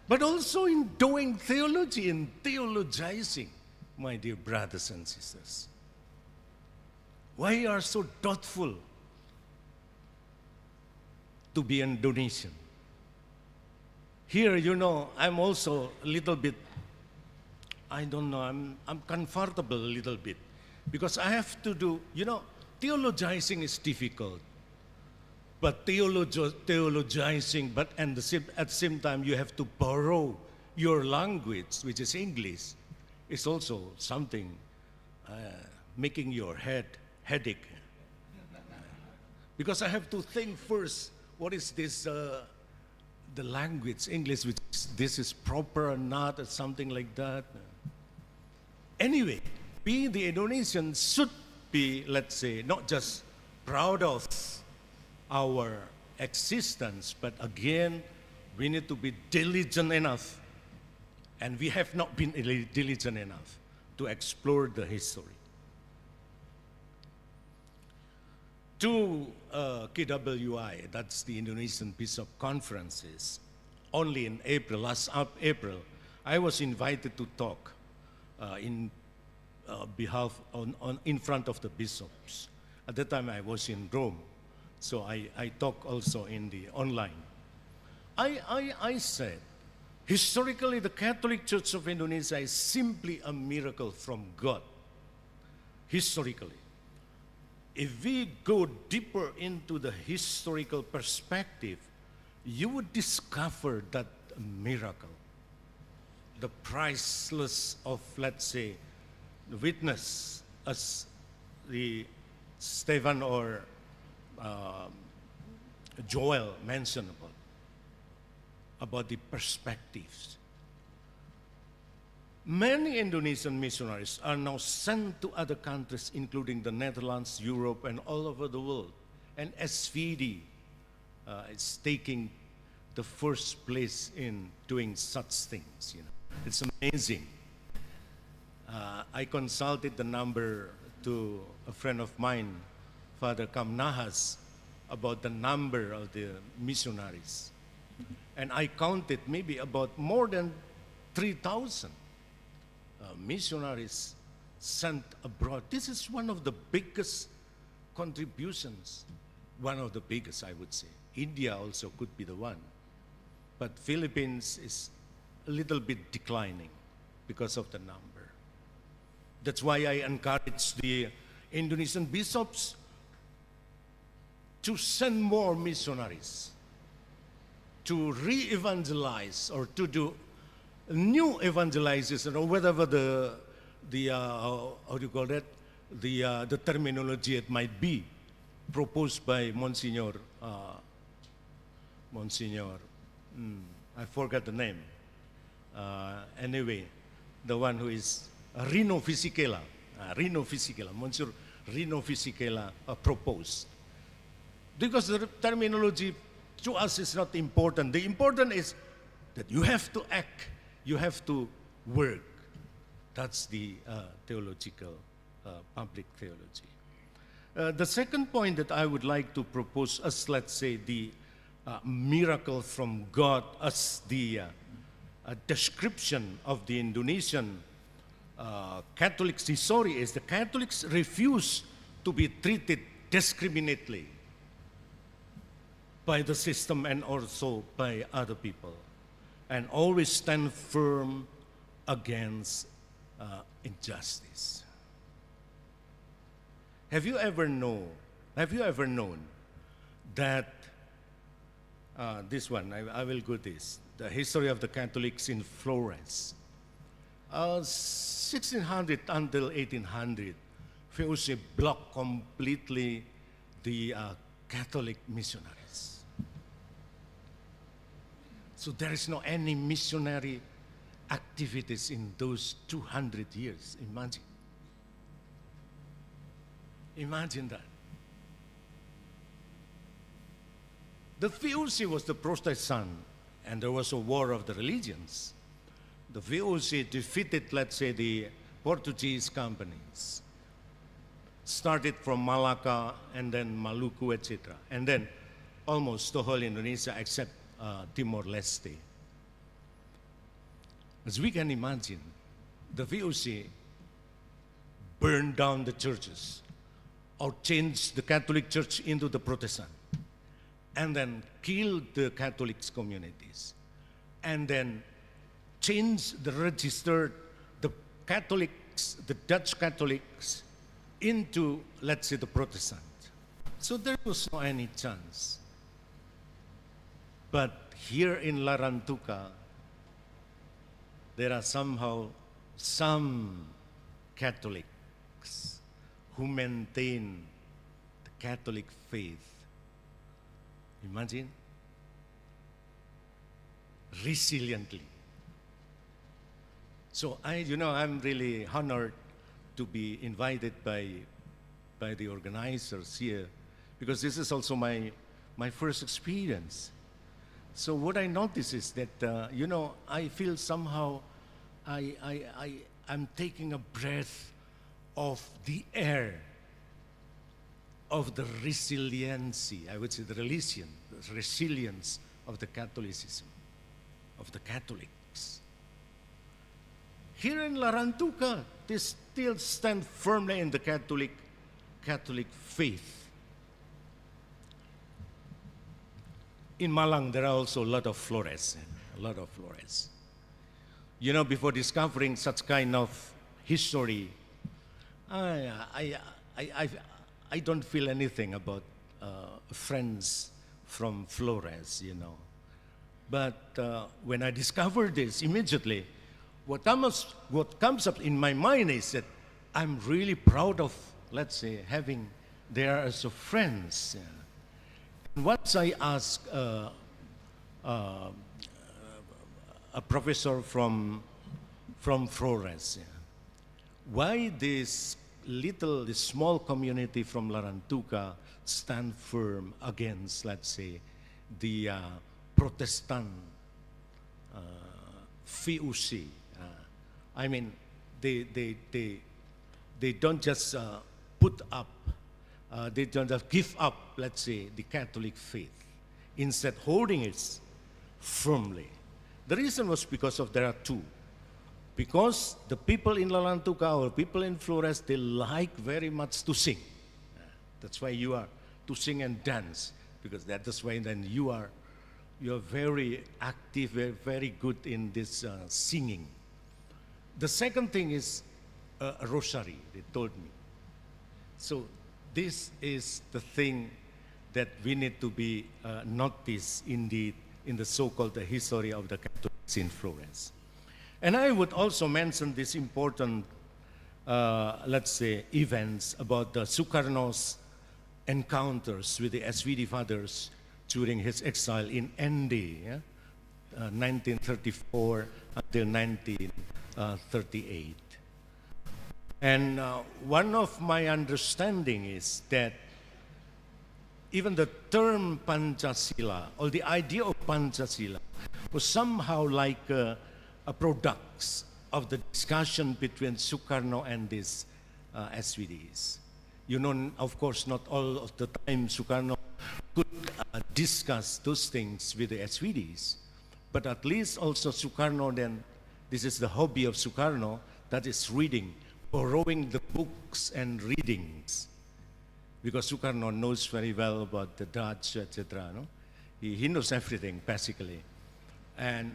but also in doing theology and theologizing, my dear brothers and sisters. Why are so doubtful to be Indonesian? Here, you know, I'm also a little bit, I don't know, I'm comfortable a little bit because I have to do, you know, theologizing is difficult. But theologizing, but at the same time, you have to borrow your language, which is English, is also something making your headache. Because I have to think first, what is this, the language, English, which this is proper or not, or something like that. Anyway, we, the Indonesians, should be, let's say, not just proud of our existence, but again, we need to be diligent enough, and we have not been diligent enough to explore the history. To KWI, that's the Indonesian Bishop Conferences, only in April, last April, I was invited to talk in front of the bishops. At that time, I was in Rome. So I talk also in the online. I said, historically, the Catholic Church of Indonesia is simply a miracle from God. Historically. If we go deeper into the historical perspective, you would discover that a miracle. The priceless of, let's say, the witness, as the Stephen or Joel mentioned about the perspectives. Many Indonesian missionaries are now sent to other countries, including the Netherlands, Europe, and all over the world. And SVD is taking the first place in doing such things. You know, it's amazing. I consulted the number to a friend of mine, Father Kamnahas, about the number of the missionaries. And I counted maybe about more than 3,000 missionaries sent abroad. This is one of the biggest contributions, one of the biggest, I would say. India also could be the one. But Philippines is a little bit declining because of the number. That's why I encourage the Indonesian bishops to send more missionaries to re-evangelize or to do new evangelization, or whatever the how do you call that, the terminology it might be proposed by Monsignor I forgot the name. Anyway, the one who is Rino Fisichella, Monsignor Rino Fisichella proposed. Because the terminology to us is not important. The important is that you have to act, you have to work. That's the theological, public theology. The second point that I would like to propose as, let's say, the miracle from God, as the description of the Indonesian Catholics' history is the Catholics refuse to be treated discriminately by the system and also by other people, and always stand firm against injustice. Have you ever known that this one, I will go this, the history of the Catholics in Florence. 1600 until 1800, VOC blocked completely the Catholic missionaries. So there is no any missionary activities in those 200 years. Imagine that. The VOC was the Protestant, and there was a war of the religions. The VOC defeated, let's say, the Portuguese companies. Started from Malacca and then Maluku, etc. And then almost the whole Indonesia except Timor-Leste. As we can imagine, the VOC burned down the churches or changed the Catholic Church into the Protestant, and then killed the Catholic communities, and then changed the registered, the Catholics, the Dutch Catholics, into, let's say, the Protestant. So there was no any chance. But here in Larantuka, there are somehow some Catholics who maintain the Catholic faith. Imagine, resiliently. So I'm really honored to be invited by the organizers here, because this is also my first experience. So what I notice is that I feel somehow I'm taking a breath of the air of the resiliency, I would say the resilience of the Catholicism, of the Catholics. Here in Larantuka, they still stand firmly in the Catholic faith. In Malang, there are also a lot of Flores. Before discovering such kind of history, I don't feel anything about friends from Flores, But when I discovered this, immediately, what comes up in my mind is that I'm really proud of, let's say, having there as a friends. And once I asked a professor from Flores, why this small community from Larantuka stand firm against, let's say, the Protestant FIUC. I mean, they don't just put up, they don't just give up, let's say, the Catholic faith, instead holding it firmly. The reason was because there are two. Because the people in Larantuka or people in Flores, they like very much to sing. That's why you are to sing and dance, because that's why then you are very active, very good in this singing. The second thing is a rosary, they told me. So this is the thing that we need to be noticed in the so-called the history of the Catholics in Florence. And I would also mention this important, let's say, events about the Sukarno's encounters with the SVD fathers during his exile in ND, 1934 until 1938. And one of my understanding is that even the term Pancasila, or the idea of Pancasila, was somehow like a product of the discussion between Sukarno and these SVDs. You know, of course, not all of the time Sukarno could discuss those things with the SVDs, but at least also Sukarno then, this is the hobby of Sukarno, that is reading, borrowing the books and readings. Because Sukarno knows very well about the Dutch, etc. No? He knows everything, basically. And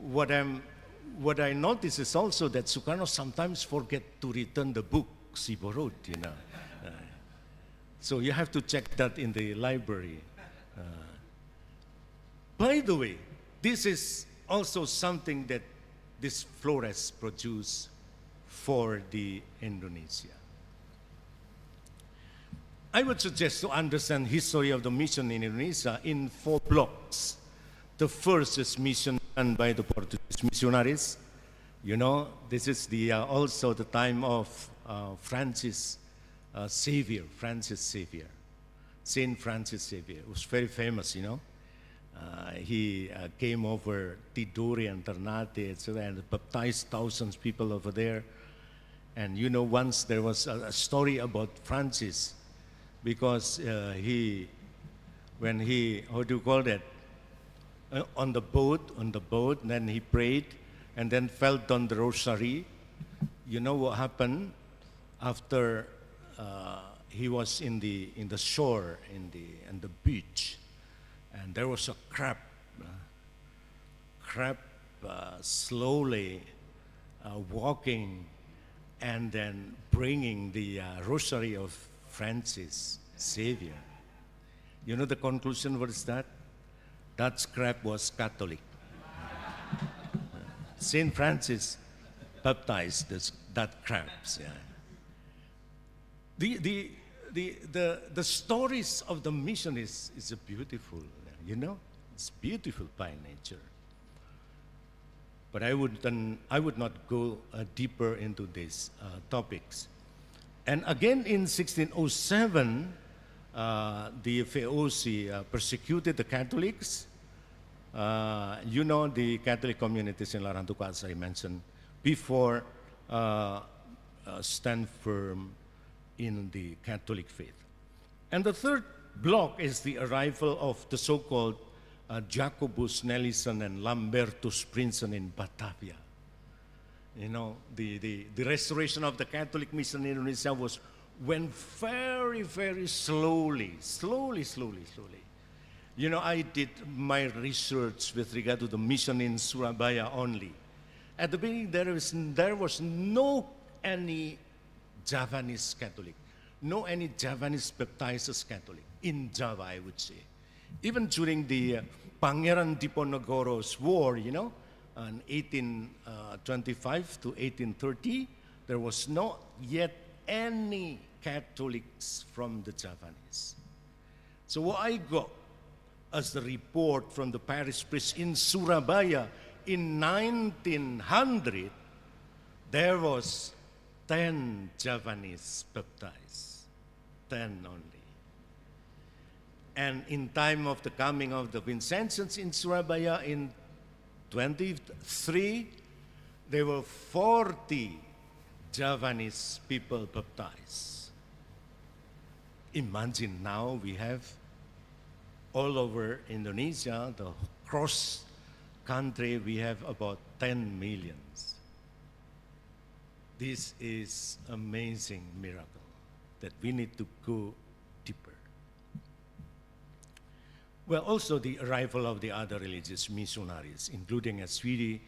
what I notice is also that Sukarno sometimes forget to return the books he borrowed, you know. So you have to check that in the library. By the way, this is also something that this Flores produced for the Indonesia. I would suggest to understand history of the mission in Indonesia in 4 blocks. The first is mission done by the Portuguese missionaries. You know, this is also the time of Francis Xavier, Saint Francis Xavier. Was very famous, you know. He came over Tidore and Ternate, etc., and baptized thousands of people over there. And you know, once there was a story about Francis, because when he, how do you call that? On the boat, and then he prayed, and then fell down the rosary. You know what happened after he was in the shore, in the beach, and there was a crab slowly walking and then bringing the rosary of Francis Xavier. You know the conclusion, what is that? That crab was Catholic. Saint Francis baptized that crabs. Yeah. The stories of the mission is a beautiful, you know, it's beautiful by nature. But I would not go deeper into these topics. And again in 1607, the FOC persecuted the Catholics. You know, the Catholic communities in Larantuka, as I mentioned before, stand firm in the Catholic faith. And the third block is the arrival of the so-called Jacobus Nelson and Lambertus Princeton in Batavia. You know, the restoration of the Catholic mission in Indonesia went very, very slowly. You know, I did my research with regard to the mission in Surabaya only. At the beginning, there was no any Javanese Catholic, no any Javanese baptized Catholic in Java, I would say. Even during the Pangeran Diponegoro's war, you know, in 1825 to 1830, there was not yet any Catholics from the Javanese. So what I got as the report from the parish priest in Surabaya in 1900, there was 10 Javanese baptized, 10 only. And in time of the coming of the Vincentians in Surabaya in 23, there were 40 Javanese people baptized. Imagine now we have all over Indonesia, the cross country, we have about 10 millions. This is amazing miracle that we need to go deeper. Well, also the arrival of the other religious missionaries, including Swede,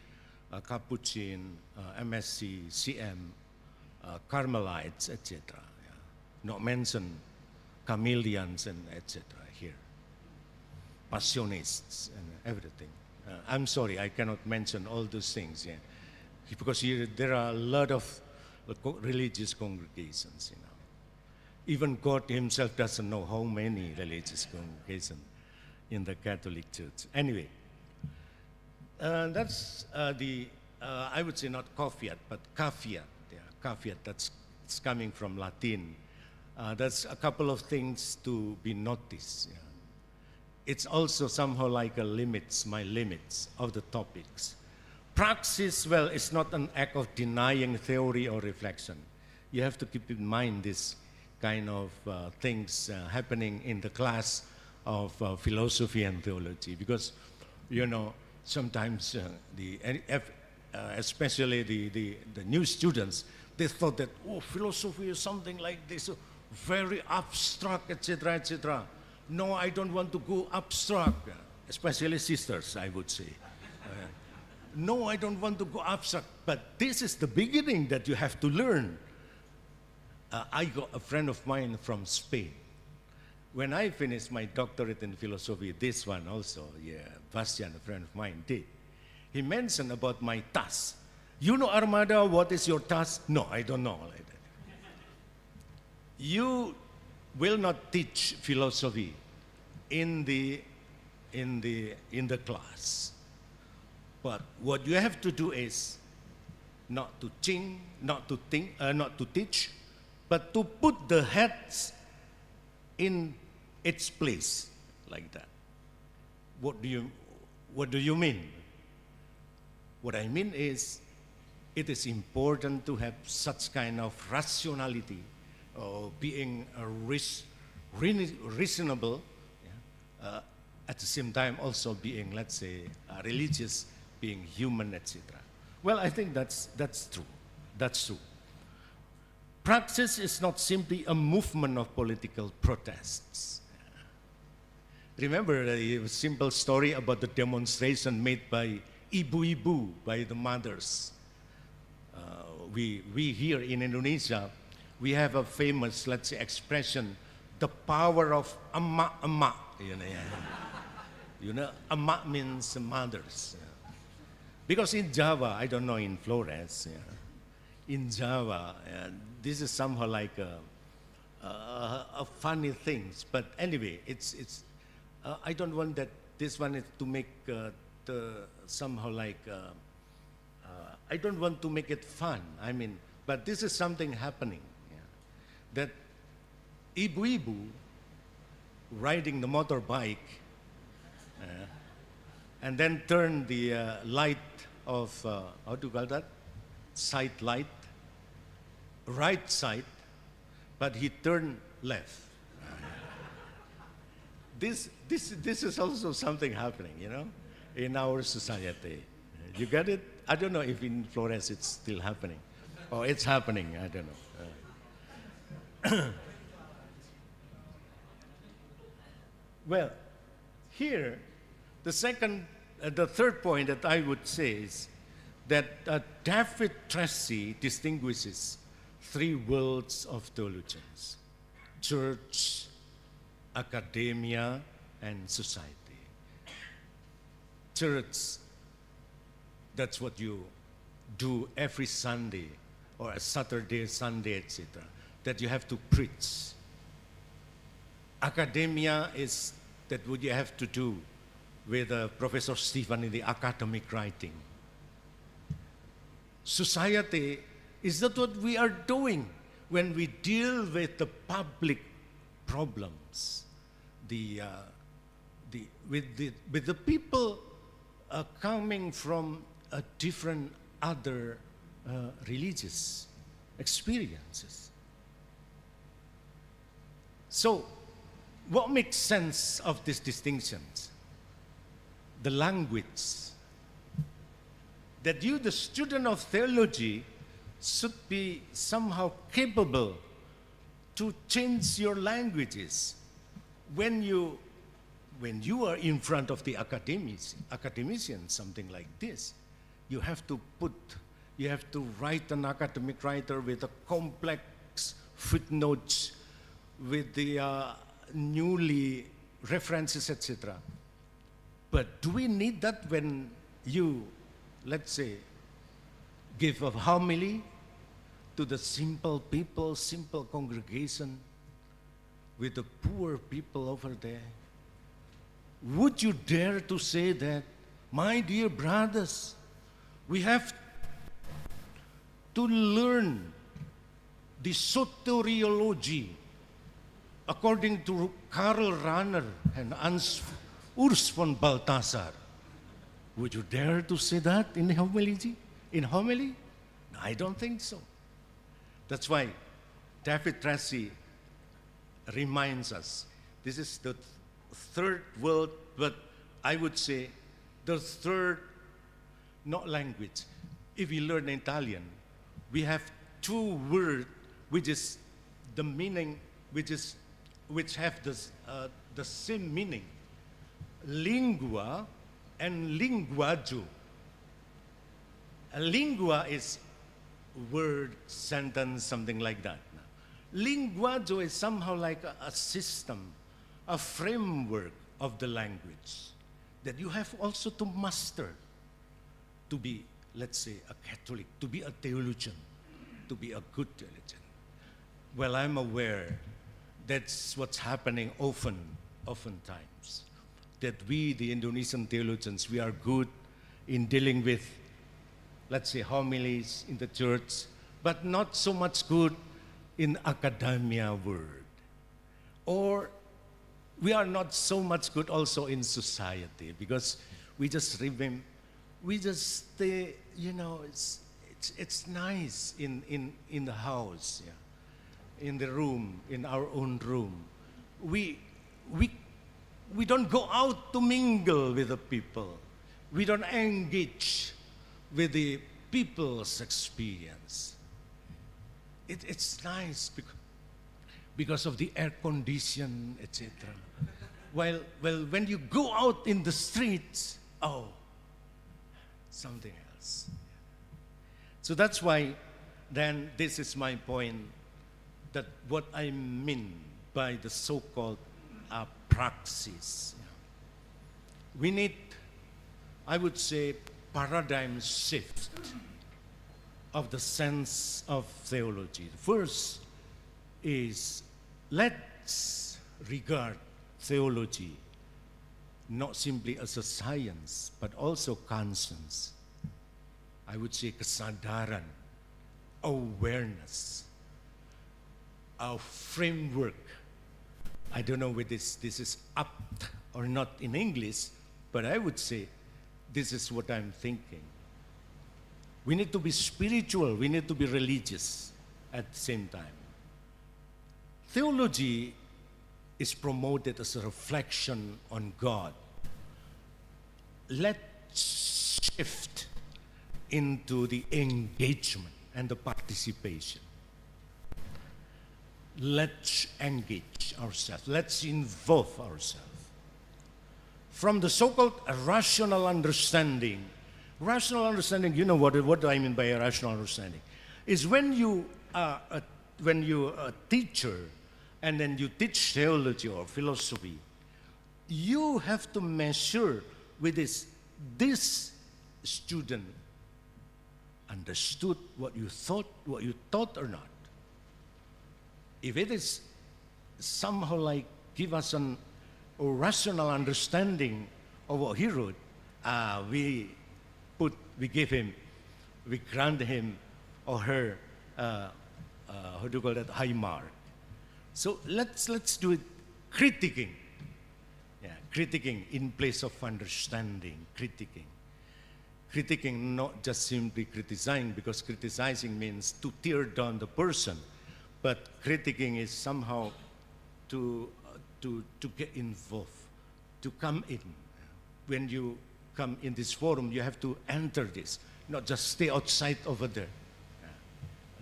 Capuchin, MSC, CM, Carmelites, etc. Yeah. Not mention Chameleons and etc. here. Passionists and everything. I'm sorry, I cannot mention all those things, yeah, because here there are a lot of religious congregations, you know. Even God himself doesn't know how many religious congregations in the Catholic Church. Anyway, that's I would say not caveat, but caveat. Yeah, caveat, it's coming from Latin. That's a couple of things to be noticed. Yeah. It's also somehow like my limits of the topics. Praxis, well, it's not an act of denying theory or reflection. You have to keep in mind this kind of things happening in the class of philosophy and theology, because, you know, sometimes especially the new students, they thought that, oh, philosophy is something like this, very abstract, etc., etc. No, I don't want to go abstract, especially sisters, I would say. No, I don't want to go abstract, but this is the beginning that you have to learn. I got a friend of mine from Spain. When I finished my doctorate in philosophy, this one also, yeah, Bastian, a friend of mine, did. He mentioned about my task. You know, Armada, what is your task? No, I don't know. Like that. You will not teach philosophy in the class. But what you have to do is not to think, not to teach, but to put the heads in its place, like that. What do you mean? What I mean is, it is important to have such kind of rationality, being reasonable, yeah, at the same time also being, let's say, religious, being human, etc. Well, I think that's true. That's true. Praxis is not simply a movement of political protests. Remember a simple story about the demonstration made by ibu-ibu, by the mothers. We here in Indonesia, we have a famous, let's say, expression, the power of emak-emak. You know, emak means mothers. Because in Java, I don't know in Flores, in Java, this is somehow like a funny thing. But anyway, it's I don't want that this one is to make somehow like I don't want to make it fun. I mean, but this is something happening. That ibu-ibu riding the motorbike and then turn the light of, how do you call that? Side light, right side, but he turned left. This is also something happening, you know, in our society. You get it? I don't know if in Flores it's still happening. Oh, it's happening, I don't know. Well, here, the third point that I would say is that David Tracy distinguishes three worlds of theologians: church, academia, and society. Church, that's what you do every Sunday, or a Saturday, Sunday, etc., that you have to preach. Academia is that what you have to do with Professor Stephen in the academic writing. Society is that what we are doing when we deal with the public problems, with the people coming from a different other religious experiences. So, what makes sense of these distinctions? The language. That you, the student of theology, should be somehow capable to change your languages. When you are in front of the academicians, something like this, you have to write an academic writer with a complex footnotes, with the newly references, etc. But do we need that when you, let's say, give a homily to the simple people, simple congregation, with the poor people over there? Would you dare to say that, my dear brothers, we have to learn the soteriology according to Karl Rahner and Urs von Balthasar? Would you dare to say that in homily? No, I don't think so. That's why David Tracy reminds us, this is the third word, but I would say the third, not language. If we learn Italian, we have two words which is the meaning, which have the same meaning, lingua and linguaggio. A lingua is word, sentence, something like that. Linguaggio is somehow like a system, a framework of the language that you have also to master to be, let's say, a Catholic, to be a theologian, to be a good theologian. Well, I'm aware that's what's happening oftentimes, that we, the Indonesian theologians, we are good in dealing with, let's say, homilies in the church, but not so much good in academia word. Or we are not so much good also in society, because we just remember, it's nice in the house, yeah, in the room, in our own room. We don't go out to mingle with the people. We don't engage with the people's experience. It's nice because of the air condition, etc. Well, when you go out in the streets, oh, something else. So that's why, then, this is my point, that what I mean by the so-called praxis. We need, I would say, paradigm shift of the sense of theology. First is, let's regard theology not simply as a science, but also conscience. I would say kesadaran, awareness, a framework. I don't know whether this is apt or not in English, but I would say this is what I'm thinking. We need to be spiritual, we need to be religious at the same time. Theology is promoted as a reflection on God. Let's shift into the engagement and the participation. Let's engage ourselves. Let's involve ourselves. From the so-called rational understanding, you know what I mean by a rational understanding, is when you are a teacher and then you teach theology or philosophy, you have to measure with this student understood what you thought or not. If it is somehow like give us a rational understanding of what he wrote, we grant him or her, how do you call that, high mark. So let's do it critiquing. Yeah, critiquing in place of understanding, critiquing. Critiquing, not just simply criticizing, because criticizing means to tear down the person, but critiquing is somehow to get involved, to come in. When you come in this forum, you have to enter this, not just stay outside over there.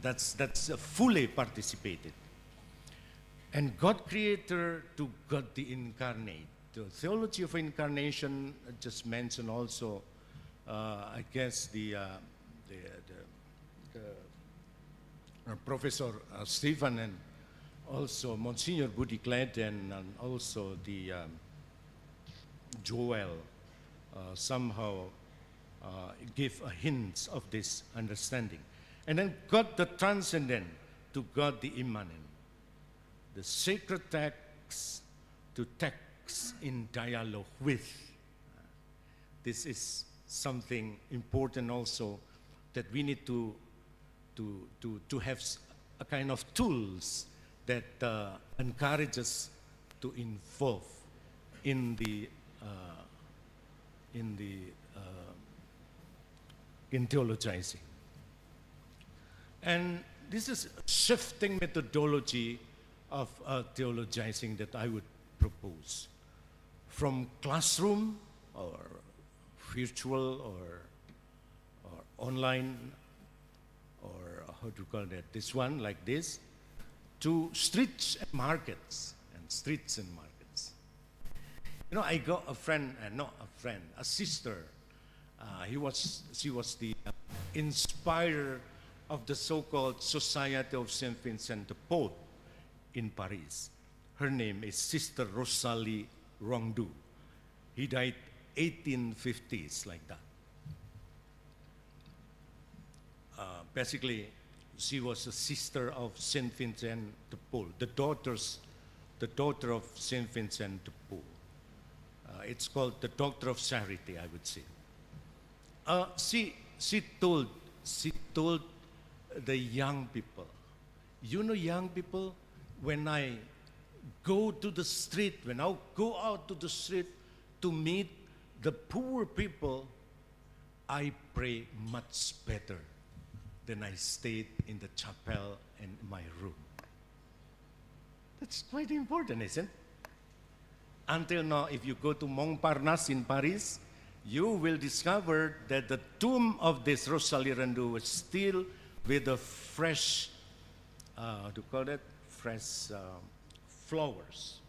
That's fully participated. And God Creator to God the Incarnate. The theology of incarnation just mentioned also, I guess the Professor Stephen and also Monsignor Budiklet and also the Joel somehow give a hint of this understanding. And then God the transcendent to God the immanent. The sacred text to text in dialogue with. This is something important also, that we need to have a kind of tools that encourage us to involve in theologizing. And this is a shifting methodology of theologizing that I would propose. From classroom or virtual or online, or how do you call that, this one like this, to streets and markets, You know, I got a friend, a sister. She was the inspirer of the so-called Society of Saint Vincent de Paul in Paris. Her name is Sister Rosalie Rondeau. He died 1850s, like that. Basically, she was a sister of Saint Vincent de Paul, the daughter of Saint Vincent de Paul. It's called the Doctor of Charity, I would say. She told the young people, you know, young people, when I go out to the street to meet the poor people, I pray much better than I stayed in the chapel and my room. That's quite important, isn't it? Until now, if you go to Montparnasse in Paris, you will discover that the tomb of this Rosalie Rondeau was still with the fresh, fresh flowers.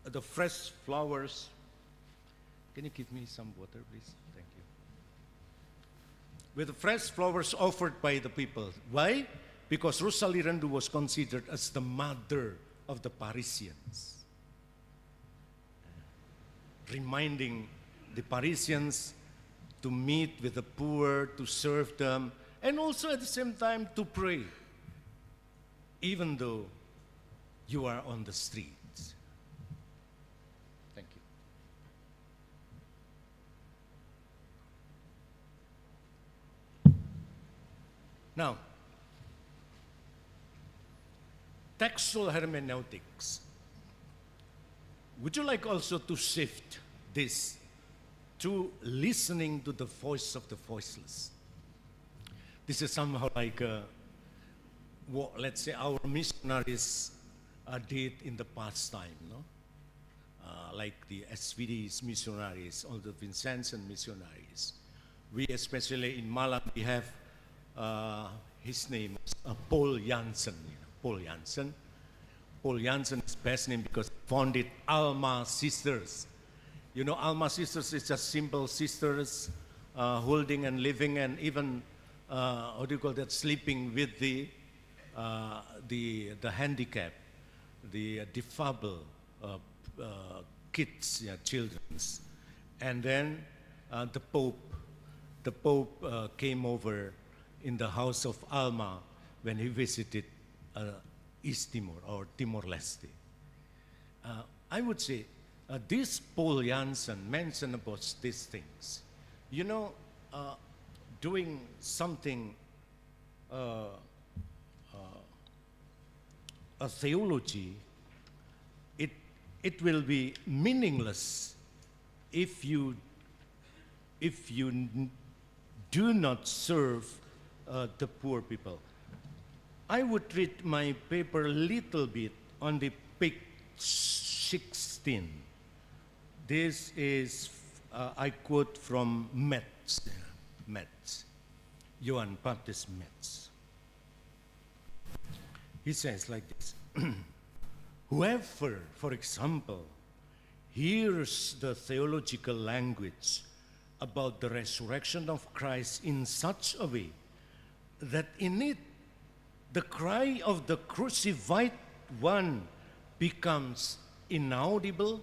The fresh flowers. Can you give me some water, please? Thank you. With the fresh flowers offered by the people. Why? Because Rosalie Rondeau was considered as the mother of the Parisians. Reminding the Parisians to meet with the poor, to serve them, and also at the same time to pray, even though you are on the streets. Thank you. Now, textual hermeneutics. Would you like also to shift this to listening to the voice of the voiceless? This is somehow like what, let's say, our missionaries did in the past time, no? Like the SVD's missionaries, all the Vincentian missionaries. We, especially in Malang, we have his name, Paul Jansen. Paul Jansen. Paul Jansen is best name because he founded Alma Sisters. You know, Alma Sisters is just simple sisters holding and living and even, sleeping with the the handicapped, the defable kids, children's. And then the Pope came over in the house of Alma when he visited East Timor or Timor-Leste. I would say this Paul Janssen mentioned about these things. You know, doing something, a theology, it will be meaningless if you do not serve the poor people. I would read my paper a little bit on the page 16. This is, I quote from Metz, Johann Baptist Metz. He says like this, whoever, for example, hears the theological language about the resurrection of Christ in such a way that in it the cry of the crucified one becomes inaudible,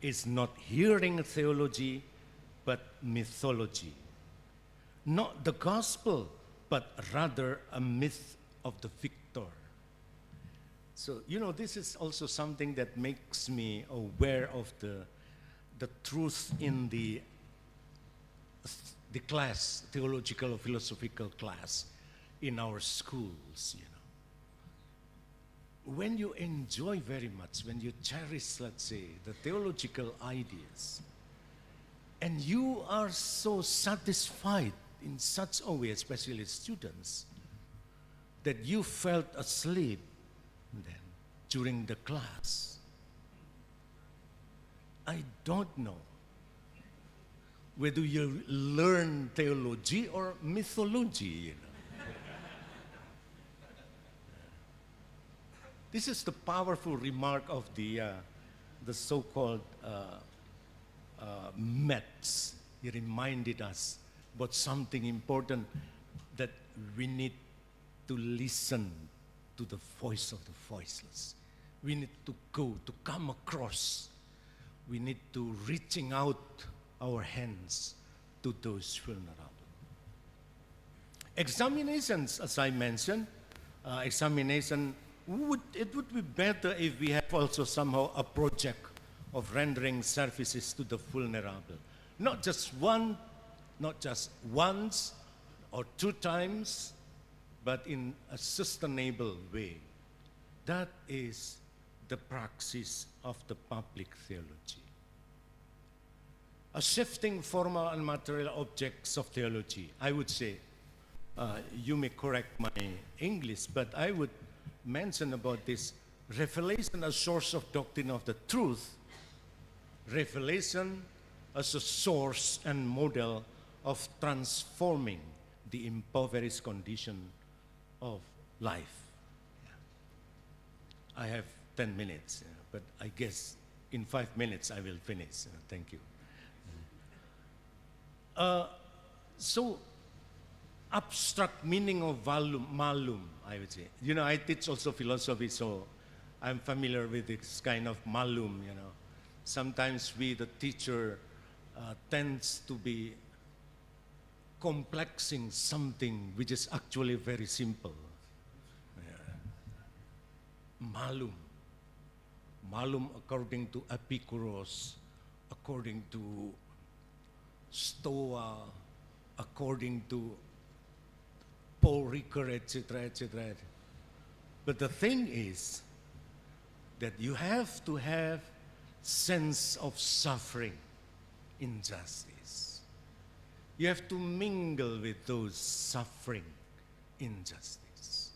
is not hearing theology, but mythology. Not the gospel, but rather a myth of the victor. So, you know, this is also something that makes me aware of the truth in the class, theological or philosophical class in our schools, you know. When you enjoy very much, when you cherish, let's say, the theological ideas, and you are so satisfied in such a way, especially students, that you felt asleep then during the class, I don't know whether you learn theology or mythology, you know. This is the powerful remark of the so-called Metz. He reminded us about something important, that we need to listen to the voice of the voiceless. We need to come across. We need to reaching out our hands to those vulnerable. Examinations, as I mentioned, it would be better if we have also somehow a project of rendering services to the vulnerable. Not just once or 2 times, but in a sustainable way. That is the praxis of the public theology. A shifting formal and material objects of theology. I would say, you may correct my English, but I would mention about this revelation as source of doctrine of the truth, revelation as a source and model of transforming the impoverished condition of life. I have 10 minutes, but I guess in 5 minutes I will finish. Thank you. So, abstract meaning of malum, I would say. You know, I teach also philosophy, so I'm familiar with this kind of malum, you know. Sometimes we, the teacher, tends to be complexing something which is actually very simple. Malum. Malum according to Epicurus, according to Stoa, according to Paul Ricoeur, etc., etc. But the thing is that you have to have sense of suffering, injustice. You have to mingle with those suffering, injustice.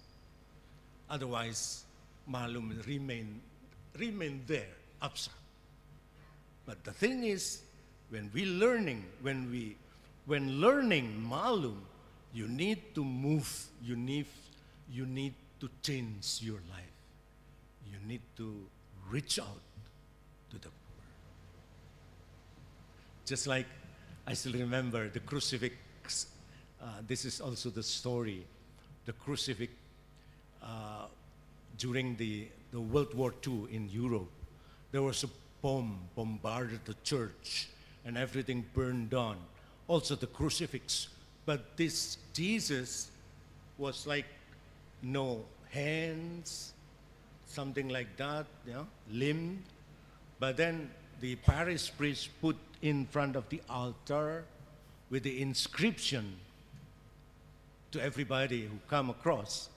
Otherwise, malum remain there, abstract. But the thing is, when learning malum, you need to move, you need to change your life. You need to reach out to the poor. Just like I still remember the crucifix, this is also the story the crucifix during the World War II in Europe. There was a bomb bombarded the church and everything burned down. Also the crucifix. But this Jesus was like no hands, something like that, limb. But then the parish priest put in front of the altar with the inscription to everybody who come across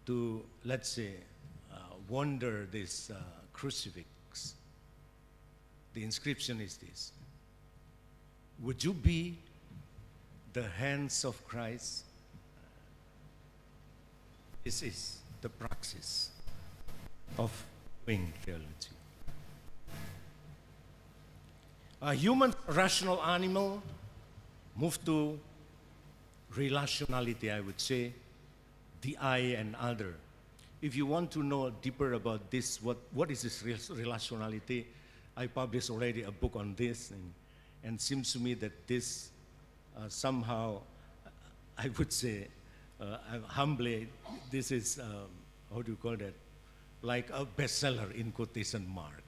to, let's say, wonder this crucifix. The inscription is this: would you be the hands of Christ? This is the praxis of doing theology. A human rational animal moved to relationality, I would say, the I and other. If you want to know deeper about this, what is this relationality, I published already a book on this, and seems to me that this somehow, I would say, humbly, this is, how do you call that, like a bestseller in quotation mark.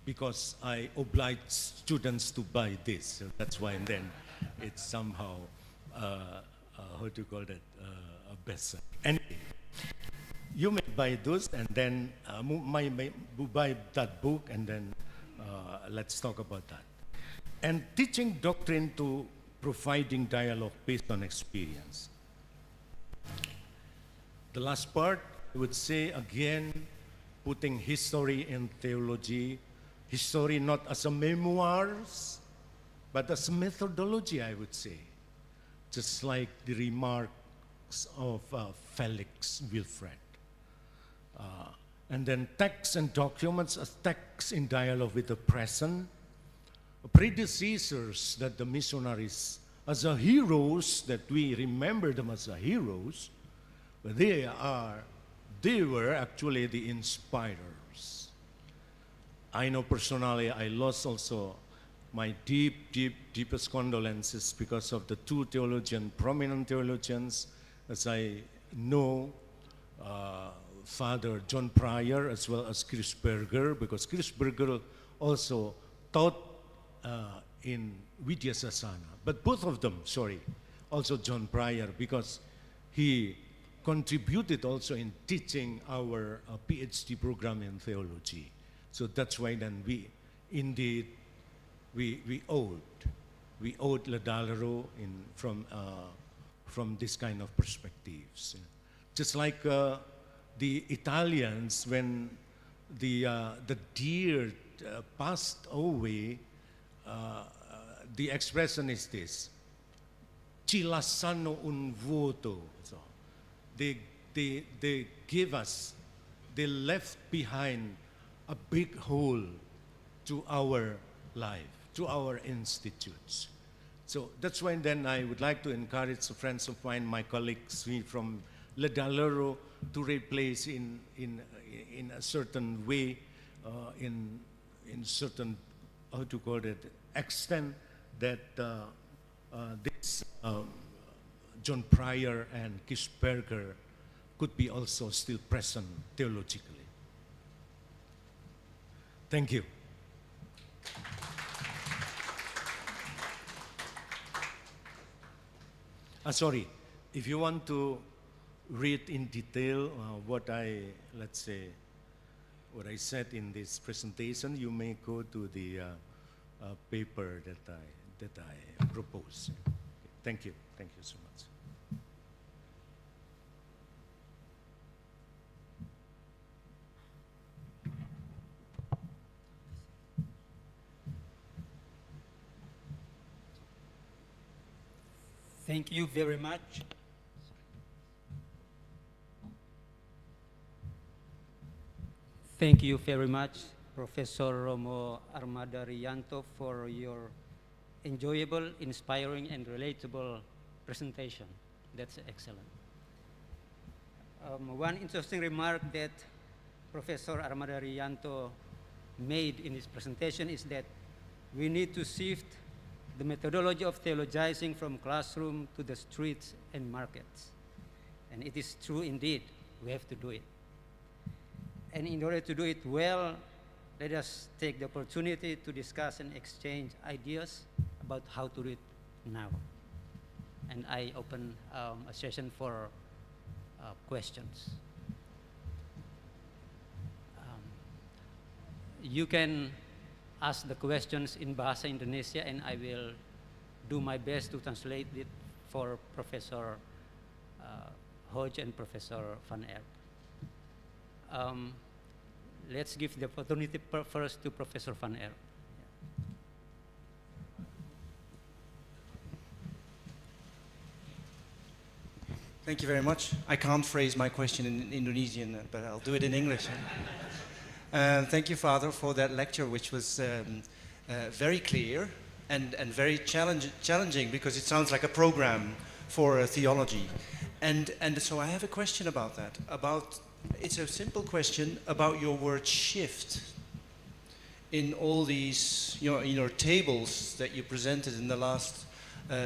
Because I oblige students to buy this, so that's why. And then it's somehow, how do you call that, a bestseller. Anyway, you may buy those, and then buy that book, and then let's talk about that. And teaching doctrine to providing dialogue based on experience. The last part, I would say again, putting history in theology. History not as a memoirs, but as a methodology, I would say. Just like the remarks of Felix Wilfred. And then texts and documents as texts in dialogue with the present. Predecessors that the missionaries, as a heroes, that we remember them as a heroes, but they were actually the inspirers. I know personally, I lost also my deepest condolences because of the two prominent theologians, as I know, Father John Pryor as well as Chris Berger, because Chris Berger also taught in Widya Sasana. But both of them, also John Pryor, because he contributed also in teaching our PhD program in theology. So that's why then we owed Ledalero from this kind of perspectives. Just like the Italians, when the deer passed away, the expression is this: ci lasciano un vuoto. So they give us, they left behind a big hole to our life, to our institutes. So that's why then I would like to encourage friends of mine, my colleagues from Ledalero, to replace in a certain way, in certain, how to call it, extent, that this John Pryor and Kishberger could be also still present theologically. Thank you. Sorry, if you want to read in detail what I said in this presentation, you may go to the paper that I propose. Thank you so much. Thank you very much. Thank you very much, Professor Romo Armada Riyanto, for your enjoyable, inspiring, and relatable presentation. That's excellent. One interesting remark that Professor Armada Riyanto made in his presentation is that we need to shift the methodology of theologizing from classroom to the streets and markets. And it is true indeed, we have to do it. And in order to do it well, let us take the opportunity to discuss and exchange ideas about how to do it now. And I open a session for questions. You can ask the questions in Bahasa Indonesia, and I will do my best to translate it for Professor Hodge and Professor Van Erp. Let's give the opportunity first to Professor Van Erp. Thank you very much. I can't phrase my question in Indonesian, but I'll do it in English. Thank you, Father, for that lecture, which was very clear and very challenging, because it sounds like a program for theology. And so I have a question about that. It's a simple question about your word shift in all these, in your tables that you presented in the last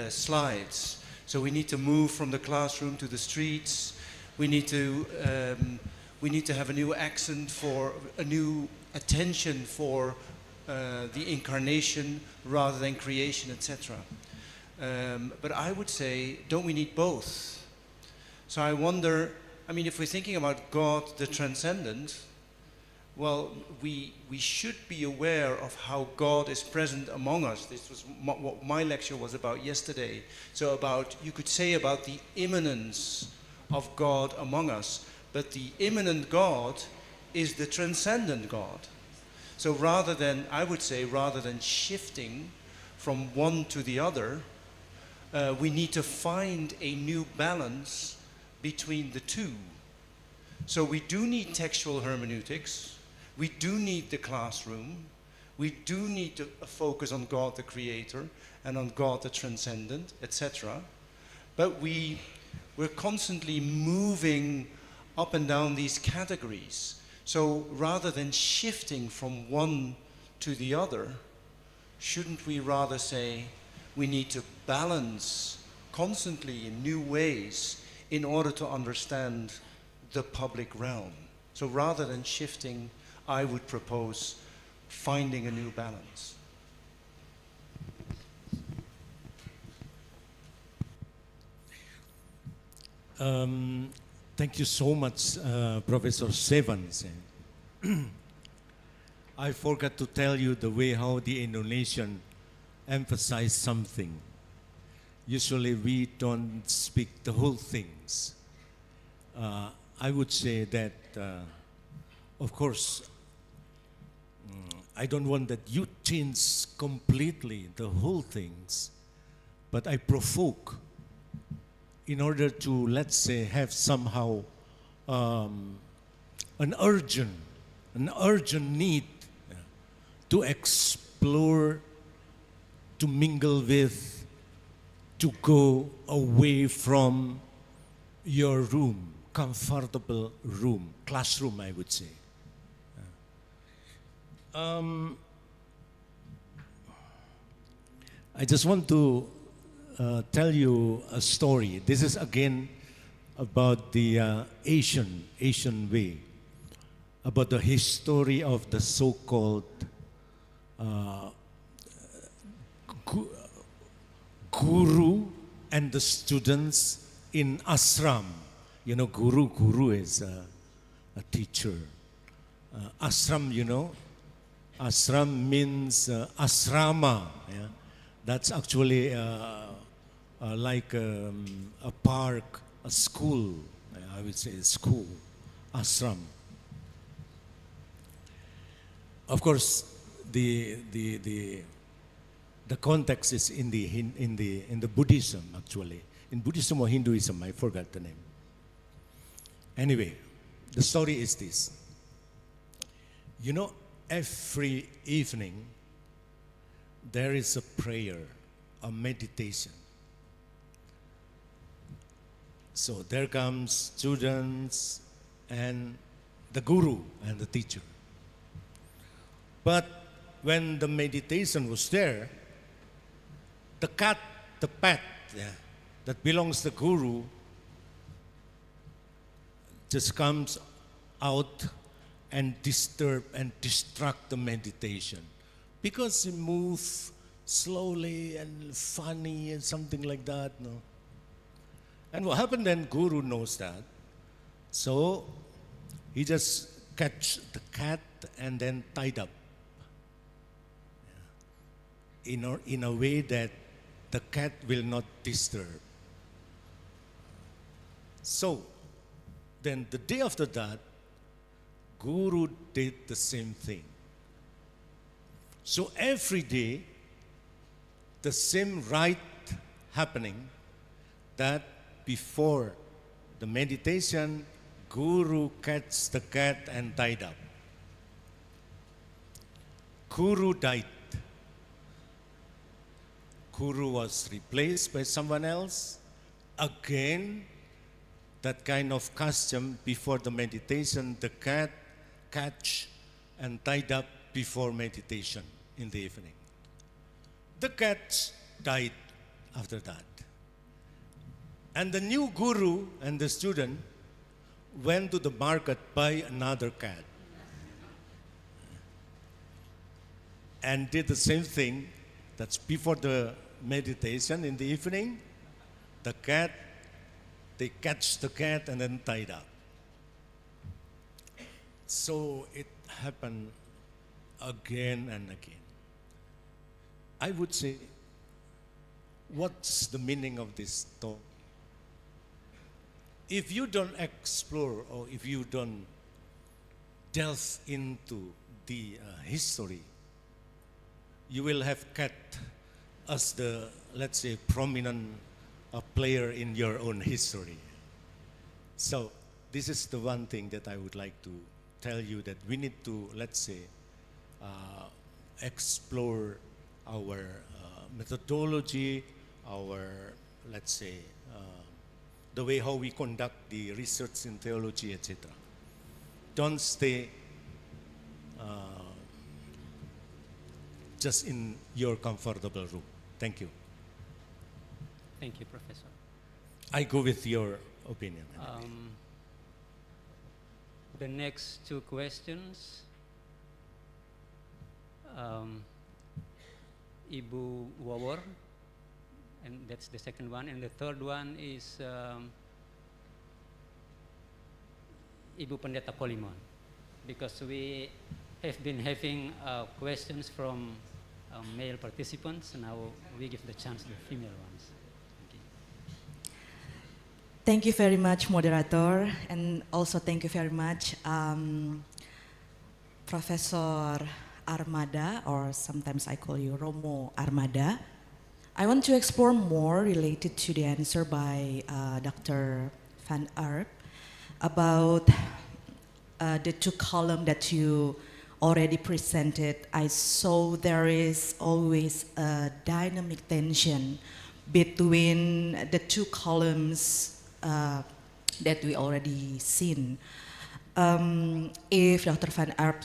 slides. So we need to move from the classroom to the streets. We need to have a new accent, for a new attention for the incarnation rather than creation, etc. But I would say, don't we need both? So I wonder, if we're thinking about God, the transcendent, well, we should be aware of how God is present among us. This was what my lecture was about yesterday. So you could say about the immanence of God among us, but the immanent God is the transcendent God. So rather than shifting from one to the other, we need to find a new balance between the two. So we do need textual hermeneutics. We do need the classroom. We do need to focus on God the Creator and on God the Transcendent, etc. But we're constantly moving up and down these categories. So rather than shifting from one to the other, shouldn't we rather say we need to balance constantly in new ways in order to understand the public realm? So rather than shifting, I would propose finding a new balance. Thank you so much, Professor Sevans. I forgot to tell you the way how the Indonesian emphasize something. Usually we don't speak the whole things. I would say that, of course, I don't want that you change completely the whole things, but I provoke in order to, let's say, have somehow an urgent need to explore, to mingle with, to go away from your room, comfortable room, classroom, I would say. I just want to tell you a story. This is again about the Asian way, about the history of the so-called guru and the students in ashram. You know, guru is a teacher. Ashram, you know, ashram means asrama. Yeah? That's actually like a park, a school. I would say a school, ashram. Of course, the context is in the Buddhism, actually. In Buddhism or Hinduism, I forgot the name. Anyway, the story is this. You know, every evening there is a prayer, a meditation. So there comes students and the guru and the teacher. But when the meditation was there, the pet that belongs to the guru just comes out and disturb and distract the meditation because it moves slowly and funny and something like that. No? And what happened then, Guru knows that. So he just catch the cat and then tied up in a way that the cat will not disturb. So then the day after that, Guru did the same thing. So every day, the same rite happening, that before the meditation, Guru catch the cat and tied up. Guru died. Guru was replaced by someone else. Again, that kind of custom before the meditation, the cat catch and tied up before meditation in the evening. The cat died after that. And the new guru and the student went to the market, buy another cat. And did the same thing. That's before the meditation in the evening. The cat, they catch the cat and then tied up. So it happened again and again. I would say, what's the meaning of this talk? If you don't explore or if you don't delve into the history, you will have cat as the, let's say, prominent player in your own history. So this is the one thing that I would like to tell you, that we need to, let's say, explore our methodology, our, let's say, the way how we conduct the research in theology, etc. Don't stay just in your comfortable room. Thank you. Thank you, Professor. I go with your opinion. The next two questions, Ibu Wawor, and that's the second one. And the third one is Ibu Pendeta Polimon, because we have been having questions from male participants. Now we give the chance to the female ones. Thank you very much, Moderator, and also thank you very much, Professor Armada, or sometimes I call you Romo Armada. I want to explore more related to the answer by Dr. Van Erp about the two columns that you already presented. I saw there is always a dynamic tension between the two columns that we already seen. If Dr. Van Erp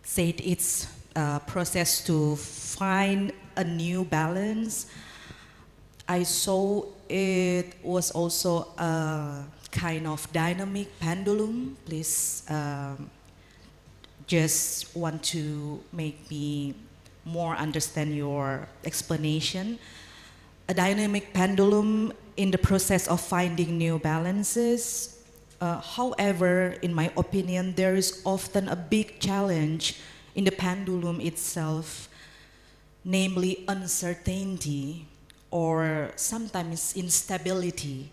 said it's a process to find a new balance, I saw it was also a kind of dynamic pendulum. Please just want to make me more understand your explanation. A dynamic pendulum in the process of finding new balances. However, in my opinion, there is often a big challenge in the pendulum itself, namely uncertainty or sometimes instability.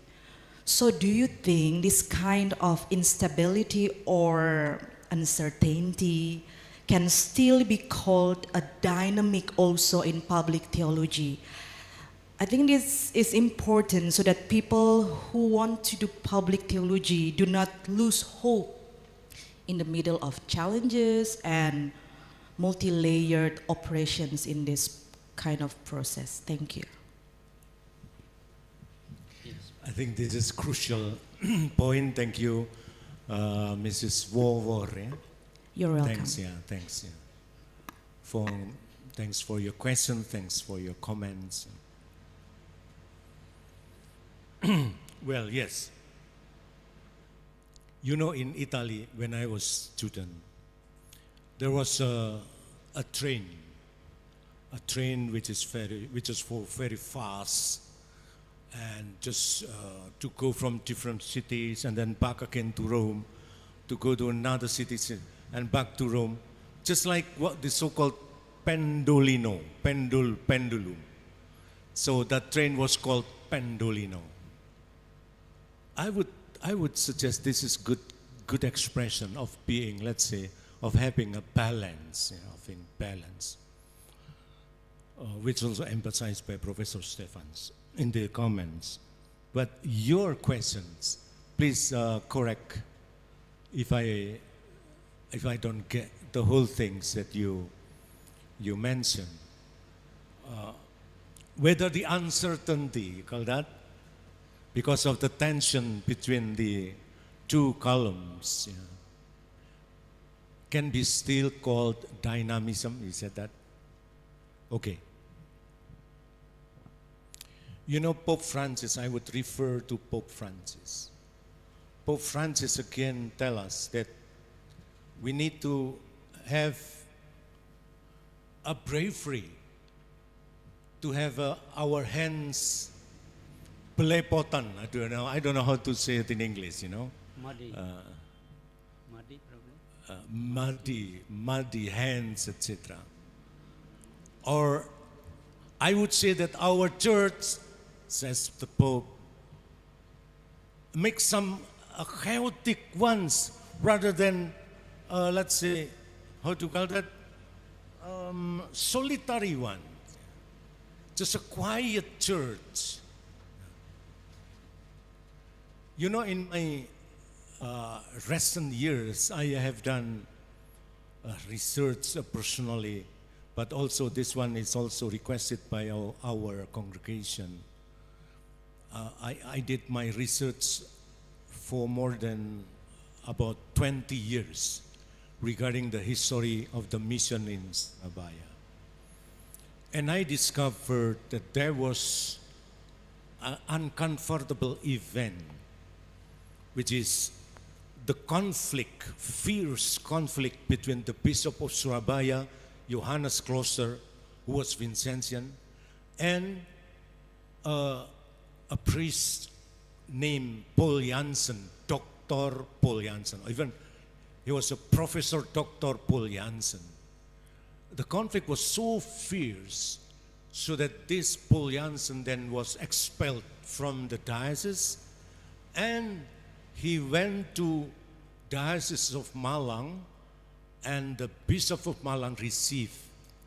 So do you think this kind of instability or uncertainty can still be called a dynamic also in public theology? I think this is important so that people who want to do public theology do not lose hope in the middle of challenges and multi-layered operations in this kind of process. Thank you. I think this is crucial point. Thank you, Mrs. Wawor. You're welcome. Thanks, thanks. Thanks for your question. Thanks for your comments. Well, yes. You know, in Italy, when I was student, there was a train which is very fast, and just to go from different cities and then back again to Rome, to go to another city and back to Rome, just like what the so-called pendolino, pendulum. So that train was called pendolino. I would suggest this is good expression of being, let's say, of having a balance, of in balance, which also emphasized by Professor Stephens in the comments. But your questions, please correct if I don't get the whole things that you mentioned. Whether the uncertainty, you call that, because of the tension between the two columns, can be still called dynamism. You said that? Okay. You know, Pope Francis, I would refer to Pope Francis. Pope Francis again tell us that we need to have a bravery to have our hands belepotan. I don't know how to say it in English, Muddy. Muddy hands, etc. Or I would say that our church, says the Pope, make some chaotic ones rather than, let's say, how to call that, solitary one. Just a quiet church. You know, in my recent years, I have done research personally, but also this one is also requested by our congregation. I did my research for more than about 20 years regarding the history of the mission in Surabaya. And I discovered that there was an uncomfortable event, which is the conflict, fierce conflict between the Bishop of Surabaya, Johannes Kloster, who was Vincentian, and a priest named Paul Jansen, Dr. Paul Jansen. Even he was a Professor Dr. Paul Jansen. The conflict was so fierce so that this Paul Jansen then was expelled from the diocese, and he went to Diocese of Malang, and the Bishop of Malang received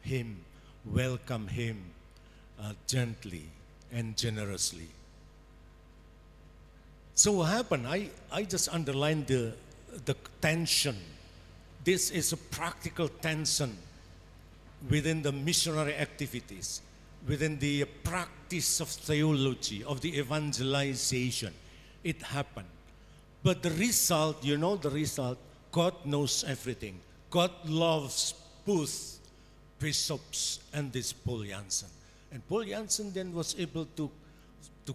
him, welcomed him gently and generously. So what happened? I just underlined the tension. This is a practical tension within the missionary activities, within the practice of theology, of the evangelization. It happened. But the result, you know the result, God knows everything. God loves both bishops and this Paul Jansen. And Paul Jansen then was able to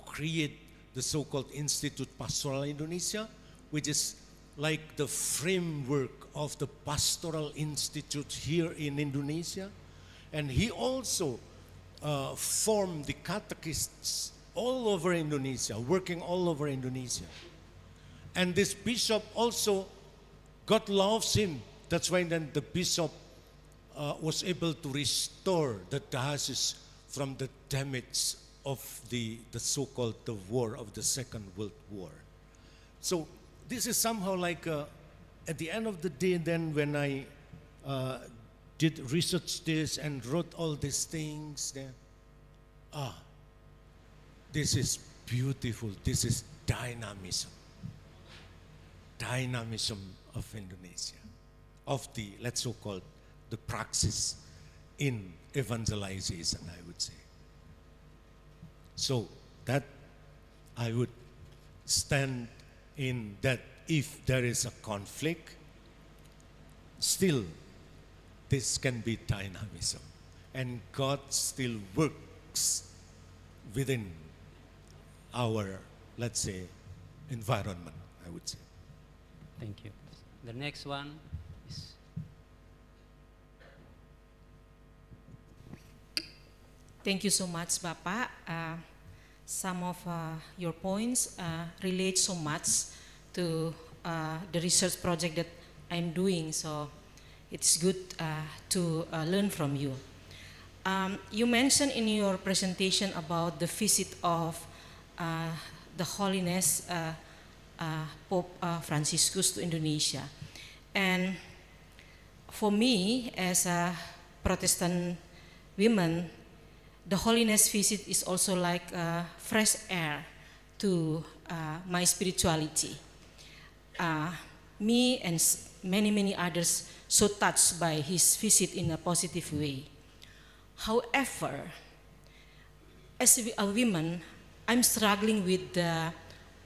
create the so-called Institut Pastoral Indonesia, which is like the framework of the Pastoral Institute here in Indonesia. And he also formed the catechists all over Indonesia, working all over Indonesia. And this bishop also, God loves him. That's why then the bishop was able to restore the diocese from the damage of the so-called the war of the Second World War. So this is somehow like at the end of the day then when I did research this and wrote all these things then, this is beautiful. This is dynamism. Dynamism of Indonesia, of the, let's so-called, the praxis in evangelization, I would say. So that I would stand in that if there is a conflict, still this can be dynamism. And God still works within our, let's say, environment, I would say. Thank you. The next one is... Thank you so much, Bapak. Some of your points relate so much to the research project that I'm doing, so it's good to learn from you. You mentioned in your presentation about the visit of the Holiness Pope Franciscus to Indonesia. And for me, as a Protestant woman, the Holiness visit is also like fresh air to my spirituality. Me and many others so touched by his visit in a positive way. However, as a woman, I'm struggling with the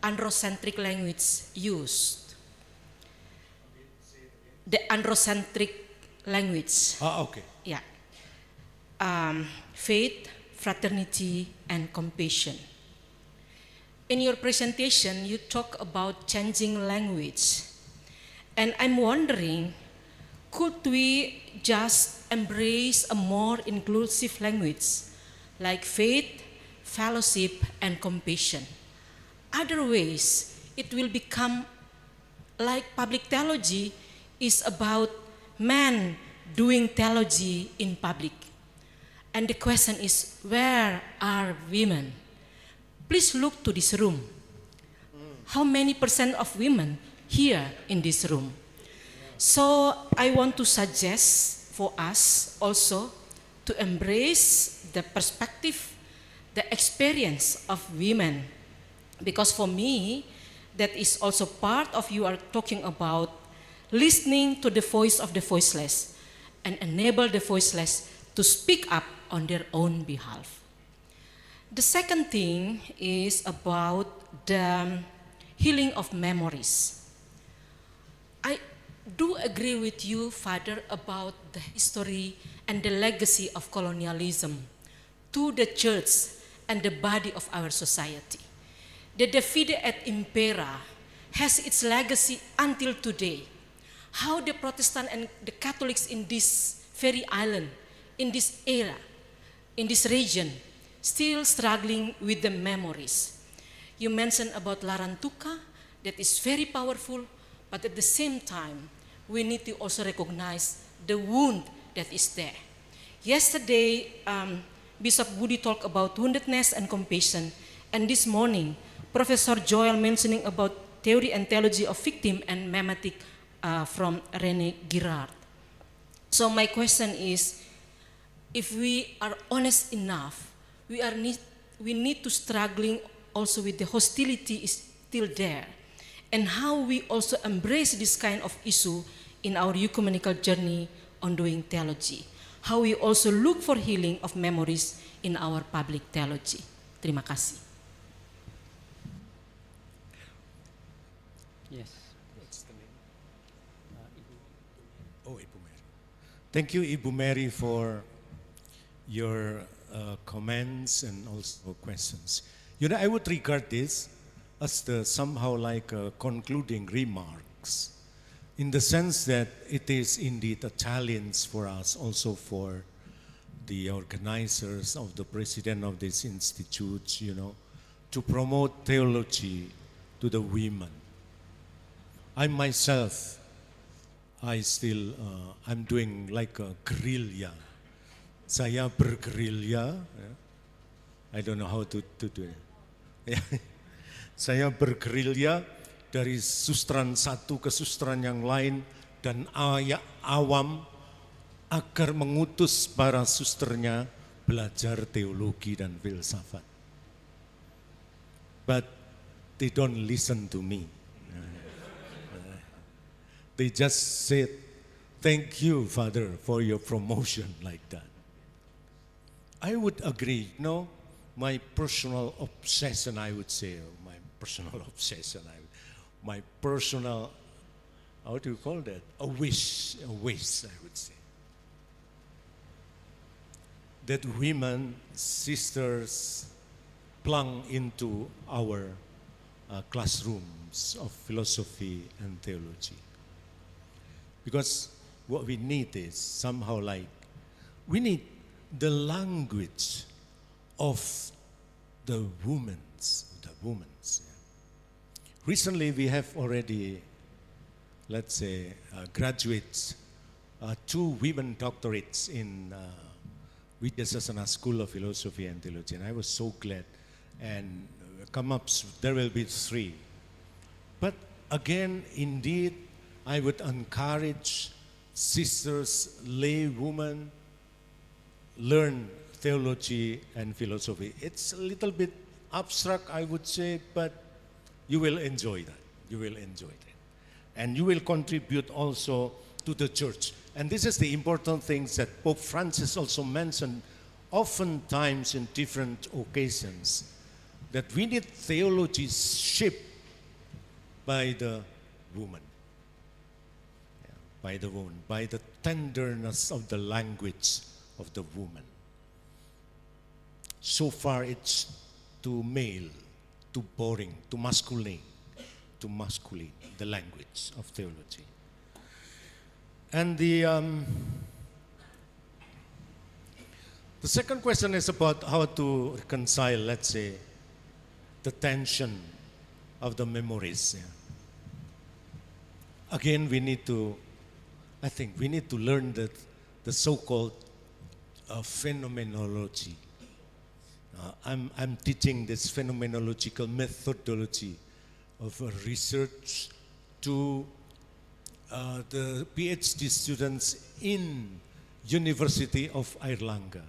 androcentric language used. The androcentric language. Okay. Yeah. Faith, fraternity, and compassion. In your presentation, you talk about changing language. And I'm wondering, could we just embrace a more inclusive language like faith, fellowship, and compassion? Otherwise, it will become like public theology is about man doing theology in public. And the question is, where are women? Please look to this room. How many % of women here in this room? So I want to suggest for us also to embrace the perspective, the experience of women. Because for me, that is also part of you are talking about listening to the voice of the voiceless and enable the voiceless to speak up on their own behalf. The second thing is about the healing of memories. I do agree with you, Father, about the history and the legacy of colonialism to the church and the body of our society. The Divide et Impera has its legacy until today. How the Protestant and the Catholics in this very island, in this era, in this region, still struggling with the memories. You mentioned about Larantuka, that is very powerful, but at the same time, we need to also recognize the wound that is there. Yesterday, Bishop Budi talked about woundedness and compassion, and this morning, Professor Joel mentioning about theory and theology of victim and mimetic from René Girard. So my question is, if we are honest enough, we need to struggling also with the hostility is still there, and how we also embrace this kind of issue in our ecumenical journey on doing theology. How we also look for healing of memories in our public theology. Terima kasih. Yes. What's the name? Ibu Mary. Thank you, Ibu Mary, for your comments and also questions. You know, I would regard this as somehow like concluding remarks, in the sense that it is indeed a challenge for us, also for the organizers of the president of this institute, you know, to promote theology to the women. I myself, I'm doing like a guerrilla. Saya bergerilya, I don't know how to do it. Saya bergerilya dari sustran satu ke sustran yang lain dan awam agar mengutus para susternya belajar teologi dan filsafat. But they don't listen to me. They just said, "Thank you, Father, for your promotion," like that. I would agree, no, my personal obsession, I would say, my personal, how do you call that? A wish, I would say. That women, sisters, plung into our classrooms of philosophy and theology. Because what we need is somehow like, we need the language of the women's. Yeah. Recently we have already, let's say, graduates, 2 women doctorates in Widya Sasana School of Philosophy and Theology, and I was so glad. And there will be 3. But again, indeed, I would encourage sisters, lay women, learn theology and philosophy. It's a little bit abstract, I would say, but you will enjoy that. You will enjoy that. And you will contribute also to the church. And this is the important things that Pope Francis also mentioned oftentimes in different occasions, that we need theology shaped by the woman. By the woman, by the tenderness of the language of the woman. So far it's too male, too boring, too masculine, the language of theology. And the second question is about how to reconcile, let's say, the tension of the memories. Yeah. Again, I think we need to learn the so-called phenomenology. I'm teaching this phenomenological methodology of research to the PhD students in University of Airlangga.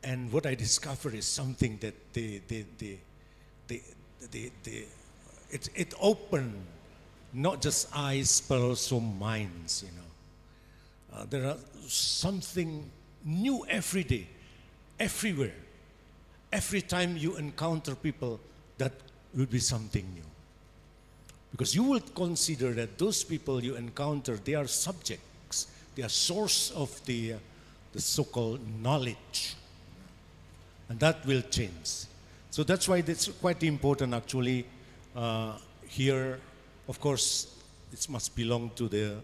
And what I discovered is something that it opened not just eyes but also minds, you know. There are something new every day, everywhere. Every time you encounter people, that will be something new. Because you will consider that those people you encounter, they are subjects, they are source of the so-called knowledge. And that will change. So that's why it's quite important actually here. Of course, it must belong to the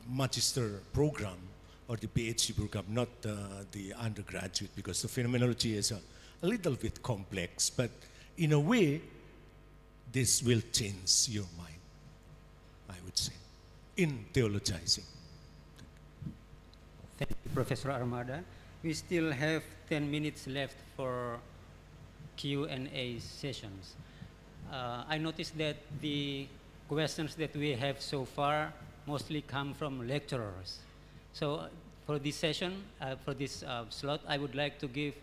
magister program or the PhD program, not the undergraduate, because the phenomenology is a little bit complex, but in a way, this will change your mind, I would say, in theologizing. Thank you, Professor Armada. We still have 10 minutes left for Q&A sessions. I noticed that the questions that we have so far mostly come from lecturers. So for this session, for this slot, I would like to give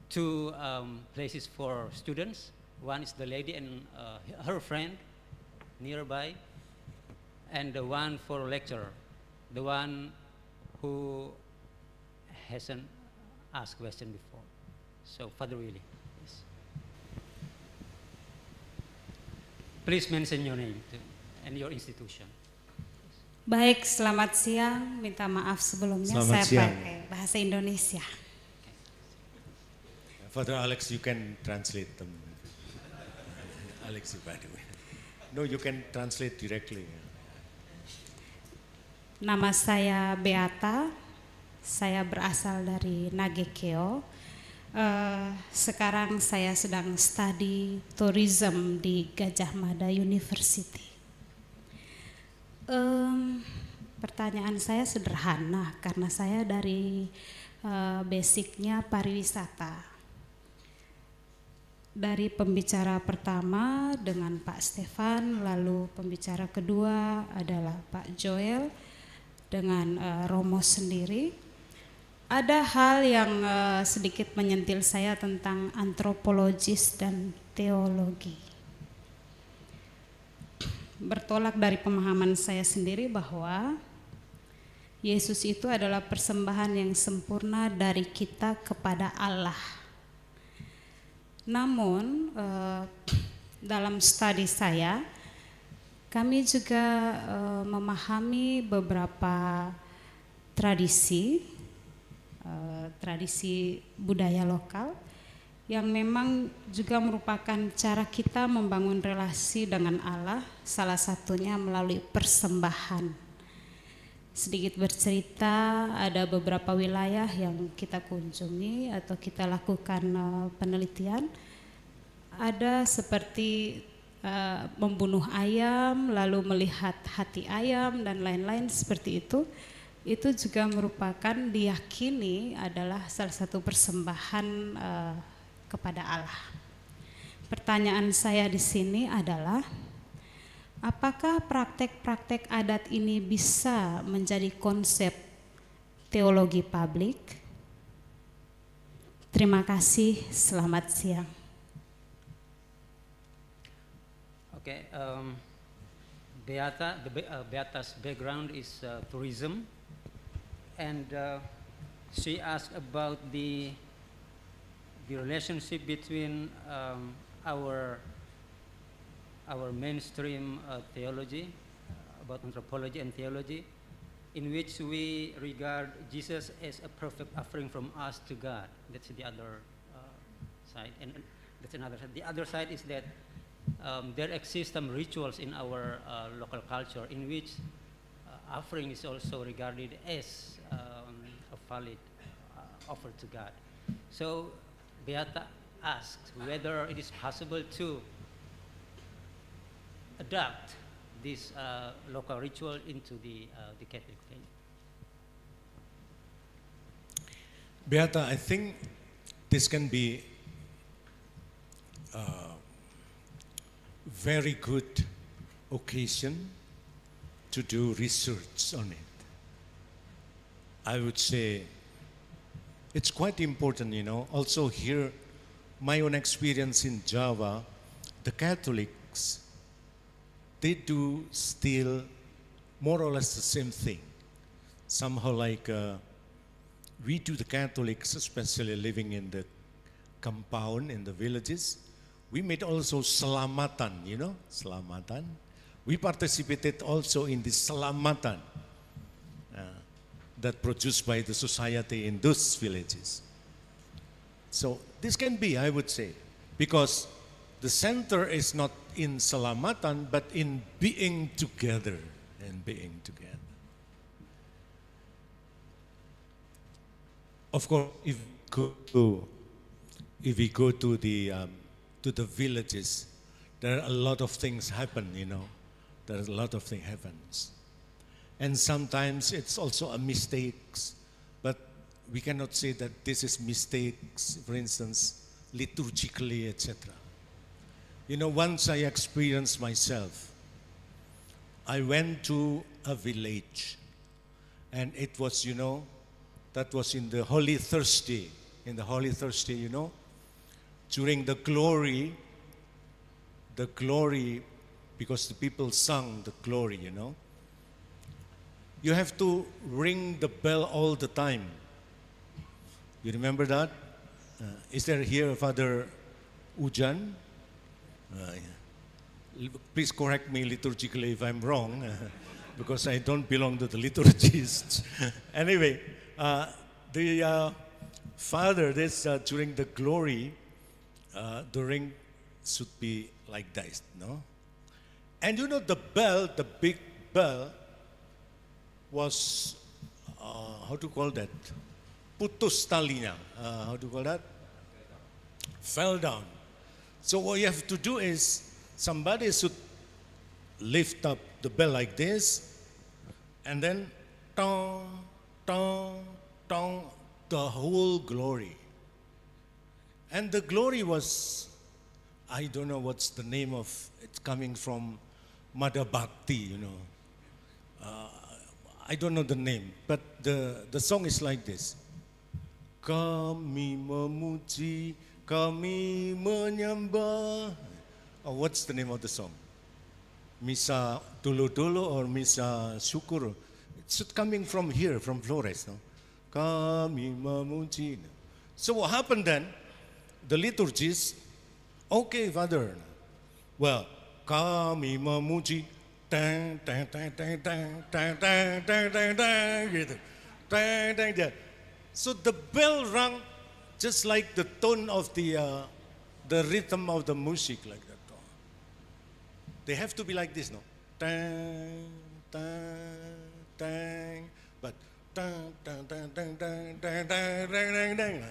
2 places for students. One is the lady and her friend nearby, and the one for lecturer, the one who hasn't asked question before. So Father Willie, yes. Please mention your name too, and your institution. Baik, selamat siang. Minta maaf sebelumnya Selamat saya siang. pakai bahasa Indonesia. Father Alex, you can translate them. Alex, by the way. No, you can translate directly. Nama saya Beata. Saya berasal dari Nagekeo. Sekarang saya sedang study tourism di Gajah Mada University. Pertanyaan saya sederhana karena saya dari basicnya pariwisata. Dari pembicara pertama dengan Pak Stefan, lalu pembicara kedua adalah Pak Joel dengan Romo sendiri. Ada hal yang sedikit menyentil saya tentang antropologis dan teologi. Bertolak dari pemahaman saya sendiri bahwa Yesus itu adalah persembahan yang sempurna dari kita kepada Allah. Namun dalam studi saya, kami juga memahami beberapa tradisi budaya lokal yang memang juga merupakan cara kita membangun relasi dengan Allah, salah satunya melalui persembahan. Sedikit bercerita, ada beberapa wilayah yang kita kunjungi atau kita lakukan penelitian. Ada seperti membunuh ayam, lalu melihat hati ayam dan lain-lain seperti itu. Itu juga merupakan diyakini adalah salah satu persembahan kepada Allah. Pertanyaan saya di sini adalah, apakah praktek-praktek adat ini bisa menjadi konsep teologi publik? Terima kasih, selamat siang. Okay, Beata's background is tourism, and she asked about the relationship between our mainstream theology, about anthropology and theology, in which we regard Jesus as a perfect offering from us to God. That's the other side, and that's another side. The other side is that there exist some rituals in our local culture in which offering is also regarded as a valid offer to God. So Beata asked whether it is possible to adapt this local ritual into the Catholic faith. Beata, I think this can be a very good occasion to do research on it. I would say it's quite important, you know. Also here, my own experience in Java, the Catholics, they do still more or less the same thing. Somehow like we do, the Catholics, especially living in the compound, in the villages, we made also selamatan, you know, selamatan. We participated also in the selamatan that produced by the society in those villages. So this can be, I would say, because the center is not in selamatan, but in being together and being together. Of course, if we go to the villages, there are a lot of things happen, you know. There's a lot of things happens. And sometimes it's also a mistakes, but we cannot say that this is mistakes, for instance, liturgically, etc. You know, once I experienced myself, I went to a village, and it was, you know, that was in the Holy Thursday, you know, during the glory, because the people sung the glory, you know. You have to ring the bell all the time. You remember that? Is there here Father Ujan? Yeah. Please correct me liturgically if I'm wrong, because I don't belong to the liturgists. Anyway, the Father, this during the glory, the ring should be like this, no? And you know the bell, the big bell, was, how to call that? Putus talinya. How to call that? Fell down. So what you have to do is, somebody should lift up the bell like this, and then tong, tong, tong, the whole glory. And the glory was, I don't know what's the name of, it's coming from Mada Bhakti, you know. I don't know the name, but the song is like this. Kami memuji, kami menyembah. Oh, what's the name of the song? Misa Dulu-Dulu or Misa Syukur. It's coming from here, from Flores. No? Kami memuji. So what happened then? The liturgists, okay, Father. Well, kami memuji. Dang, dang, dang, dang, dang, dang, dang, dang, dang, dang, gitu. Dang, dang, dang. So the bell rang just like the tone of the rhythm of the music, like that. They have to be like this, no? Tang, tang, tang, but tang, tang, tang, tang, tang, tang, tang, tang, tang.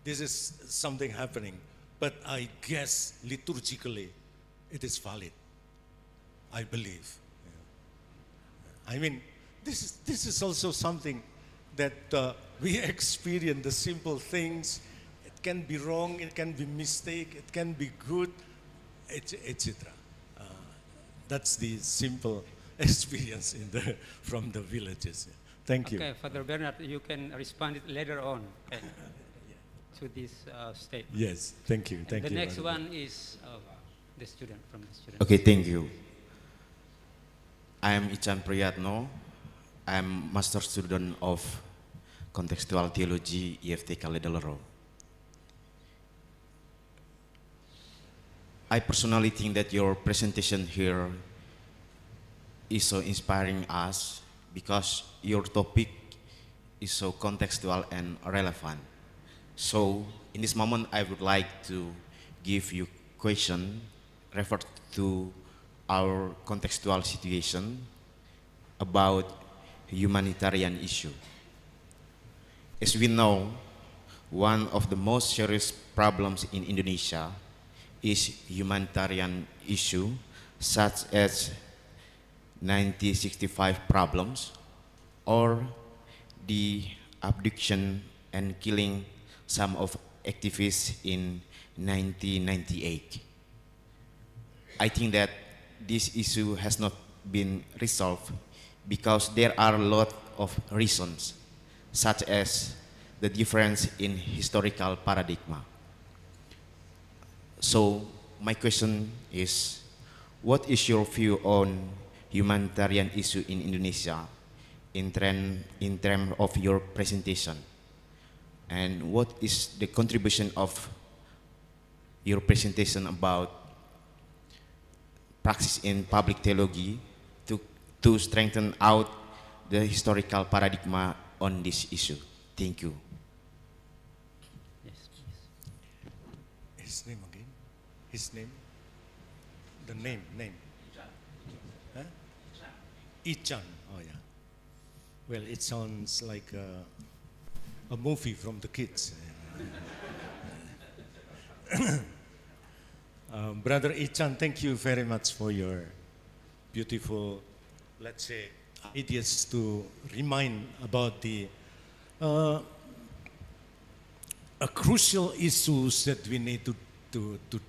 This is something happening, but I guess liturgically it is valid. I believe. I mean, this is also something that we experience, the simple things. It can be wrong, it can be mistake, it can be good, etc. That's the simple experience from the villages. Thank you. Okay, Father Bernard, you can respond later on to this statement. Yes, thank you. Thank the you. The next Father. one is the student from the student. Okay, thank you. I am Ichan Priyatno. I am master student of contextual theology IFTK Ledalero. I personally think that your presentation here is so inspiring us because your topic is so contextual and relevant. So in this moment, I would like to give you a question referred to our contextual situation about humanitarian issue. As we know, one of the most serious problems in Indonesia is humanitarian issue, such as 1965 problems or the abduction and killing some of activists in 1998. I think that this issue has not been resolved because there are a lot of reasons, such as the difference in historical paradigm. So my question is, what is your view on humanitarian issue in Indonesia in terms of your presentation? And what is the contribution of your presentation about praxis in public theology to strengthen out the historical paradigm on this issue? Thank you. Yes, please. His name again? His name? The name. Huh? Ichan. Oh yeah. Well, it sounds like a movie from the kids. Brother Ichan, thank you very much for your beautiful, let's say, ideas to remind about the crucial issues that we need to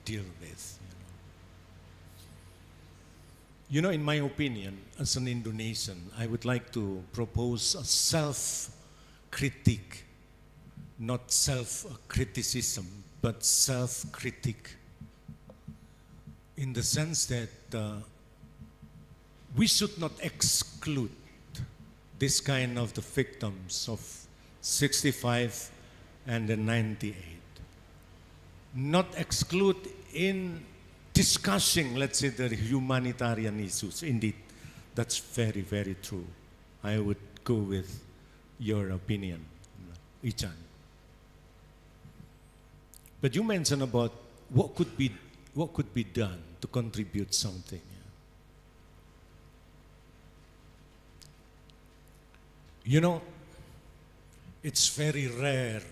deal with. You know, in my opinion, as an Indonesian, I would like to propose a self-critique, not self-criticism, but self-critique, in the sense that we should not exclude this kind of the victims of 65 and the 98. Not exclude in discussing, let's say, the humanitarian issues. Indeed, that's very, very true. I would go with your opinion, Ichan. But you mentioned about what could be done to contribute something. You know, it's very rare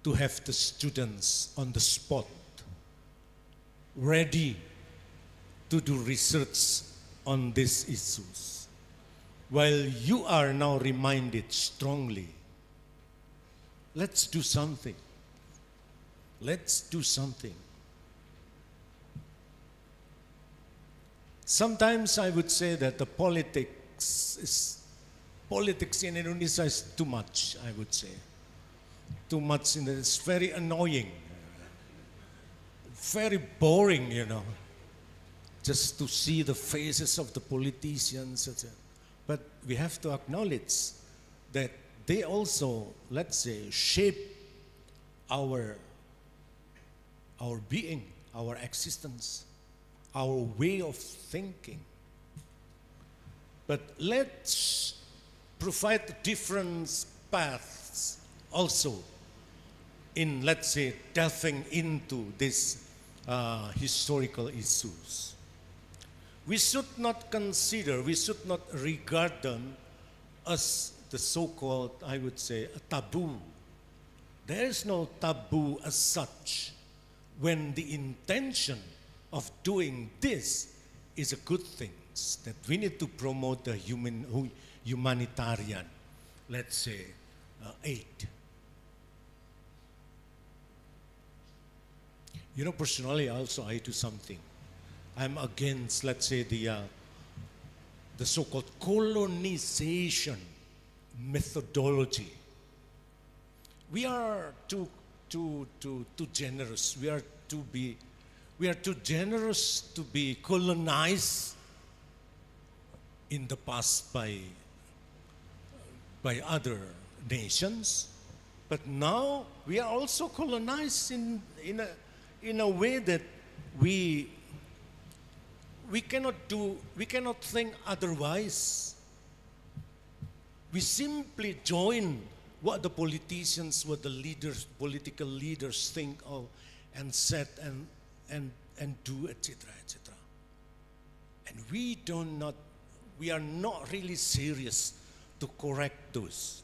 to have the students on the spot ready to do research on these issues, while you are now reminded strongly, let's do something. Let's do something. Sometimes I would say that the politics in Indonesia is too much, I would say. Too much, it's very annoying. Very boring, you know, just to see the faces of the politicians. But we have to acknowledge that they also, let's say, shape our being, our existence, our way of thinking. But let's provide different paths also in, let's say, delving into these historical issues. We should not consider, we should not regard them as the so-called, I would say, a taboo. There is no taboo as such when the intention of doing this is a good thing, that we need to promote the humanitarian, let's say, aid. You know, personally, also, I do something. I'm against, let's say, the so-called colonization methodology. We are too generous. We are too generous to be colonized in the past by other nations, but now we are also colonized in a way that we cannot think otherwise. We simply join what the politicians, what the leaders, political leaders think of and said and do, etc., etc. And we are not really serious to correct those.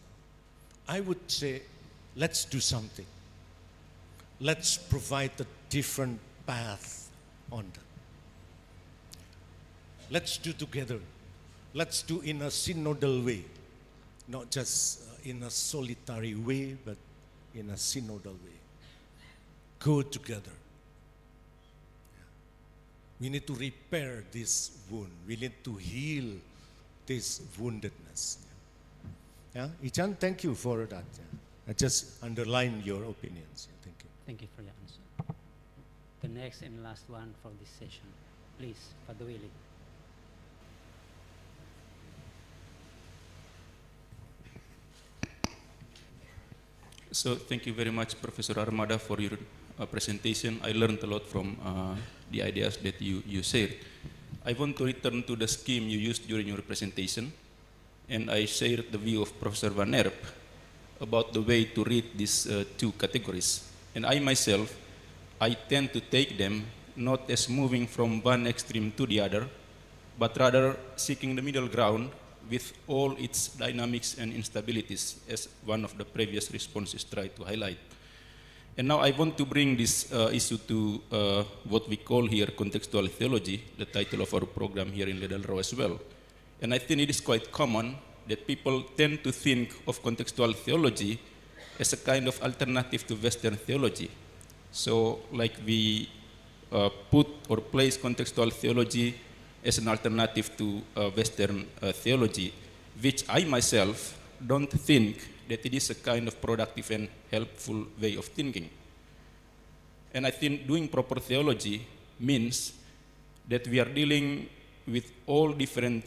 I would say, let's do something. Let's provide a different path on that. Let's do together. Let's do in a synodal way, not just in a solitary way, but in a synodal way. Go together. We need to repair this wound. We need to heal this woundedness. Yeah, Ichan, thank you for that. Yeah. I just underline your opinions. Yeah, thank you. Thank you for your answer. The next and last one for this session. Please, Father Willie. So thank you very much, Professor Armada, for your presentation. I learned a lot from the ideas that you shared. I want to return to the scheme you used during your presentation, and I shared the view of Professor Van Erp about the way to read these two categories. And I myself, I tend to take them not as moving from one extreme to the other, but rather seeking the middle ground with all its dynamics and instabilities, as one of the previous responses tried to highlight. And now I want to bring this issue to what we call here contextual theology, the title of our program here in Ledalero as well. And I think it is quite common that people tend to think of contextual theology as a kind of alternative to Western theology. So like we put or place contextual theology as an alternative to Western theology, which I myself don't think that it is a kind of productive and helpful way of thinking. And I think doing proper theology means that we are dealing with all different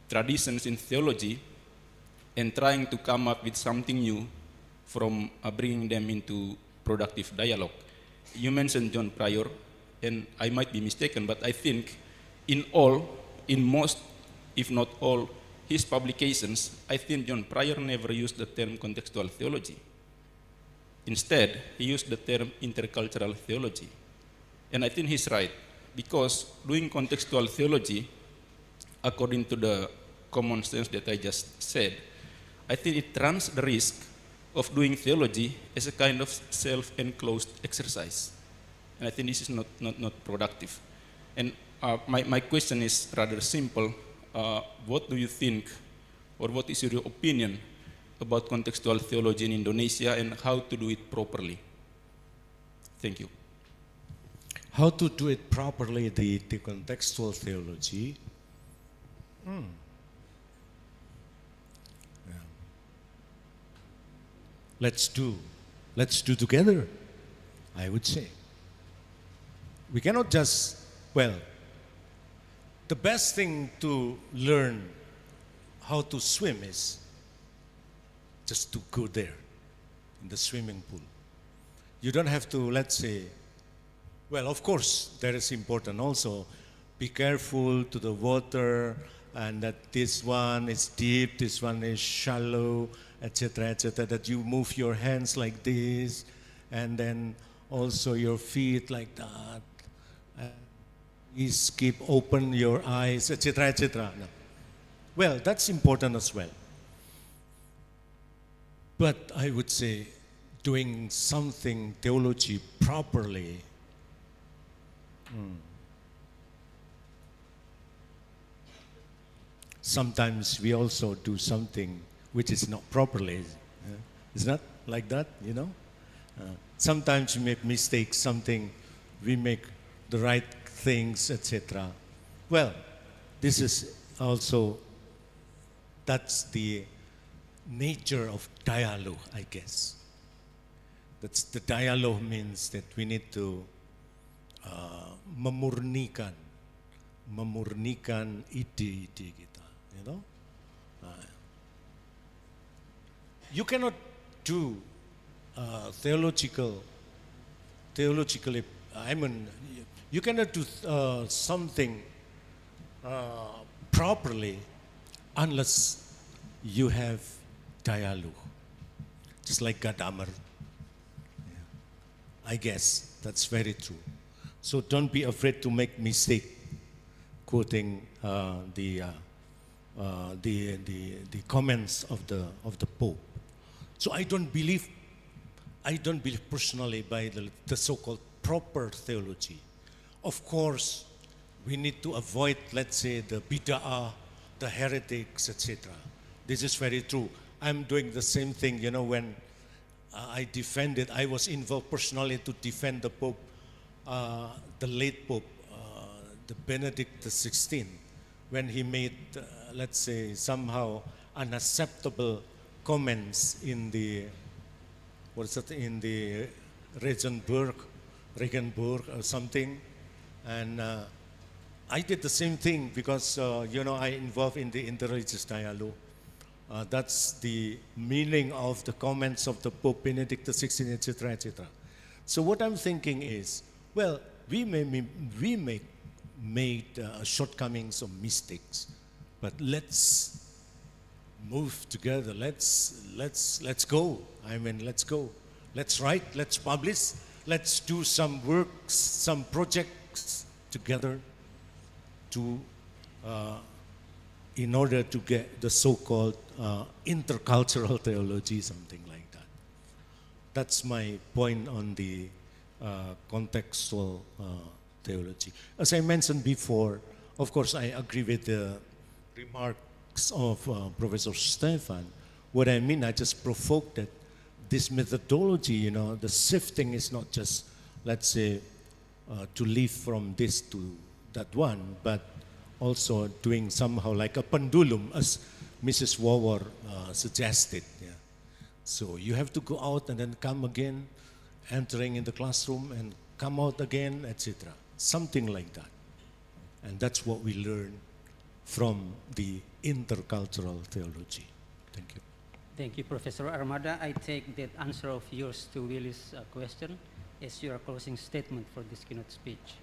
traditions in theology and trying to come up with something new from bringing them into productive dialogue. You mentioned John Pryor, and I might be mistaken, but I think in most, if not all, his publications, I think John Pryor never used the term contextual theology. Instead, he used the term intercultural theology. And I think he's right, because doing contextual theology, according to the common sense that I just said, I think it runs the risk of doing theology as a kind of self-enclosed exercise. And I think this is not productive. And my question is rather simple. What do you think, or what is your opinion about contextual theology in Indonesia and how to do it properly? Thank you. How to do it properly, the contextual theology? Yeah. Let's do together, I would say. We cannot just, the best thing to learn how to swim is just to go there in the swimming pool. You don't have to, let's say, of course, that is important also. Be careful to the water, and that this one is deep, this one is shallow, etc., that you move your hands like this, and then also your feet like that. Please keep open your eyes, etc., etc. No. Well, that's important as well. But I would say doing something theology properly, sometimes we also do something which is not properly. It's not like that, you know? Sometimes we make mistakes, something we make the right things, etc. Well, this is also, that's the nature of dialogue, I guess. That's the dialogue means that we need to memurnikan ide-ide kita, you know. You cannot do theologically. I mean, you cannot do something properly unless you have dialogue, just like Gadamer. I guess that's very true. So don't be afraid to make mistake quoting the comments of the Pope. So I don't believe personally by the so-called proper theology. Of course, we need to avoid, let's say, the bid'ah, the heretics, etc. This is very true. I'm doing the same thing, you know, when I was involved personally to defend the Pope, the late Pope, the Benedict XVI, when he made, let's say, somehow unacceptable comments in the, in the Regensburg or something. And I did the same thing because, you know, I involved in the interreligious dialogue. That's the meaning of the comments of the Pope Benedict XVI, etc., etc. So what I'm thinking is, well, we make shortcomings or mistakes, but let's move together. Let's go. I mean, let's go. Let's write. Let's publish. Let's do some works, some projects together to. In order to get the so-called intercultural theology, something like that. That's my point on the contextual theology. As I mentioned before, of course, I agree with the remarks of Professor Stefan. What I mean, I just provoked that this methodology, you know, the shifting is not just, let's say, to leave from this to that one, but also doing somehow like a pendulum, as Mrs. Wauer suggested. Yeah. So you have to go out and then come again, entering in the classroom and come out again, etc. Something like that. And that's what we learn from the intercultural theology. Thank you. Thank you, Professor Armada. I take that answer of yours to Willie's question as your closing statement for this keynote speech.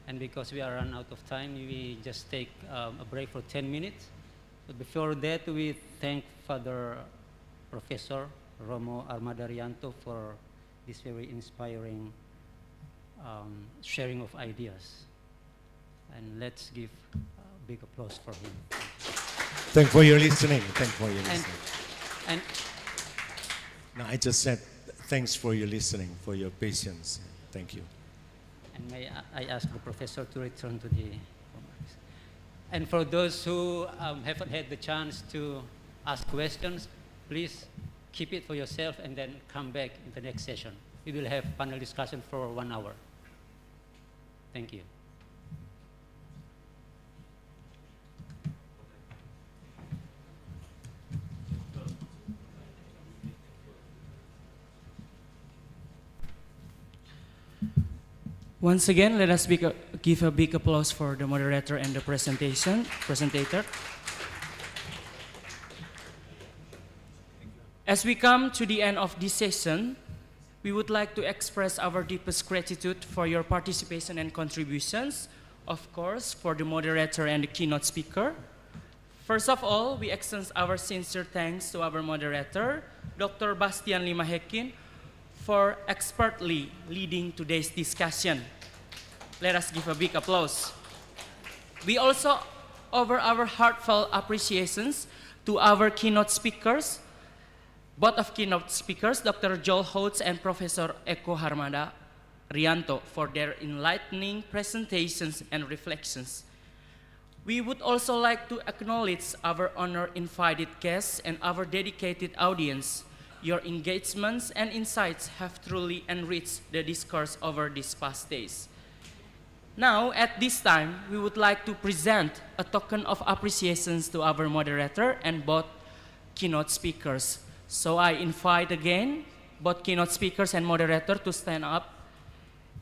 And because we are run out of time, we just take a break for 10 minutes. But before that, we thank Father Professor Armada Riyanto for this very inspiring sharing of ideas. And let's give a big applause for him. Thank for your listening. Thank for your listening. And no, I just said thanks for your listening, for your patience. Thank you. And may I ask the professor to return to the remarks. And for those who haven't had the chance to ask questions, please keep it for yourself and then come back in the next session. We will have panel discussion for 1 hour. Thank you. Once again, let us give a big applause for the moderator and the presentator. As we come to the end of this session, we would like to express our deepest gratitude for your participation and contributions, of course, for the moderator and the keynote speaker, First of all, we extend our sincere thanks to our moderator, Dr. Bastian Limahekin, for expertly leading today's discussion. Let us give a big applause. We also offer our heartfelt appreciations to our keynote speakers, both of keynote speakers, Dr. Joel Hodge and Professor Armada Riyanto, for their enlightening presentations and reflections. We would also like to acknowledge our honored invited guests and our dedicated audience. Your engagements and insights have truly enriched the discourse over these past days. Now, at this time, we would like to present a token of appreciations to our moderator and both keynote speakers. So I invite again both keynote speakers and moderator to stand up.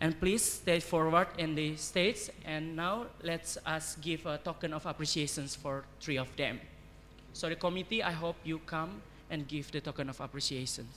And please stay forward in the stage. And now let's us give a token of appreciations for 3 of them. So the committee, I hope you come and give the token of appreciation.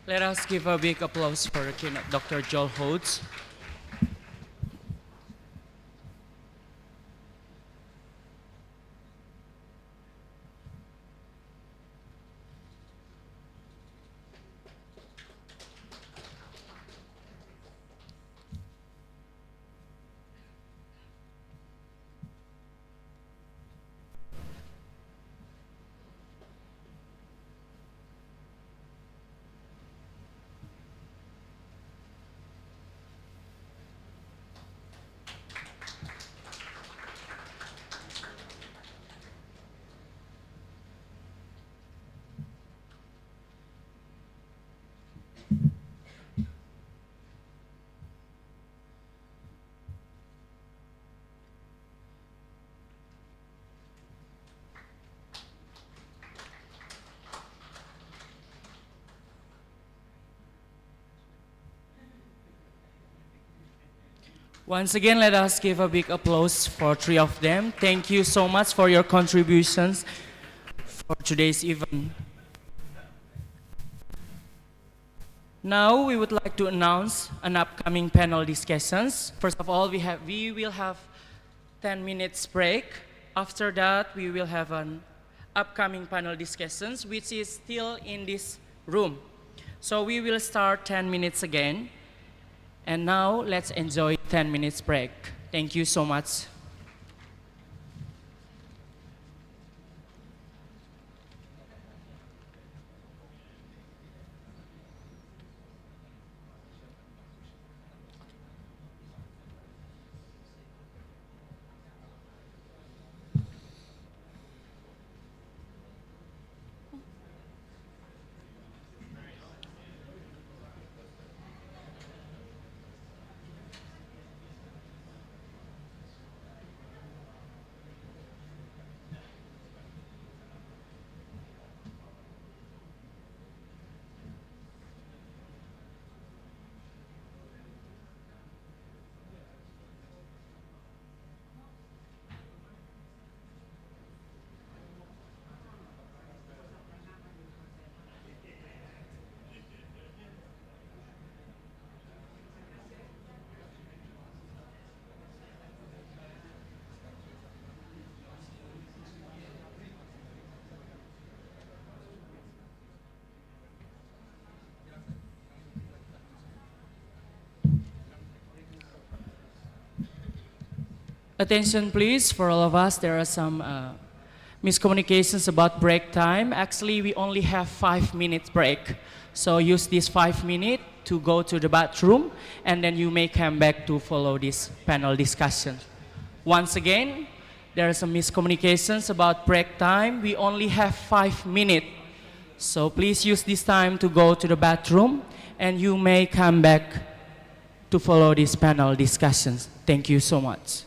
Let us give a big applause for Dr. Joel Hodge. Once again, let us give a big applause for 3 of them. Thank you so much for your contributions for today's event. Now, we would like to announce an upcoming panel discussions. First of all, we will have 10 minutes break. After that, we will have an upcoming panel discussions, which is still in this room. So we will start 10 minutes again. And now, let's enjoy 10 minutes break. Thank you so much. Attention please, for all of us, there are some miscommunications about break time. Actually, we only have 5 minutes break. So use this 5 minutes to go to the bathroom, and then you may come back to follow this panel discussion. Once again, there are some miscommunications about break time. We only have 5 minutes. So please use this time to go to the bathroom, and you may come back to follow this panel discussions. Thank you so much.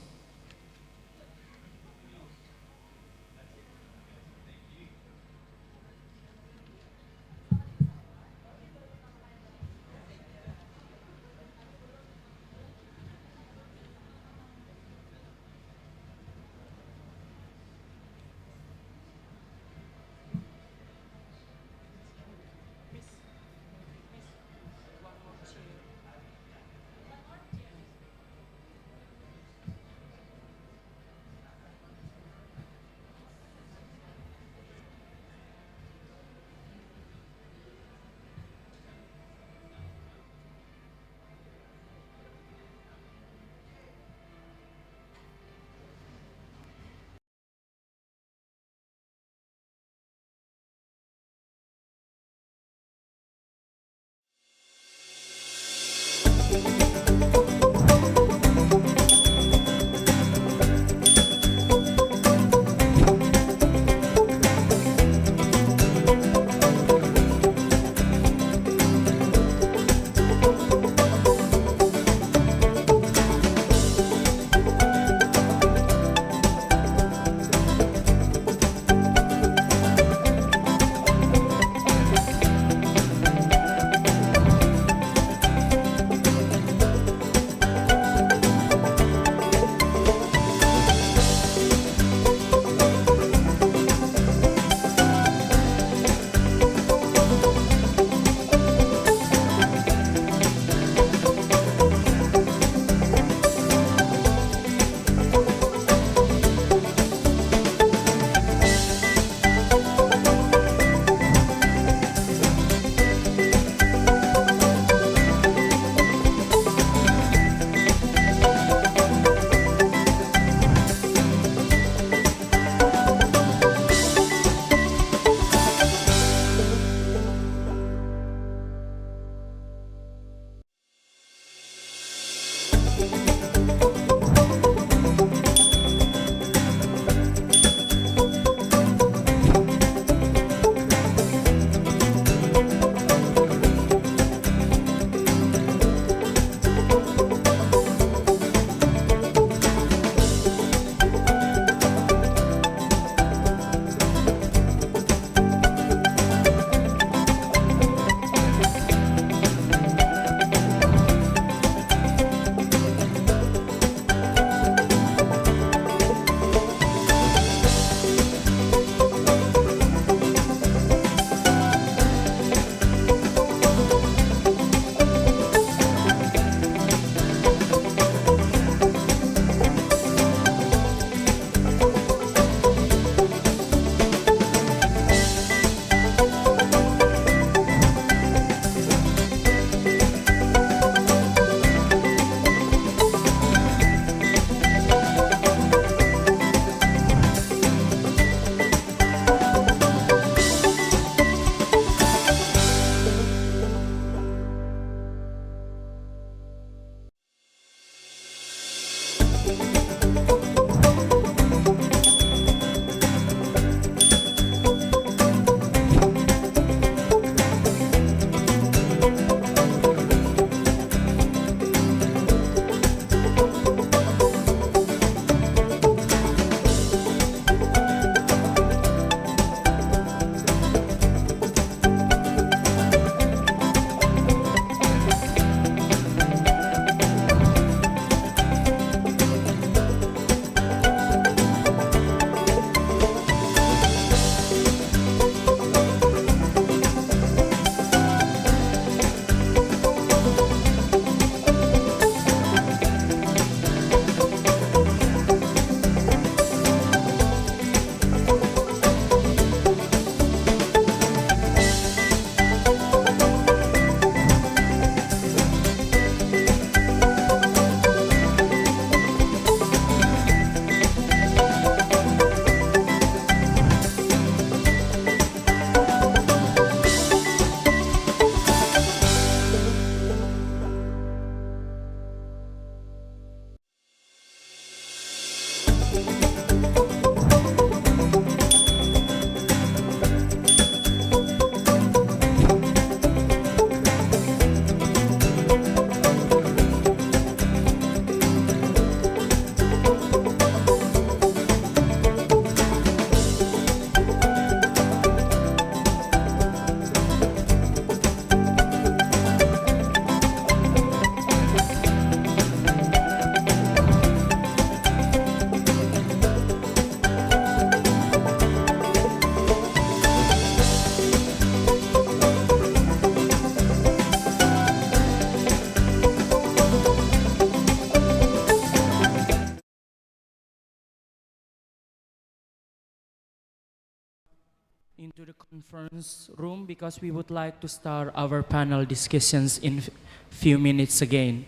to the conference room because we would like to start our panel discussions in few minutes again.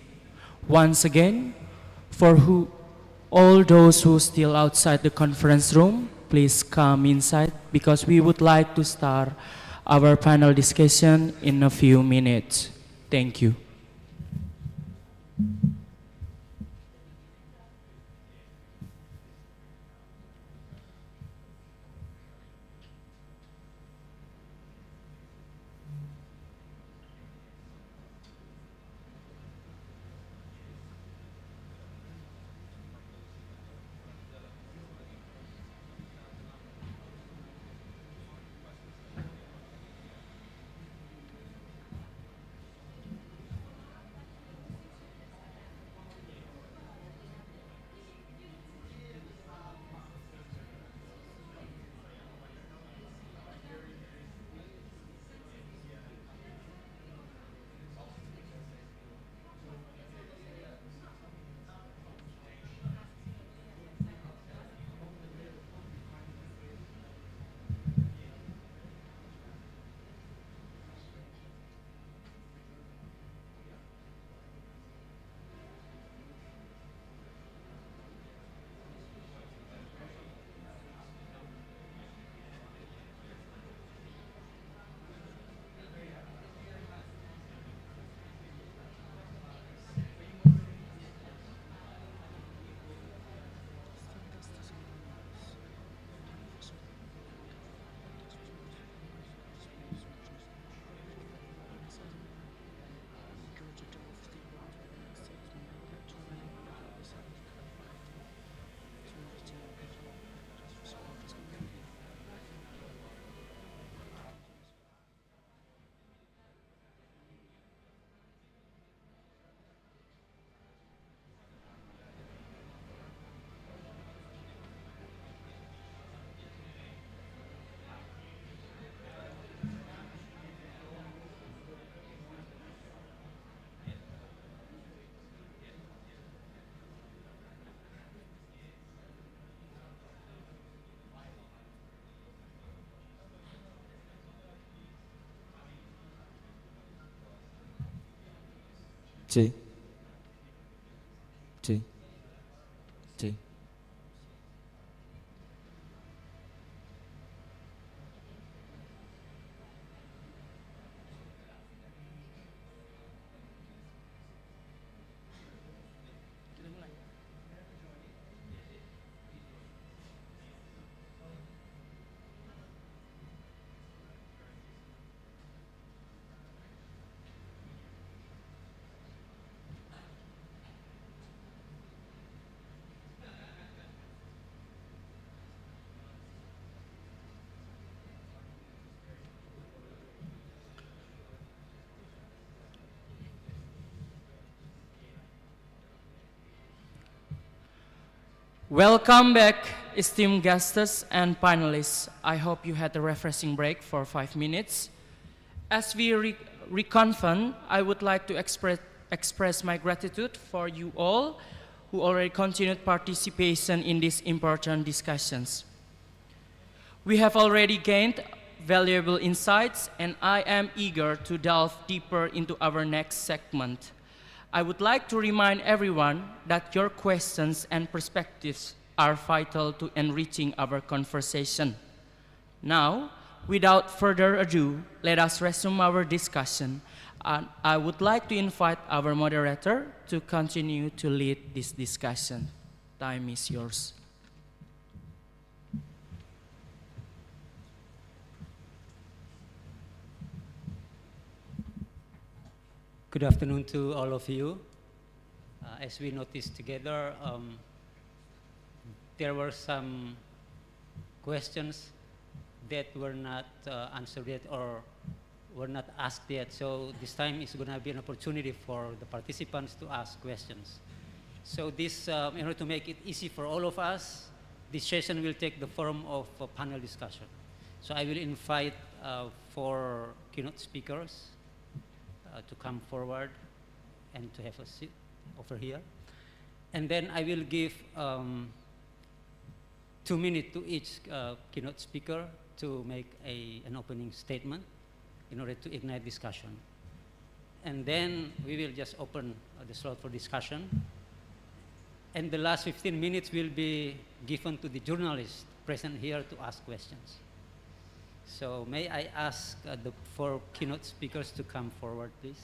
Once again, for all those who are still outside the conference room, please come inside because we would like to start our panel discussion in a few minutes. Thank you. Sí. Sí. Sí. Welcome back, esteemed guests and panelists. I hope you had a refreshing break for 5 minutes. As we reconvene, I would like to express my gratitude for you all who already continued participation in these important discussions. We have already gained valuable insights, and I am eager to delve deeper into our next segment. I would like to remind everyone that your questions and perspectives are vital to enriching our conversation. Now, without further ado, let us resume our discussion. And I would like to invite our moderator to continue to lead this discussion. Time is yours. Good afternoon to all of you. As we noticed together, there were some questions that were not answered yet or were not asked yet. So this time is going to be an opportunity for the participants to ask questions. So this, in order to make it easy for all of us, this session will take the form of a panel discussion. So I will invite 4 keynote speakers to come forward and to have a seat over here. And then I will give 2 minutes to each keynote speaker to make an opening statement in order to ignite discussion. And then we will just open the slot for discussion. And the last 15 minutes will be given to the journalists present here to ask questions. So may I ask the 4 keynote speakers to come forward, please.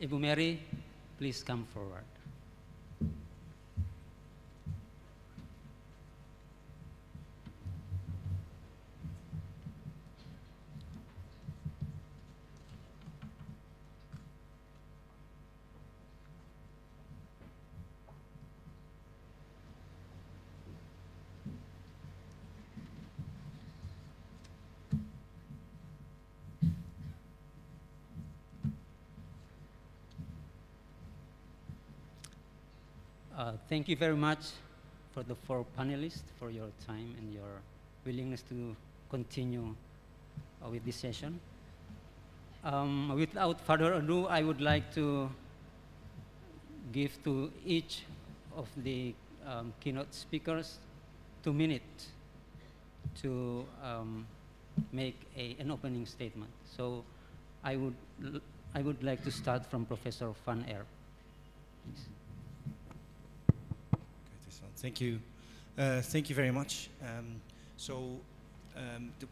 Ibu Mary, please come forward. Thank you very much for the 4 panelists for your time and your willingness to continue with this session. Without further ado, I would like to give to each of the keynote speakers 2 minutes to make an opening statement. So I would like to start from Professor Van Aer. Please. Thank you. Thank you very much.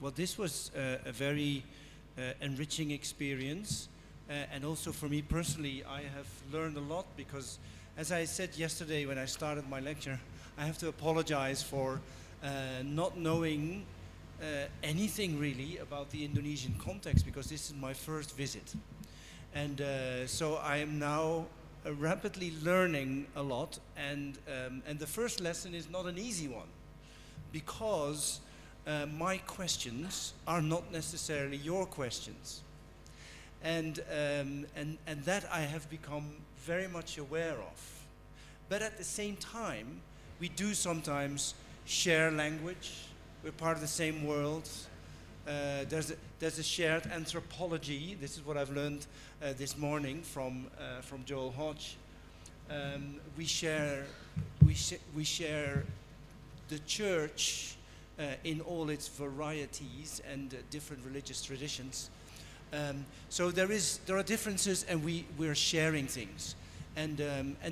Well, this was a very enriching experience. And also for me personally, I have learned a lot because, as I said yesterday when I started my lecture, I have to apologize for not knowing anything really about the Indonesian context because this is my first visit. And so I am now rapidly learning a lot, and the first lesson is not an easy one because my questions are not necessarily your questions, and that I have become very much aware of. But at the same time, we do sometimes share language. We're part of the same world. There's a shared anthropology. This is what I've learned this morning from Joel Hodge. We share the church in all its varieties and different religious traditions. So there are differences, and we're sharing things, and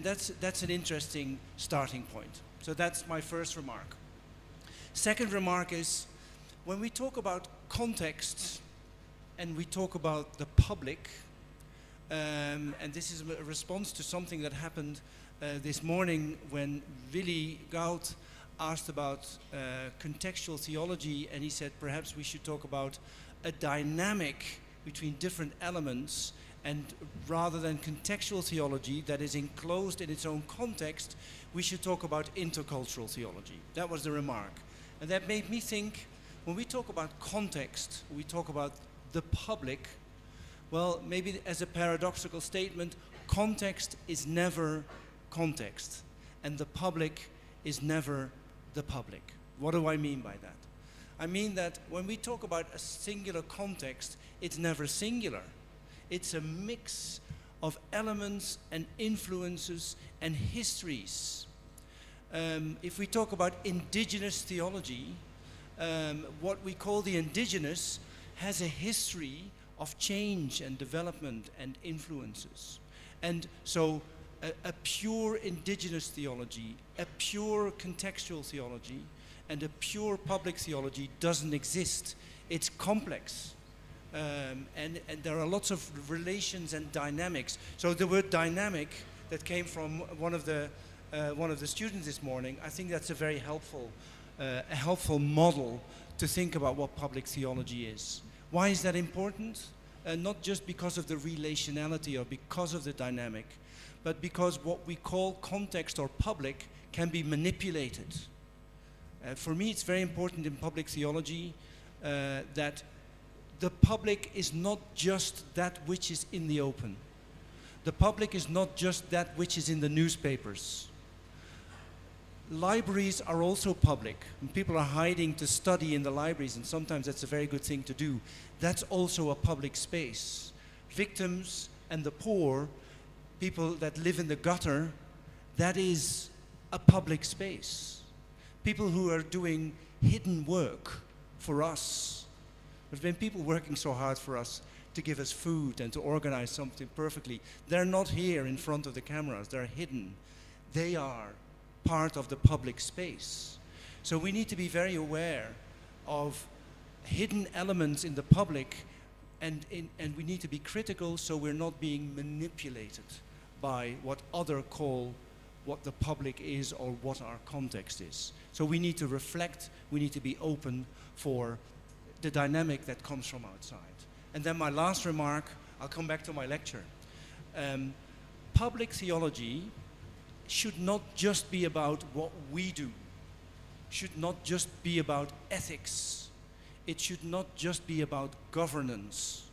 that's an interesting starting point. So that's my first remark. Second remark is, when we talk about context and we talk about the public, and this is a response to something that happened this morning when Willy Goud asked about contextual theology, and he said perhaps we should talk about a dynamic between different elements, and rather than contextual theology that is enclosed in its own context, we should talk about intercultural theology. That was the remark. And that made me think, when we talk about context, we talk about the public, well, maybe as a paradoxical statement, context is never context, and the public is never the public. What do I mean by that? I mean that when we talk about a singular context, it's never singular. It's a mix of elements and influences and histories. If we talk about indigenous theology, what we call the indigenous has a history of change and development and influences. And so a pure indigenous theology, a pure contextual theology, and a pure public theology doesn't exist. It's complex. And there are lots of relations and dynamics. So the word dynamic that came from one of the students this morning, I think that's a very helpful model to think about what public theology is. Why is that important? Not just because of the relationality or because of the dynamic, but because what we call context or public can be manipulated. For me, it's very important in public theology that the public is not just that which is in the open. The public is not just that which is in the newspapers. Libraries are also public, and people are hiding to study in the libraries, and sometimes that's a very good thing to do. That's also a public space. Victims and the poor, people that live in the gutter, that is a public space. people who are doing hidden work for us. There's been people working so hard for us to give us food and to organize something perfectly. They're not here in front of the cameras, they're hidden. They are part of the public space. So we need to be very aware of hidden elements in the public, and we need to be critical so we're not being manipulated by what others call what the public is or what our context is. So we need to reflect, we need to be open for the dynamic that comes from outside. And then my last remark, I'll come back to my lecture. Public theology should not just be about what we do, should not just be about ethics. It should not just be about governance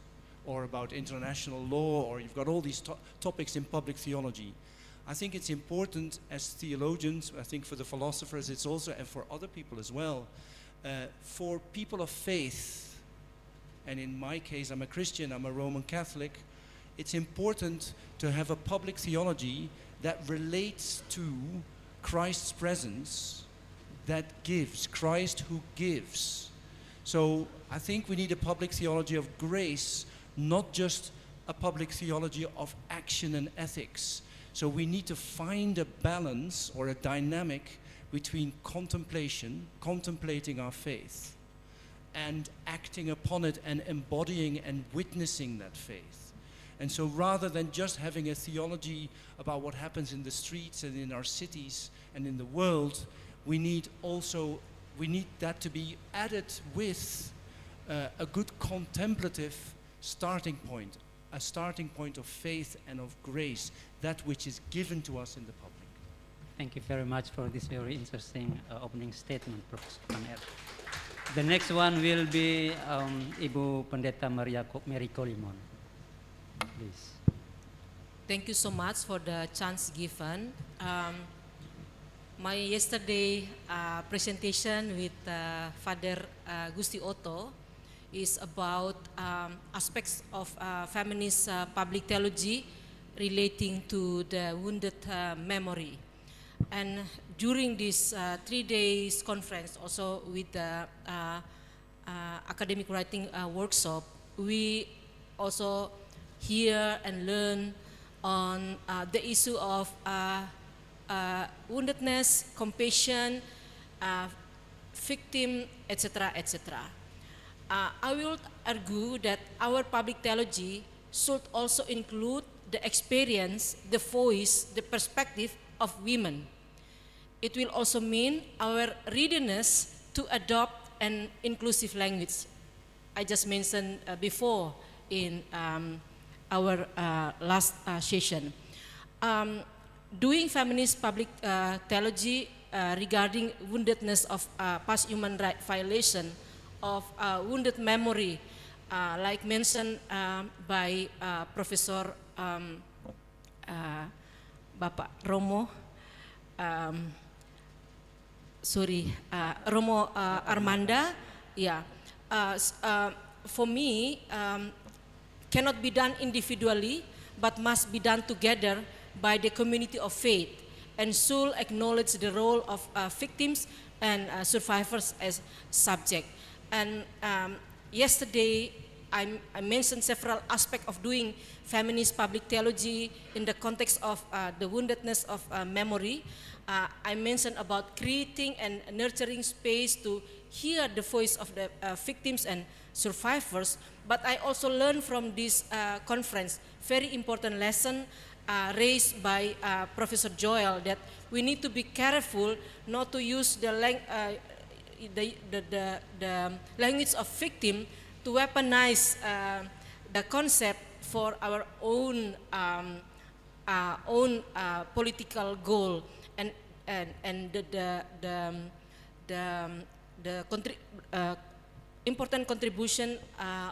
or about international law, or you've got all these topics in public theology. I think it's important as theologians, I think for the philosophers it's also, and for other people as well, for people of faith, and in my case I'm a Christian, I'm a Roman Catholic, it's important to have a public theology that relates to Christ's presence, that gives, Christ who gives. So I think we need a public theology of grace, not just a public theology of action and ethics. So we need to find a balance or a dynamic between contemplation, contemplating our faith, and acting upon it and embodying and witnessing that faith. And so rather than just having a theology about what happens in the streets and in our cities and in the world, we need that to be added with a good contemplative starting point, a starting point of faith and of grace, that which is given to us in the public. Thank you very much for this very interesting opening statement, Prof. The next one will be Ibu Pendeta Maria Mary Kolimon. Please. Thank you so much for the chance given. My yesterday presentation with Father Gusti Otto is about aspects of feminist public theology relating to the wounded memory. And during this 3 days conference, also with the academic writing workshop, we also hear and learn on the issue of woundedness, compassion, victim, etc., etc. I will argue that our public theology should also include the experience, the voice, the perspective of women. It will also mean our readiness to adopt an inclusive language. I just mentioned before in our last session. Doing feminist public theology regarding woundedness of past human rights violation of wounded memory, like mentioned by Professor Bapak Romo, Romo Armanda, yeah. For me, cannot be done individually, but must be done together by the community of faith, and should acknowledge the role of victims and survivors as subject. And yesterday, I mentioned several aspects of doing feminist public theology in the context of the woundedness of memory. I mentioned about creating and nurturing space to hear the voice of the victims and survivors. But I also learned from this conference very important lesson raised by Professor Joel, that we need to be careful not to use the language of victim to weaponize the concept for our own political goal, and the important contribution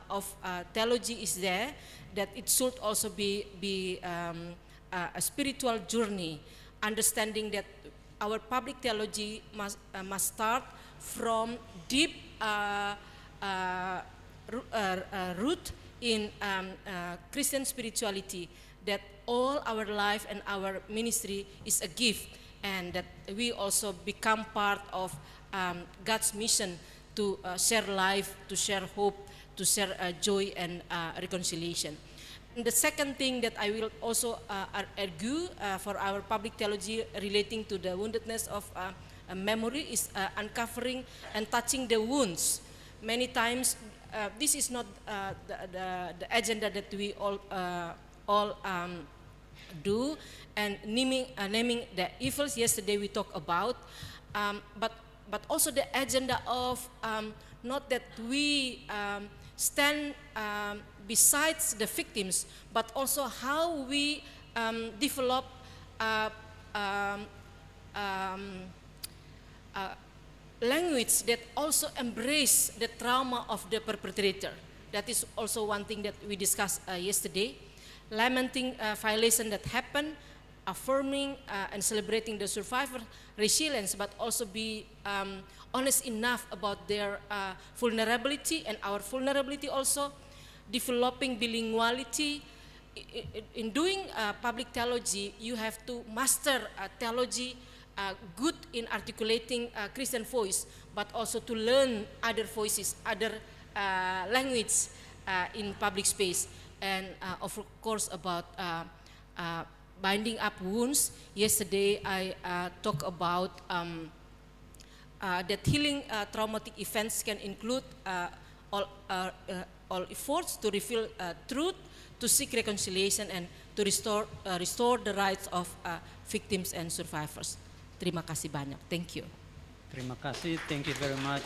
of theology is there, that it should also be a spiritual journey, understanding that our public theology must start from deep root in Christian spirituality, that all our life and our ministry is a gift, and that we also become part of God's mission to share life, to share hope, to share joy and reconciliation. And the second thing that I will also argue for our public theology relating to the woundedness of memory is uncovering and touching the wounds. Many times, this is not the agenda that we all do, and naming the evils. Yesterday we talked about, but also the agenda of not that we stand besides the victims, but also how we develop language that also embrace the trauma of the perpetrator. That is also one thing that we discussed yesterday. Lamenting violation that happened, affirming and celebrating the survivor resilience, but also be honest enough about their vulnerability and our vulnerability also. Developing bilinguality. In doing public theology, you have to master theology, good in articulating Christian voice, but also to learn other voices, other language in public space. And of course about binding up wounds. Yesterday I talked about that healing traumatic events can include all efforts to reveal truth, to seek reconciliation, and to restore the rights of victims and survivors. Terima kasih banyak. Thank you. Terima kasih. Thank you very much,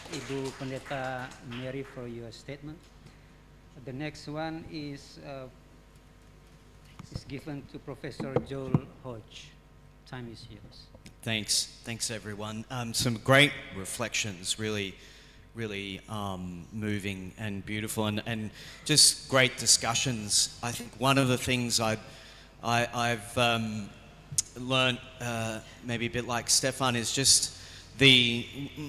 Ibu Pendeta Mary, for your statement. The next one is given to Professor Joel Hodge. Time is yours. Thanks everyone. Some great reflections, really moving and beautiful, and just great discussions. I think one of the things I've learned, maybe a bit like Stefan, is just the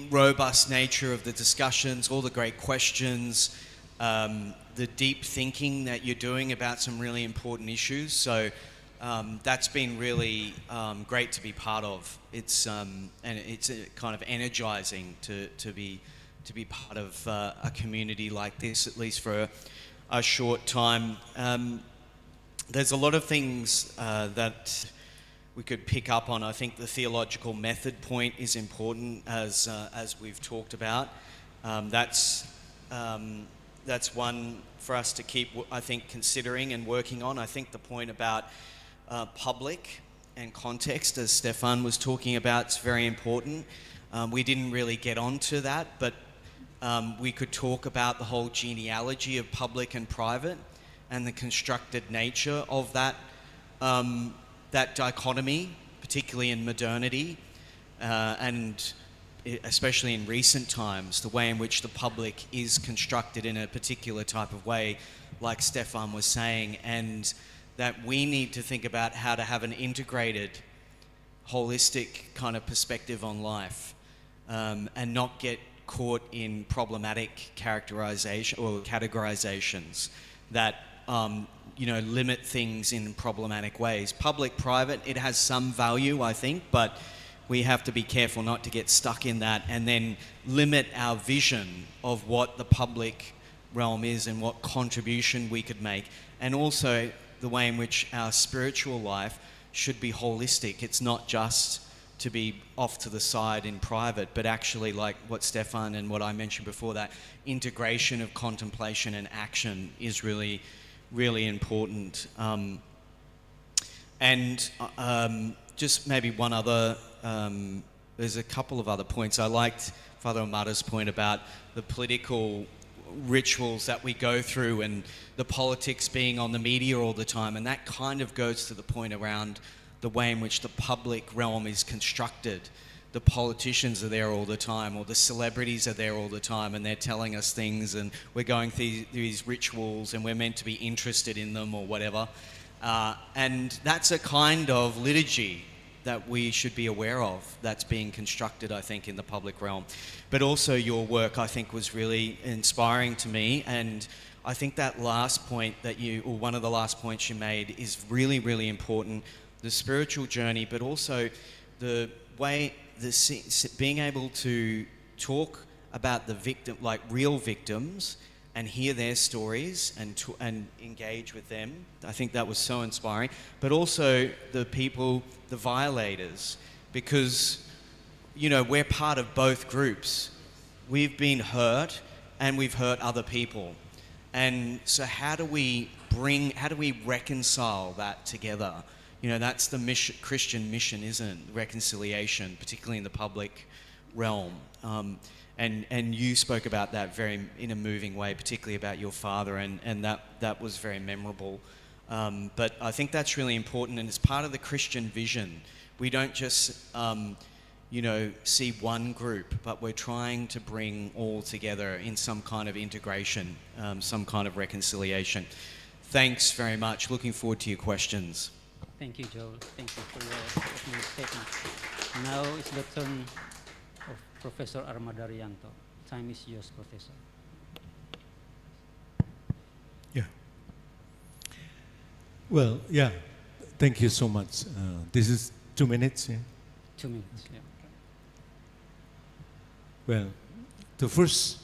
robust nature of the discussions, all the great questions, the deep thinking that you're doing about some really important issues. So that's been really great to be part of. It's and it's kind of energizing to be part of a community like this, at least for a short time. There's a lot of things that we could pick up on. I think the theological method point is important, as we've talked about. That's one for us to keep, I think, considering and working on. I think the point about public and context, as Stefan was talking about, is very important. We didn't really get onto that, but we could talk about the whole genealogy of public and private and the constructed nature of that that dichotomy, particularly in modernity, and especially in recent times, the way in which the public is constructed in a particular type of way, like Stefan was saying, and that we need to think about how to have an integrated, holistic kind of perspective on life, and not get caught in problematic characterization or categorizations that limit things in problematic ways. Public, private, it has some value, I think, but we have to be careful not to get stuck in that and then limit our vision of what the public realm is and what contribution we could make, and also the way in which our spiritual life should be holistic. It's not just to be off to the side in private, but actually, like what Stefan and what I mentioned before, that integration of contemplation and action is really, really important. Just maybe one other, there's a couple of other points. I liked Father Amada's point about the political rituals that we go through and the politics being on the media all the time, and that kind of goes to the point around the way in which the public realm is constructed. The politicians are there all the time, or the celebrities are there all the time, and they're telling us things, and we're going through these rituals, and we're meant to be interested in them or whatever. And that's a kind of liturgy that we should be aware of that's being constructed, I think, in the public realm. But also your work, I think, was really inspiring to me, and I think that last point that or one of the last points you made is really, really important. The spiritual journey, but also the way, being able to talk about the victim, like real victims, and hear their stories and engage with them. I think that was so inspiring. But also the people, the violators, because, you know, we're part of both groups. We've been hurt and we've hurt other people. And so how do we reconcile that together? You know, that's the mission, Christian mission, isn't it? Reconciliation, particularly in the public realm. And you spoke about that in a moving way, particularly about your father, and that was very memorable. But I think that's really important, and it's part of the Christian vision. We don't just, you know, see one group, but we're trying to bring all together in some kind of integration, some kind of reconciliation. Thanks very much. Looking forward to your questions. Thank you, Joel. Thank you for your opening statement. Now it's the turn of Professor Armada Riyanto. Time is yours, Professor. Yeah. Well, yeah. Thank you so much. This is 2 minutes. Yeah? 2 minutes. Yeah. Well, the first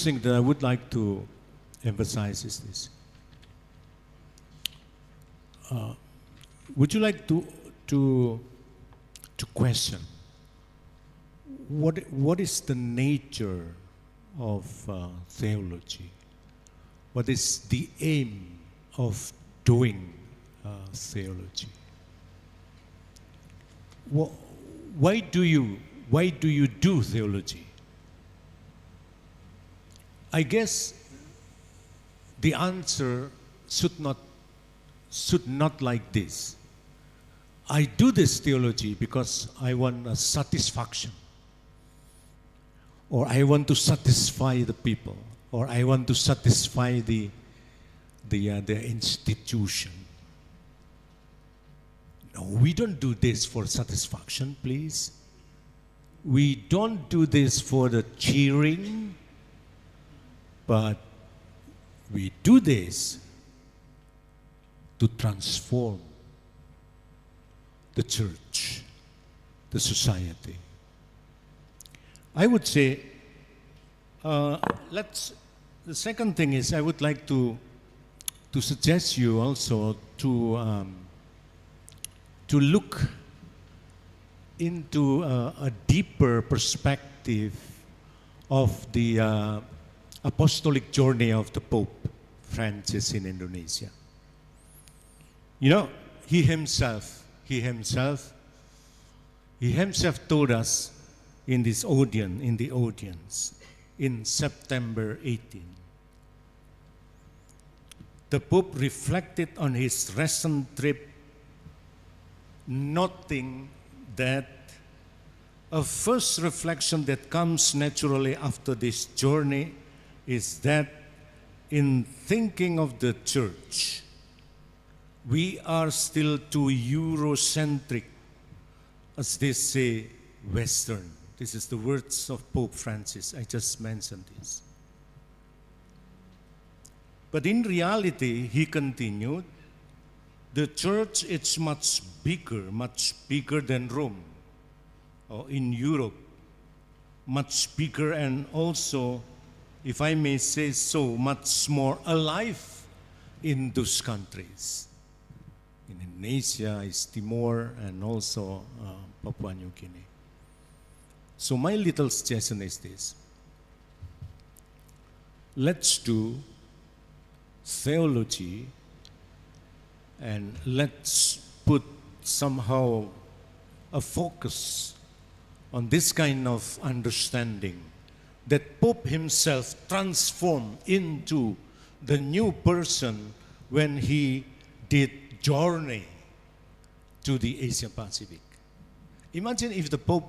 thing that I would like to emphasize is this. Would you like to question what is the nature of theology? What is the aim of doing theology? Why do you do theology? I guess the answer should not like this. I do this theology because I want a satisfaction, or I want to satisfy the people, or I want to satisfy the institution. No, we don't do this for satisfaction, please. We don't do this for the cheering, but we do this to transform the church, the society. I would say, the second thing is I would like to suggest you also to look into a deeper perspective of the apostolic journey of the Pope Francis in Indonesia. You know, he himself told us in the audience in September 18. The Pope reflected on his recent trip, noting that a first reflection that comes naturally after this journey is that in thinking of the church, we are still too Eurocentric, as they say, Western. This is the words of Pope Francis. I just mentioned this. But in reality, he continued, the church is much bigger than Rome, or in Europe, much bigger, and also, if I may say so, much more alive in those countries. In Indonesia, East Timor, and also Papua New Guinea. So my little suggestion is this. Let's do theology, and let's put somehow a focus on this kind of understanding that Pope himself transformed into the new person when he did journey to the Asia Pacific. Imagine if the Pope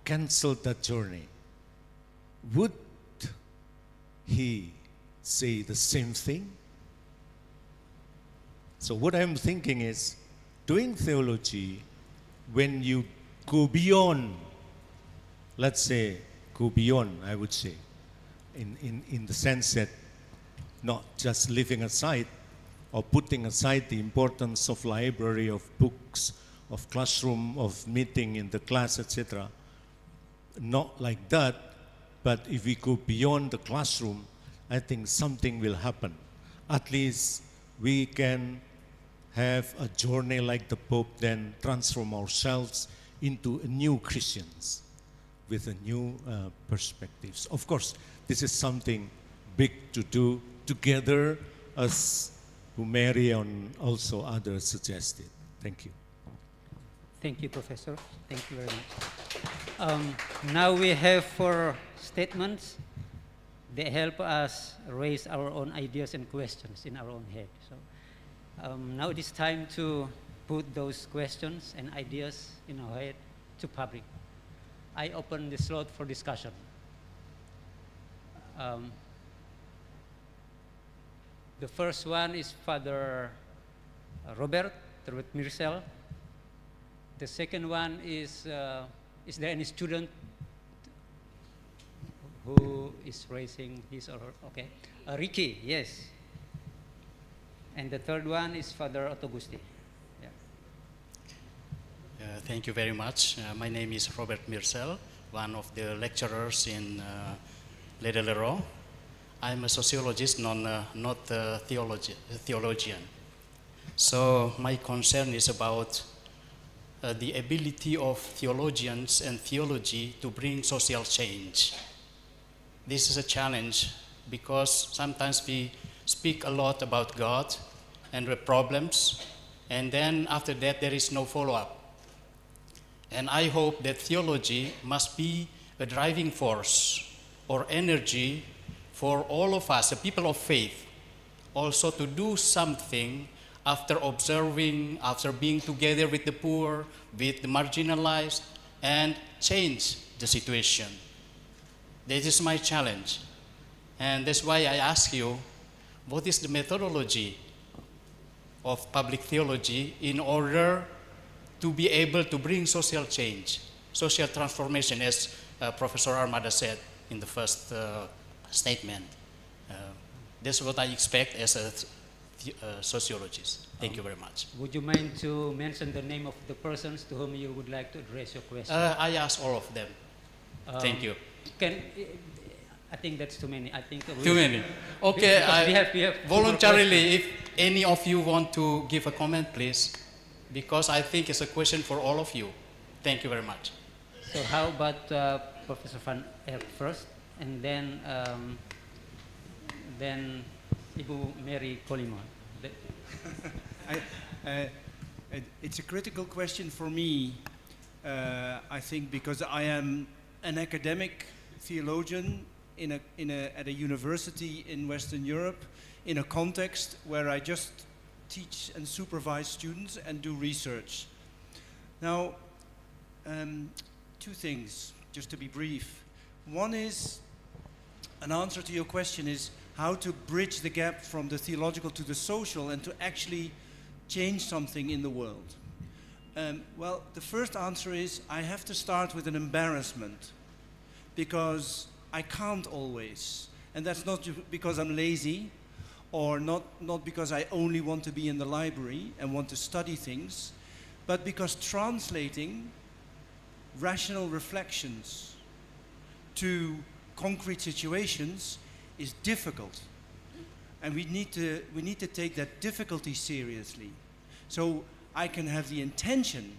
canceled that journey. Would he say the same thing? So what I'm thinking is, doing theology, when you go beyond, let's say, I would say, in the sense that not just leaving aside or putting aside the importance of library of books of classroom, of meeting in the class, etc. Not like that, but if we go beyond the classroom, I think something will happen. At least we can have a journey like the Pope, then transform ourselves into new Christians with a new perspectives. Of course, this is something big to do together, as Maumere and also others suggested. Thank you. Thank you, Professor. Thank you very much. Now we have 4 statements. They help us raise our own ideas and questions in our own head. So now it is time to put those questions and ideas in our head to public. I open the slot for discussion. The first one is Father Robert Mirsel. The second one is there any student who is raising his or her? Okay. Ricky, yes. And the third one is Father Otogusti. Yeah. Thank you very much. My name is Robert Mirsel, one of the lecturers in Ledalero. I'm a sociologist, not a theologian. So my concern is about the ability of theologians and theology to bring social change. This is a challenge because sometimes we speak a lot about God and the problems, and then after that there is no follow-up. And I hope that theology must be a driving force or energy for all of us, the people of faith, also to do something after observing, after being together with the poor, with the marginalized, and change the situation. This is my challenge. And that's why I ask you, what is the methodology of public theology in order to be able to bring social change, social transformation, as Professor Armada said in the first statement. That's what I expect as a sociologist. Thank you very much. Would you mind to mention the name of the persons to whom you would like to address your question? I asked all of them. Thank you. I think that's too many. I think too many. Okay, we have voluntarily, if any of you want to give a comment, please, because I think it's a question for all of you. Thank you very much. So how about Professor Van Erp first, and then Ibu Mary Kolimo. It's a critical question for me, I think, because I am an academic theologian at a university in Western Europe, in a context where I just teach and supervise students and do research. Now, 2 things, just to be brief. One is, an answer to your question is how to bridge the gap from the theological to the social and to actually change something in the world. Well, the first answer is I have to start with an embarrassment, because I can't always. And that's not because I'm lazy, or not because I only want to be in the library and want to study things, but because translating rational reflections to concrete situations is difficult. And we need to take that difficulty seriously. So I can have the intention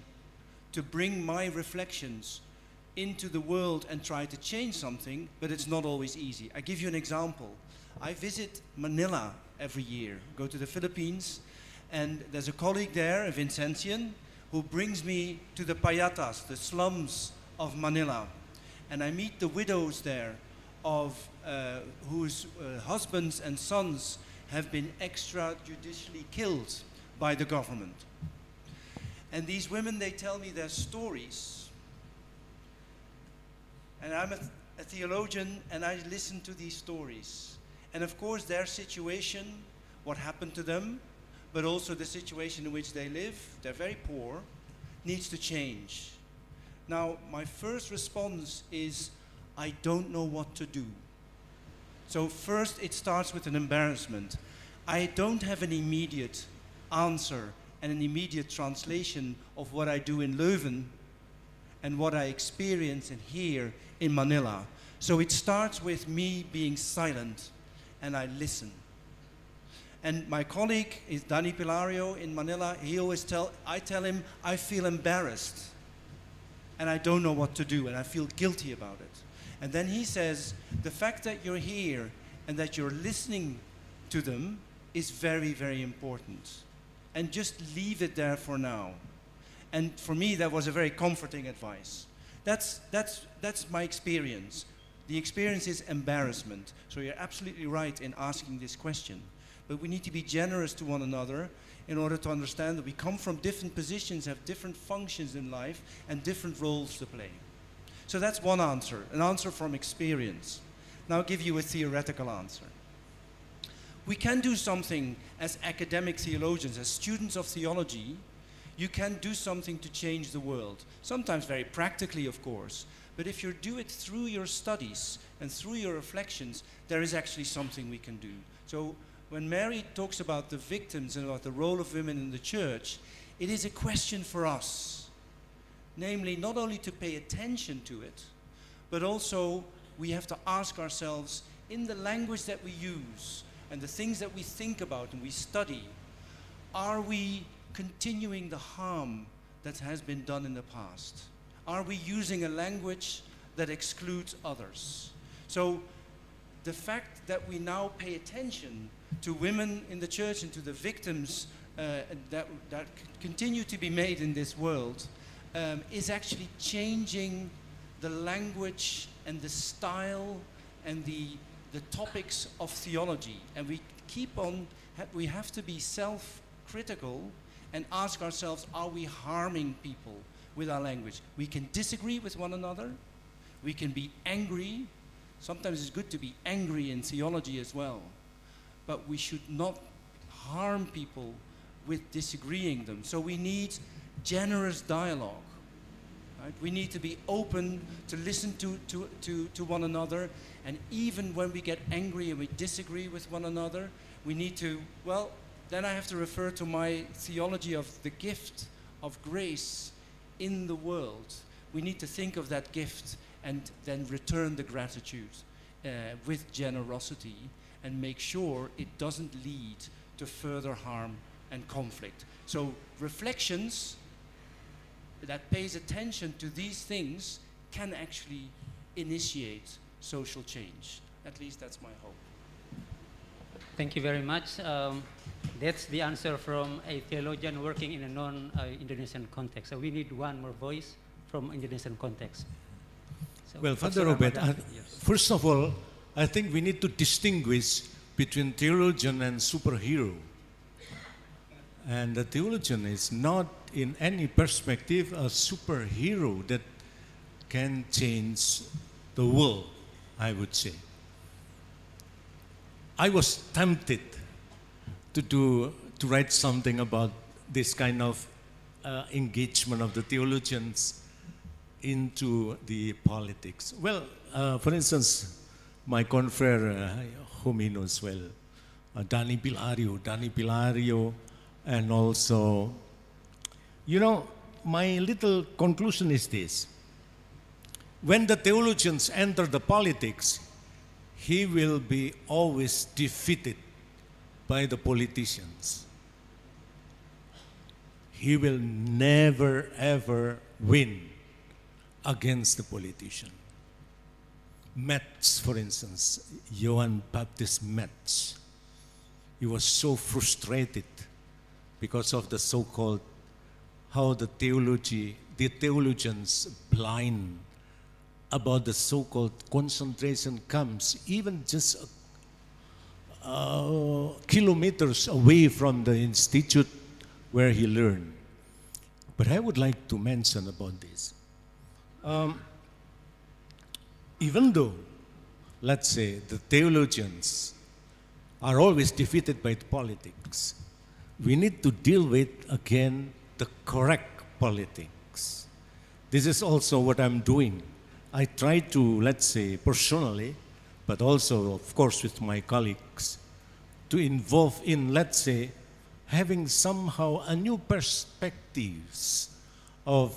to bring my reflections into the world and try to change something, but it's not always easy. I give you an example. I visit Manila every year, go to the Philippines, and there's a colleague there, a Vincentian, who brings me to the payatas, the slums of Manila. And I meet the widows there of whose husbands and sons have been extrajudicially killed by the government. And these women, they tell me their stories. And I'm a theologian, and I listen to these stories. And of course, their situation, what happened to them, but also the situation in which they live, they're very poor, needs to change. Now, my first response is, I don't know what to do. So first, it starts with an embarrassment. I don't have an immediate answer and an immediate translation of what I do in Leuven and what I experience and hear in Manila. So it starts with me being silent and I listen. And my colleague is Dani Pilario in Manila. I tell him I feel embarrassed and I don't know what to do and I feel guilty about it. And then he says, the fact that you're here and that you're listening to them is very, very important. And just leave it there for now. And for me, that was a very comforting advice. That's my experience. The experience is embarrassment. So you're absolutely right in asking this question. But we need to be generous to one another in order to understand that we come from different positions, have different functions in life, and different roles to play. So that's one answer, an answer from experience. Now I'll give you a theoretical answer. We can do something as academic theologians, as students of theology. You can do something to change the world. Sometimes very practically, of course. But if you do it through your studies and through your reflections, there is actually something we can do. So when Mary talks about the victims and about the role of women in the church, it is a question for us. Namely, not only to pay attention to it, but also we have to ask ourselves, in the language that we use and the things that we think about and we study, are we continuing the harm that has been done in the past? Are we using a language that excludes others? So the fact that we now pay attention to women in the church and to the victims that continue to be made in this world is actually changing the language and the style and the topics of theology. And we have to be self-critical and ask ourselves, are we harming people with our language? We can disagree with one another. We can be angry. Sometimes it's good to be angry in theology as well. But we should not harm people with disagreeing them. So we need generous dialogue. Right? We need to be open to listen to one another. And even when we get angry and we disagree with one another, we need to, well, then I have to refer to my theology of the gift of grace in the world. We need to think of that gift and then return the gratitude with generosity and make sure it doesn't lead to further harm and conflict. So reflections that pays attention to these things can actually initiate social change. At least that's my hope. Thank you very much. That's the answer from a theologian working in a non-Indonesian context. So we need one more voice from Indonesian context. So well, Father Robert, first of all, I think we need to distinguish between theologian and superhero. And the theologian is not in any perspective a superhero that can change the world, I would say. I was tempted to write something about this kind of engagement of the theologians into the politics. Well, for instance, my confrere, whom he knows well, Dani Pilario, and also, you know, my little conclusion is this. When the theologians enter the politics, he will be always defeated by the politicians. He will never ever win against the politician. Metz, for instance, Johann Baptist Metz, he was so frustrated because of the so-called, how the theologians blind about the so-called concentration camps, even just kilometers away from the institute where he learned. But I would like to mention about this. Even though, let's say, the theologians are always defeated by politics, we need to deal with, again, the correct politics. This is also what I'm doing. I try to, let's say, personally, but also, of course, with my colleagues, to involve in, let's say, having somehow a new perspectives of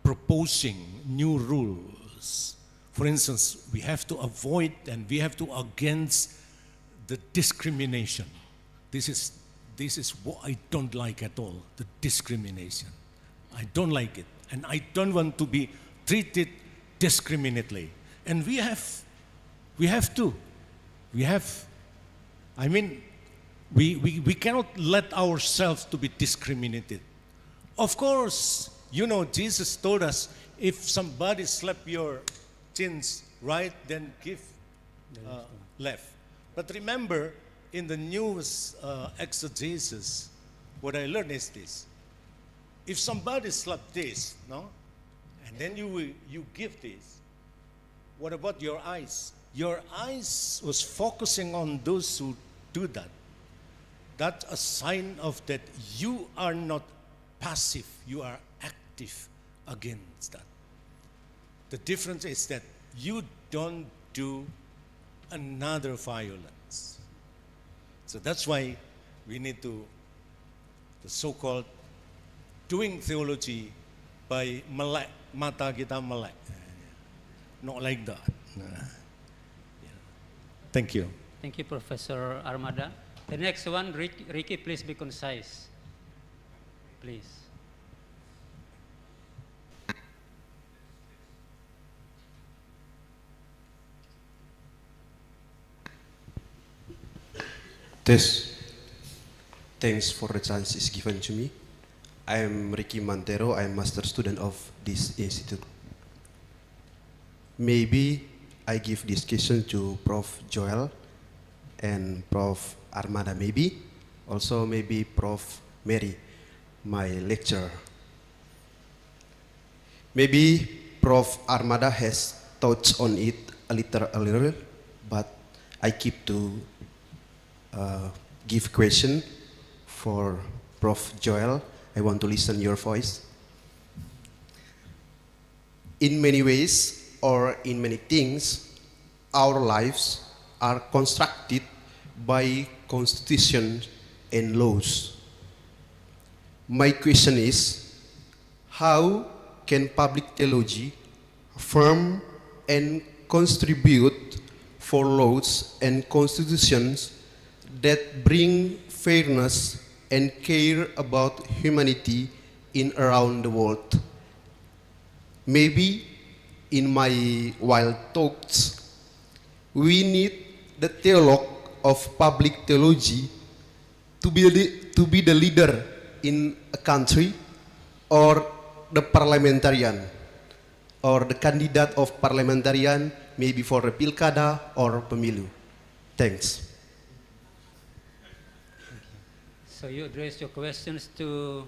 proposing new rules. For instance, we have to avoid and we have to against the discrimination. This is what I don't like at all, the discrimination. I don't like it, and I don't want to be treated discriminately. And we cannot let ourselves to be discriminated. Of course, you know, Jesus told us, if somebody slap your chins right, then give left. But remember, in the newest exegesis, what I learned is this. If somebody slap this, no, and then you give this, what about your eyes? Your eyes was focusing on those who do that. That's a sign of that you are not passive, you are active against that. The difference is that you don't do another violence. So that's why we need to, the so-called doing theology by melek, mata kita melek. Not like that. Thank you. Thank you, Professor Armada. The next one, Ricky, please be concise. Please. Thanks for the chance is given to me. I am Ricky Mantero. I am master student of this institute. Maybe I give this question to Prof. Joel and Prof. Armada, maybe. Also maybe Prof. Mary, my lecturer. Maybe Prof. Armada has touched on it a little earlier, but I keep to give question for Prof. Joel. I want to listen your voice. In many ways, or in many things, our lives are constructed by constitution and laws. My question is, how can public theology affirm and contribute for laws and constitutions that bring fairness and care about humanity in around the world? Maybe in my wild thoughts, we need the theologue of public theology to be the leader in a country, or the parliamentarian, or the candidate of parliamentarian, maybe for the pilkada or pemilu. Thanks. So you address your questions to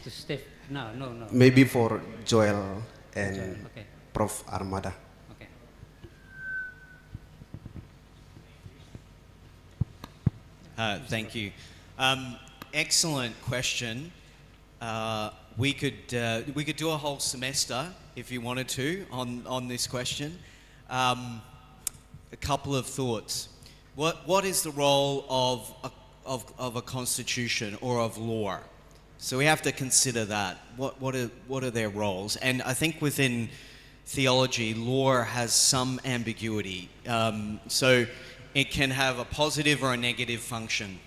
Steph? No. Maybe for Joel and Joel, okay. Prof. Armada. Okay. Thank you. Excellent question. We could do a whole semester if you wanted to on this question. A couple of thoughts. What is the role of a constitution or of law? So we have to consider that. What are their roles? And I think within theology, law has some ambiguity. So it can have a positive or a negative function.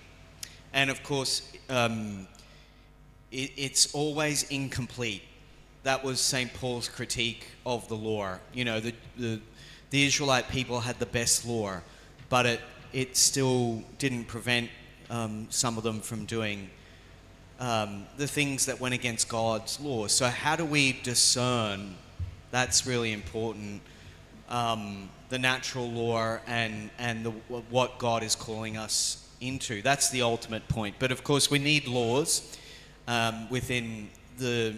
And of course, it's always incomplete. That was St. Paul's critique of the law. You know, the Israelite people had the best law, but it still didn't prevent some of them from doing the things that went against God's law. So how do we discern? That's really important. The natural law and what God is calling us into. That's the ultimate point. But of course, we need laws within the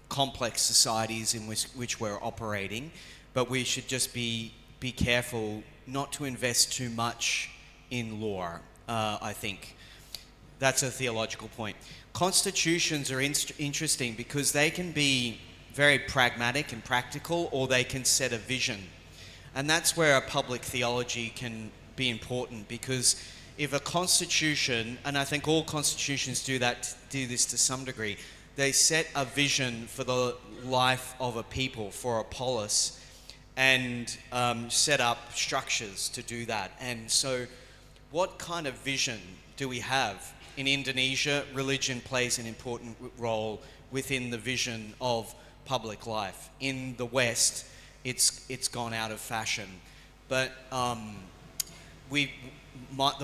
complex societies in which we're operating. But we should just be careful not to invest too much in law, I think. That's a theological point. Constitutions are interesting because they can be very pragmatic and practical, or they can set a vision. And that's where a public theology can be important, because if a constitution, and I think all constitutions do this to some degree, they set a vision for the life of a people, for a polis, and set up structures to do that. And so what kind of vision do we have? In Indonesia, religion plays an important role within the vision of public life. In the West, it's gone out of fashion. But the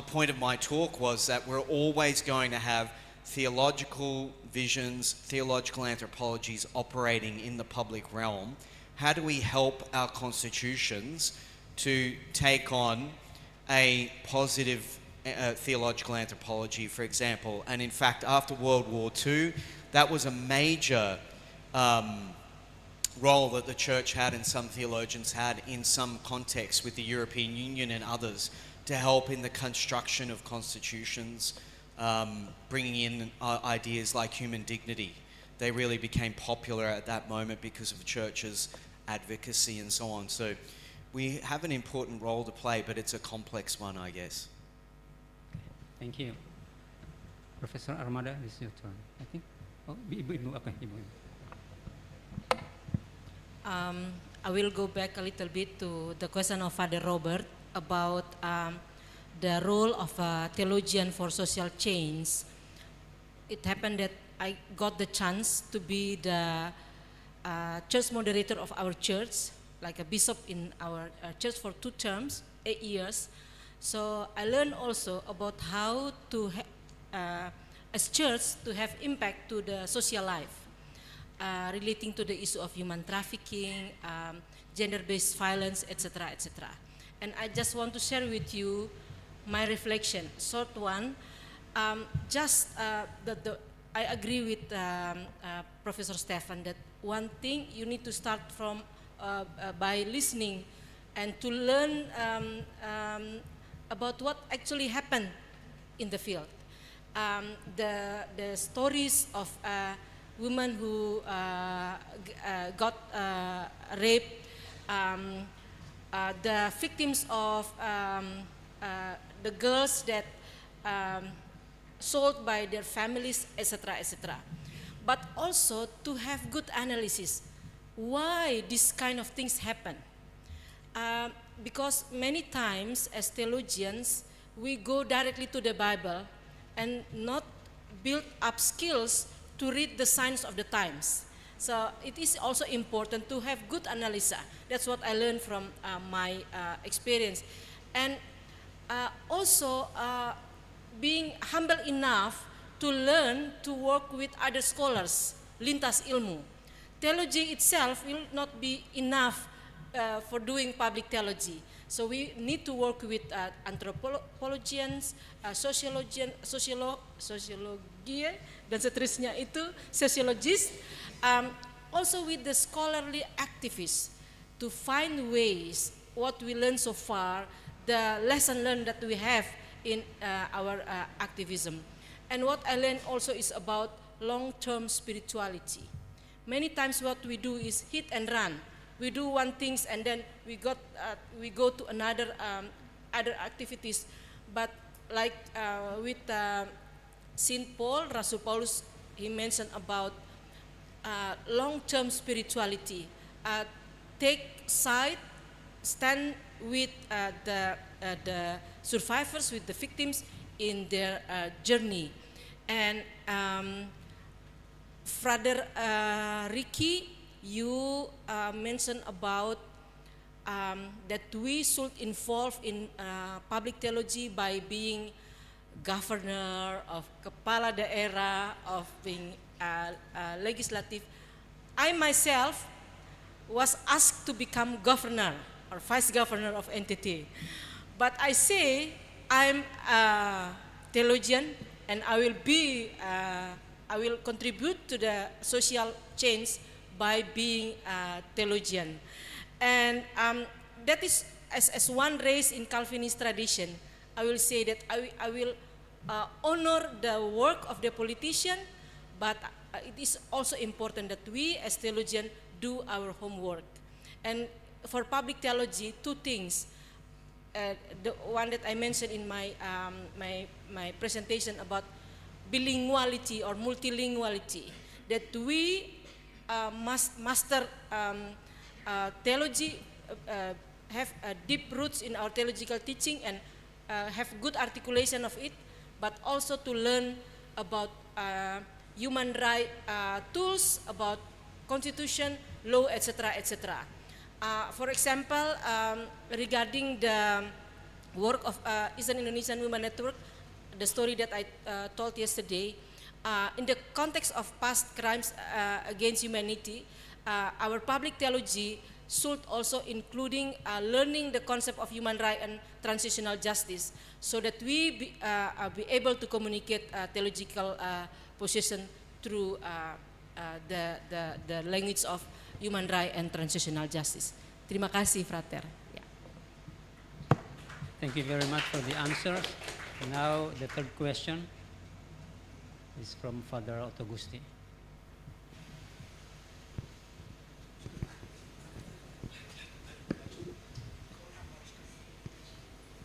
point of my talk was that we're always going to have theological visions, theological anthropologies operating in the public realm. How do we help our constitutions to take on a positive theological anthropology, for example? And in fact, after World War II, that was a major role that the church had, and some theologians had in some contexts with the European Union and others, to help in the construction of constitutions, bringing in ideas like human dignity. They really became popular at that moment because of the church's advocacy and so on. So we have an important role to play, but it's a complex one, I guess. Thank you. Professor Armada, this is your turn. I think. Oh, Ibu. Okay, Ibu. I will go back a little bit to the question of Father Robert about the role of a theologian for social change. It happened that I got the chance to be the church moderator of our church, like a bishop in our church for 2 terms, 8 years. So I learned also about how to, as church, to have impact to the social life, relating to the issue of human trafficking, gender-based violence, etc., etc. And I just want to share with you my reflection, short one. I agree with Professor Stefan that one thing you need to start from by listening and to learn about what actually happened in the field. The stories of women who got raped, the victims of the girls that sold by their families, etc., etc. But also to have good analysis, why this kind of things happen. Because many times as theologians, we go directly to the Bible and not build up skills to read the signs of the times. So it is also important to have good analysis. That's what I learned from my experience. And also being humble enough to learn to work with other scholars, lintas ilmu. Theology itself will not be enough for doing public theology. So we need to work with anthropologians, sociology, dan seterusnya itu, sociologists, also with the scholarly activists to find ways what we learned so far, the lesson learned that we have in our activism. And what I learned also is about long-term spirituality. Many times what we do is hit and run. We do one things and then we go to another other activities. But like with Saint Paul, Rasul Paulus, he mentioned about long-term spirituality. Take side, stand with the survivors, with the victims in their journey. And Father Ricky, you mentioned about that we should involve in public theology by being governor, of kepala daerah, of being legislative. I myself was asked to become governor or vice governor of entity. But I say I'm a theologian and I will contribute to the social change by being a theologian. And that is as one race in Calvinist tradition, I will say that I will honor the work of the politician, but it is also important that we as theologians do our homework. And for public theology, 2 things. the one that I mentioned in my, my presentation about bilinguality or multilinguality, that we must master theology, have deep roots in our theological teaching and have good articulation of it, but also to learn about human right tools, about constitution, law, etc., etc. For example, regarding the work of Eastern Indonesian Women Network, the story that I told yesterday, in the context of past crimes against humanity, our public theology should also including learning the concept of human right and transitional justice, so that we be able to communicate theological position through the language of human right and transitional justice. Terima kasih, Frater. Yeah. Thank you very much for the answers. Now the third question is from Father Autogusti.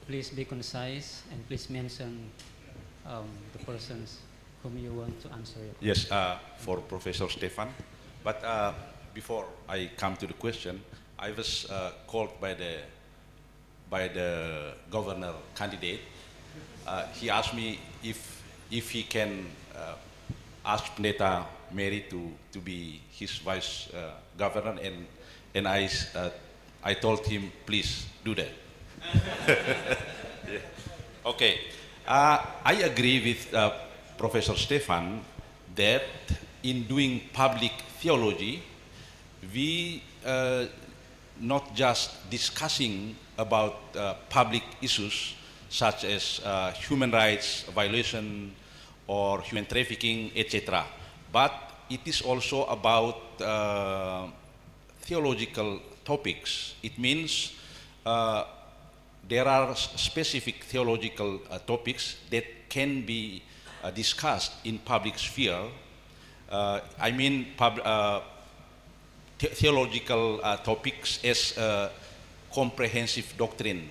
Please be concise and please mention the persons whom you want to answer it. Yes, for Professor Stefan. But before I come to the question, I was called by the governor candidate. He asked me if he can ask Pendeta Mary to be his vice governor, and I told him, please do that. Yeah. Okay, I agree with Professor Stefan that in doing public theology, we not just discussing about public issues such as human rights violation or human trafficking, etc. But it is also about theological topics. It means there are specific theological topics that can be discussed in public sphere. I mean theological topics as comprehensive doctrine,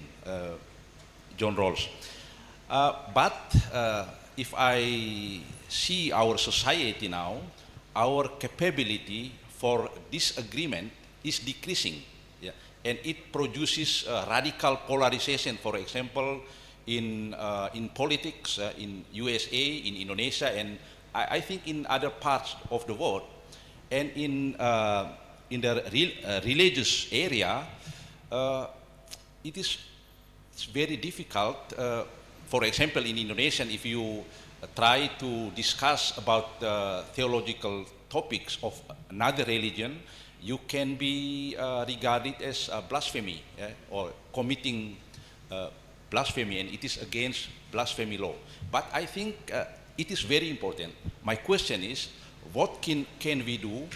John Rawls. But if I see our society now, our capability for disagreement is decreasing. Yeah. And it produces radical polarization, for example, in politics, in USA, in Indonesia, and I think in other parts of the world. And in the religious area, it's very difficult. For example, in Indonesian, if you try to discuss about theological topics of another religion, you can be regarded as blasphemy, or committing blasphemy, and it is against blasphemy law. But I think it is very important. My question is, what can we do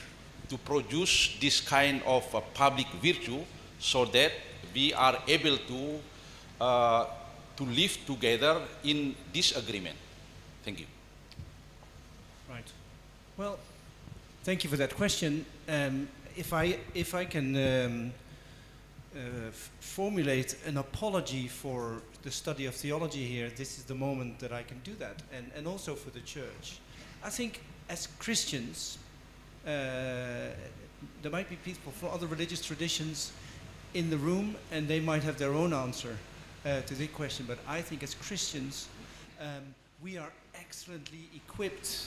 to produce this kind of public virtue so that we are able to live together in disagreement? Thank you. Right. Well, thank you for that question. If I can formulate an apology for the study of theology here, this is the moment that I can do that, and also for the church. I think as Christians, there might be people from other religious traditions in the room, and they might have their own answer to the question, but I think as Christians, we are excellently equipped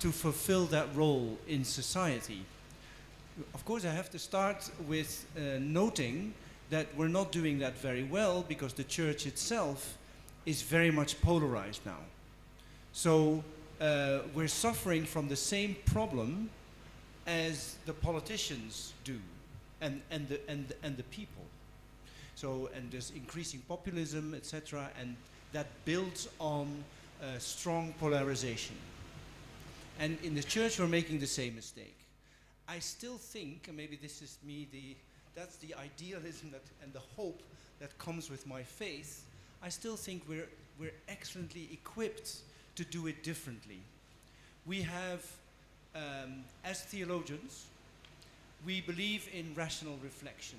to fulfill that role in society. Of course, I have to start with noting that we're not doing that very well because the church itself is very much polarized now. So we're suffering from the same problem as the politicians do, and the people. So, and there's increasing populism, etc., and that builds on strong polarization. And in the church, we're making the same mistake. I still think, and maybe this is me, that's the idealism and the hope that comes with my faith. I still think we're excellently equipped to do it differently. We have, as theologians, we believe in rational reflection.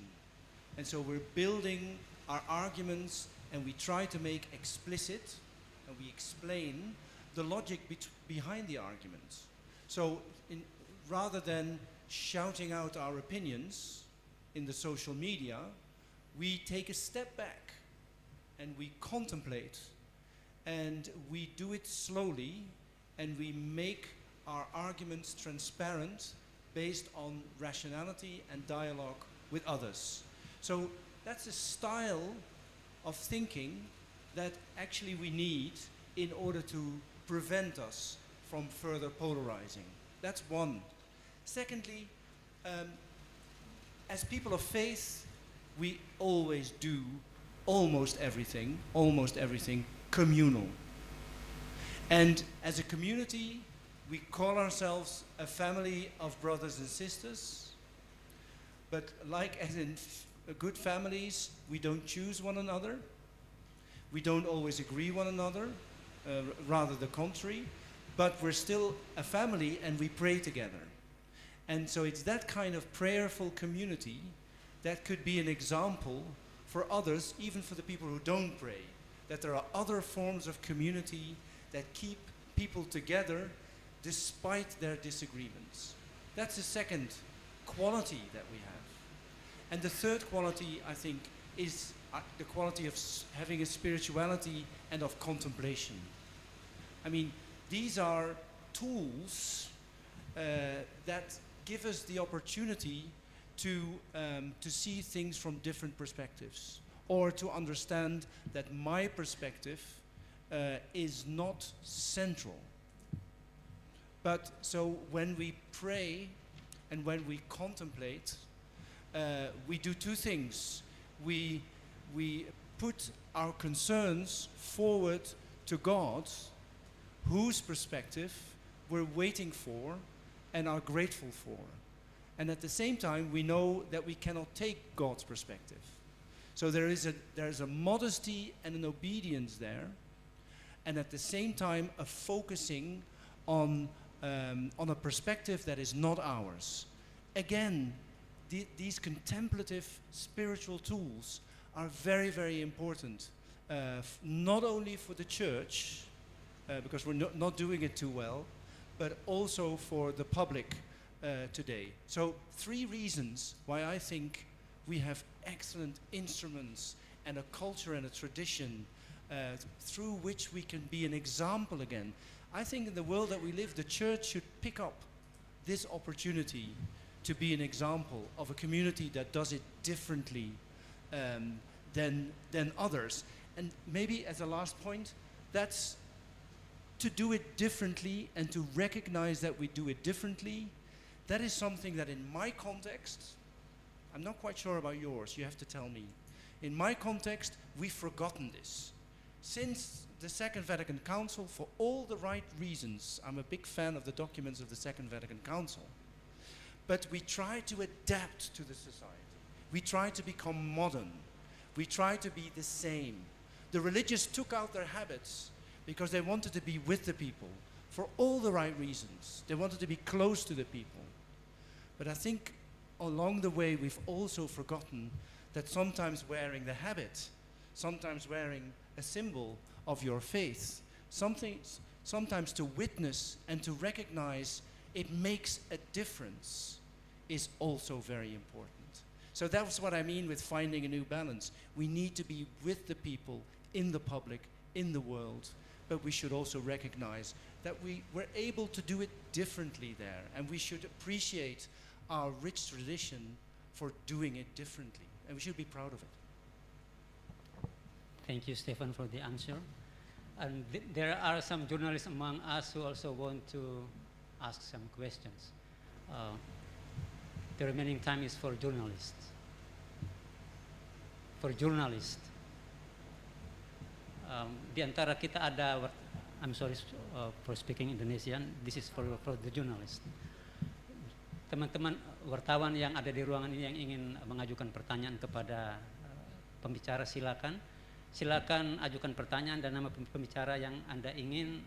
And so we're building our arguments and we try to make explicit and we explain the logic behind the arguments. So rather than shouting out our opinions in the social media, we take a step back and we contemplate and we do it slowly and we make our arguments transparent based on rationality and dialogue with others. So that's a style of thinking that actually we need in order to prevent us from further polarizing. That's one. Secondly, as people of faith, we always do almost everything communal. And as a community, we call ourselves a family of brothers and sisters, but like as in good families, we don't choose one another. We don't always agree one another, rather the contrary, but we're still a family and we pray together. And so it's that kind of prayerful community that could be an example for others, even for the people who don't pray, that there are other forms of community that keep people together despite their disagreements. That's the second quality that we have. And the third quality, I think, is the quality of having a spirituality and of contemplation. I mean, these are tools that give us the opportunity to see things from different perspectives, or to understand that my perspective is not central. But so when we pray and when we contemplate, we do two things. We put our concerns forward to God, whose perspective we're waiting for and are grateful for. And at the same time, we know that we cannot take God's perspective. So there is a modesty and an obedience there, and at the same time a focusing on a perspective that is not ours. Again, these contemplative spiritual tools are very, very important, not only for the church, because we're not doing it too well, but also for the public today. So 3 reasons why I think we have excellent instruments and a culture and a tradition through which we can be an example again. I think in the world that we live, the church should pick up this opportunity to be an example of a community that does it differently than others. And maybe as a last point, that's to do it differently and to recognize that we do it differently. That is something that in my context, I'm not quite sure about yours, you have to tell me. In my context, we've forgotten this. Since the Second Vatican Council, for all the right reasons, I'm a big fan of the documents of the Second Vatican Council, but we try to adapt to the society. We try to become modern. We try to be the same. The religious took out their habits because they wanted to be with the people for all the right reasons. They wanted to be close to the people. But I think along the way we've also forgotten that sometimes wearing the habit, sometimes wearing a symbol of your faith, sometimes to witness and to recognize it makes a difference is also very important. So that's what I mean with finding a new balance. We need to be with the people, in the public, in the world, but we should also recognize that we're able to do it differently there, and we should appreciate our rich tradition for doing it differently, and we should be proud of it. Thank you, Stefan, for the answer. And there are some journalists among us who also want to ask some questions. The remaining time is for journalists. For journalists. Di antara kita ada, I'm sorry for speaking Indonesian, this is for the journalist. Teman-teman wartawan yang ada di ruangan ini yang ingin mengajukan pertanyaan kepada pembicara, silakan ajukan pertanyaan dan nama pembicara yang Anda ingin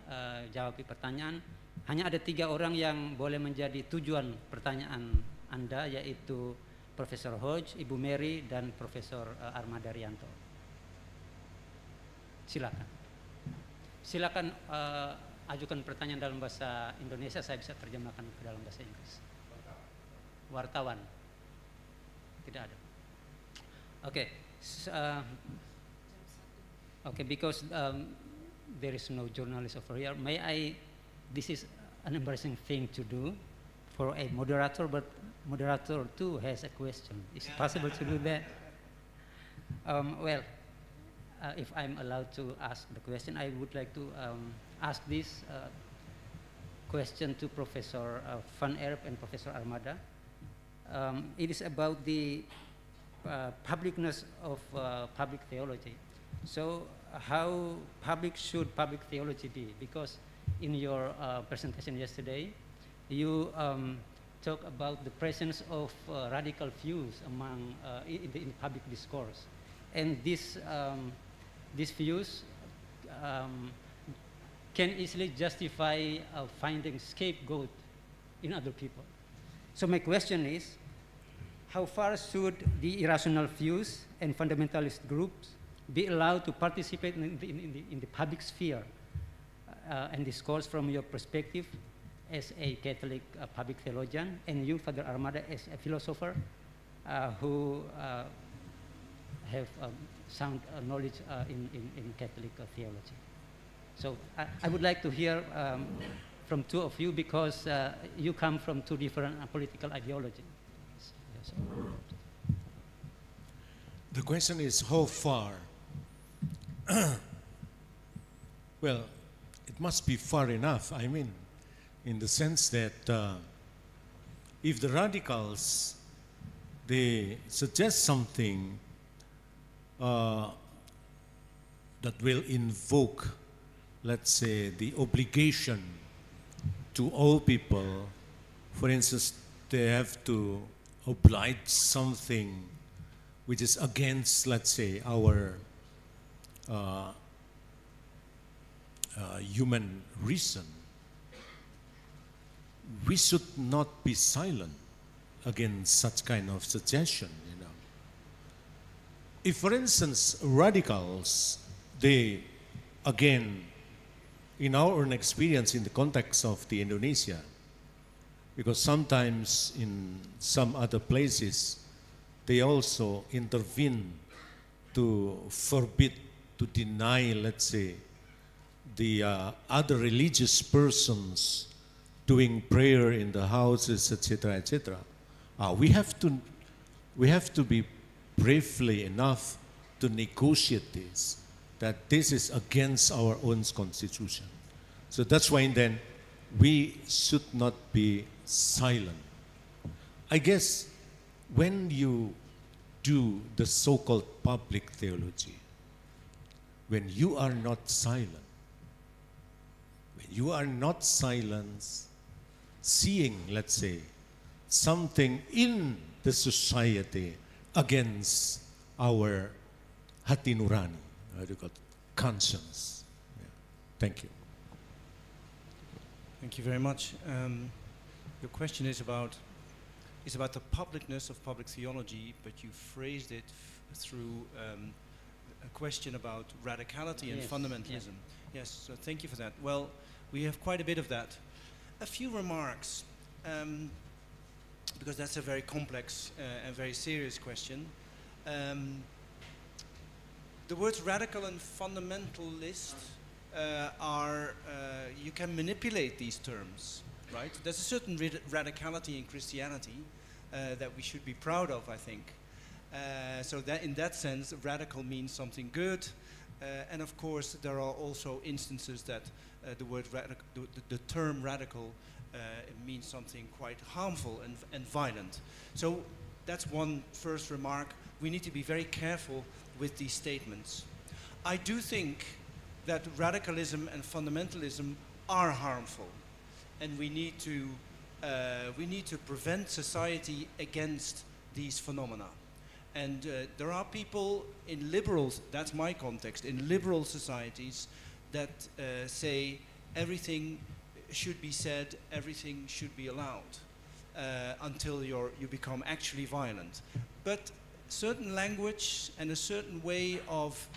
jawab pertanyaan. Hanya ada 3 orang yang boleh menjadi tujuan pertanyaan Anda, yaitu Profesor Hodge, Ibu Mary, dan Profesor Armada Riyanto. Silakan. Silakan ajukan pertanyaan dalam bahasa Indonesia, saya bisa terjemahkan ke dalam bahasa Inggris. Wartawan. Tidak ada. Okay. Okay, because there is no journalist over here, may I, this is an embarrassing thing to do for a moderator, but moderator too has a question. Is it possible to do that? Well, if I'm allowed to ask the question, I would like to ask this question to Professor Van Erp and Professor Armada. It is about the publicness of public theology. So how public should public theology be? Because in your presentation yesterday, you talk about the presence of radical views among in the public discourse, and these views can easily justify finding scapegoat in other people. So my question is, how far should the irrational views and fundamentalist groups be allowed to participate in the public sphere and discourse from your perspective as a Catholic public theologian, and you, Father Armada, as a philosopher who have sound knowledge in Catholic theology. So I would like to hear from two of you, because you come from two different political ideologies. Yes. The question is how far? Well, it must be far enough, I mean, in the sense that if the radicals, they suggest something that will invoke, let's say, the obligation to all people, for instance, they have to oblige something which is against, let's say, our human reason, we should not be silent against such kind of suggestion, you know. If, for instance, radicals, they, again, in our own experience in the context of the Indonesia, because sometimes in some other places, they also intervene to forbid, to deny, let's say, the other religious persons doing prayer in the houses, etc., etc. We have to be bravely enough to negotiate this, that this is against our own constitution. So that's why then we should not be silent. I guess when you do the so-called public theology, when you are not silent, you are not silent, seeing, let's say, something in the society against our hati nurani, conscience. Yeah. Thank you. Thank you very much. Your question is about the publicness of public theology, but you phrased it through a question about radicality and fundamentalism. Yeah. Yes, so thank you for that. Well, we have quite a bit of that. A few remarks, because that's a very complex and very serious question. The words radical and fundamentalist you can manipulate these terms, right? There's a certain radicality in Christianity that we should be proud of, I think. So that in that sense, radical means something good. And of course, there are also instances that the term radical means something quite harmful and violent. So that's one first remark. We need to be very careful with these statements. I do think that radicalism and fundamentalism are harmful, and we need to prevent society against these phenomena. And there are people in liberals, that's my context, in liberal societies that say everything should be said, everything should be allowed until you become actually violent. But certain language and a certain way of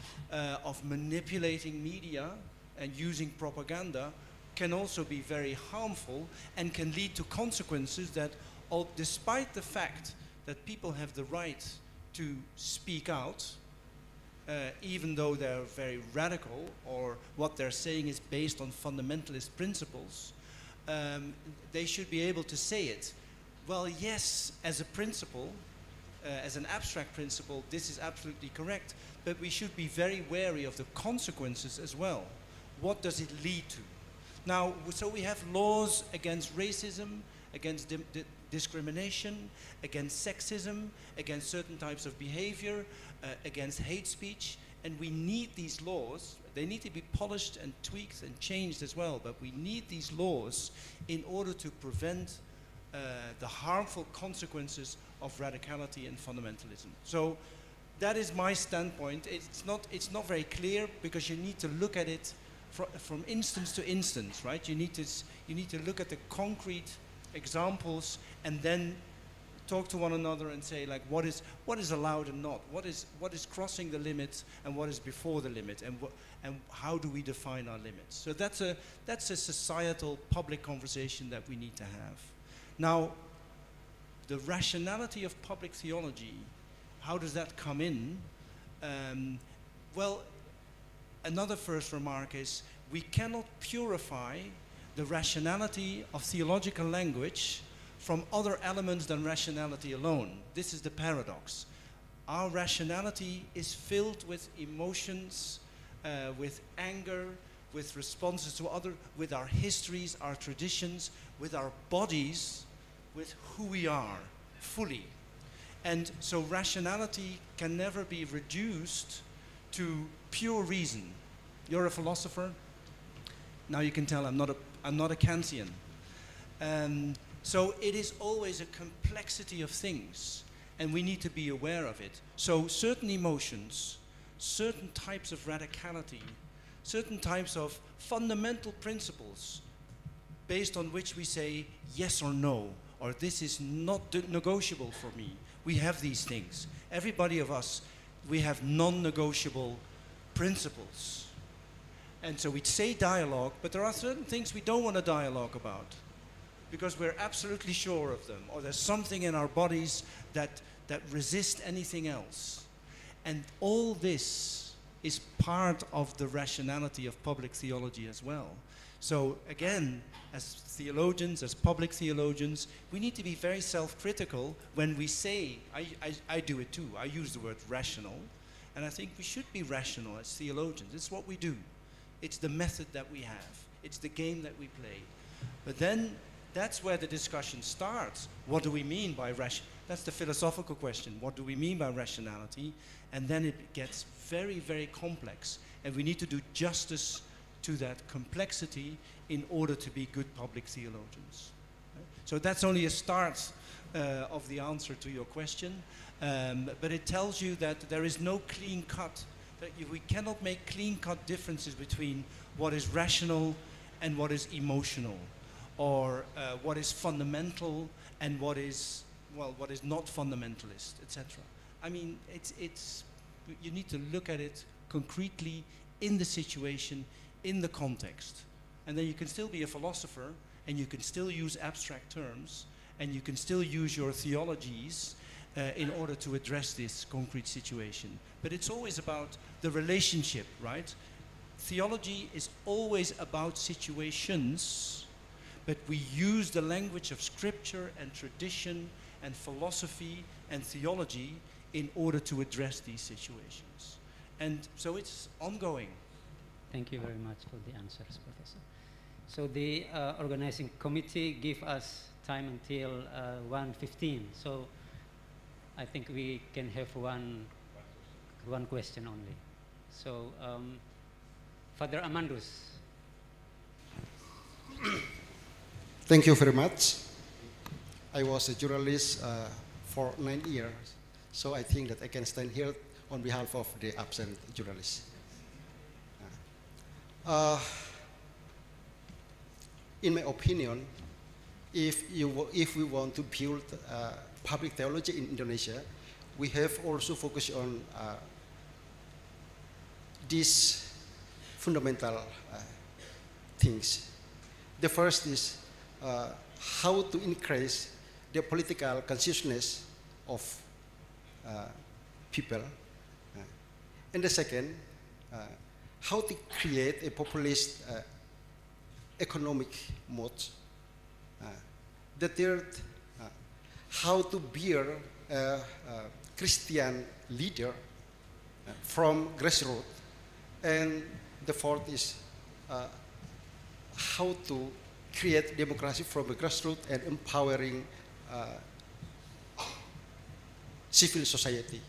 manipulating media and using propaganda can also be very harmful and can lead to consequences that, despite the fact that people have the right to speak out, even though they're very radical or what they're saying is based on fundamentalist principles, they should be able to say it. Well, yes, as a principle, as an abstract principle, this is absolutely correct, but we should be very wary of the consequences as well. What does it lead to? Now, so we have laws against racism, against discrimination, against sexism, against certain types of behavior, against hate speech, and we need these laws. They need to be polished and tweaked and changed as well, but we need these laws in order to prevent the harmful consequences of radicality and fundamentalism. So that is my standpoint. It's not very clear because you need to look at it from instance to instance, right? You need to look at the concrete examples and then talk to one another and say, like, what is allowed and not? What is crossing the limit and what is before the limit, and how do we define our limits? So that's a societal public conversation that we need to have. Now, the rationality of public theology, how does that come in? Well, another first remark is we cannot purify the rationality of theological language from other elements than rationality alone. This is the paradox. Our rationality is filled with emotions, with anger, with responses to others, with our histories, our traditions, with our bodies, with who we are fully. And so rationality can never be reduced to pure reason. You're a philosopher. Now you can tell I'm not a Kantian. So it is always a complexity of things, and we need to be aware of it. So certain emotions, certain types of radicality, certain types of fundamental principles based on which we say yes or no, or this is not negotiable for me. We have these things. Everybody of us, we have non-negotiable principles. And so we'd say dialogue, but there are certain things we don't want to dialogue about because we're absolutely sure of them, or there's something in our bodies that resist anything else. And all this is part of the rationality of public theology as well. So again, as theologians, as public theologians, we need to be very self-critical when we say, I do it too, I use the word rational, and I think we should be rational as theologians. It's what we do. It's the method that we have. It's the game that we play. But then that's where the discussion starts. What do we mean by rationality? That's the philosophical question. What do we mean by rationality? And then it gets very, very complex. And we need to do justice to that complexity in order to be good public theologians. So that's only a start of the answer to your question. But it tells you that there is no clean cut. That we cannot make clean-cut differences between what is rational and what is emotional, or what is fundamental and what is not fundamentalist, etc. I mean, you need to look at it concretely in the situation, in the context, and then you can still be a philosopher, and you can still use abstract terms, and you can still use your theologies in order to address this concrete situation. But it's always about the relationship, right? Theology is always about situations, but we use the language of scripture and tradition and philosophy and theology in order to address these situations. And so it's ongoing. Thank you very much for the answers, Professor. So the organizing committee gave us time until 1:15. So I think we can have one question only. So, Father Amandus. Thank you very much. I was a journalist for 9 years, so I think that I can stand here on behalf of the absent journalists. In my opinion, if we want to build public theology in Indonesia, we have also focused on these fundamental things. The first is how to increase the political consciousness of people. And the second, how to create a populist economic mode. The third, how to bear a Christian leader from grassroots. And the fourth is how to create democracy from the grassroots and empowering civil society.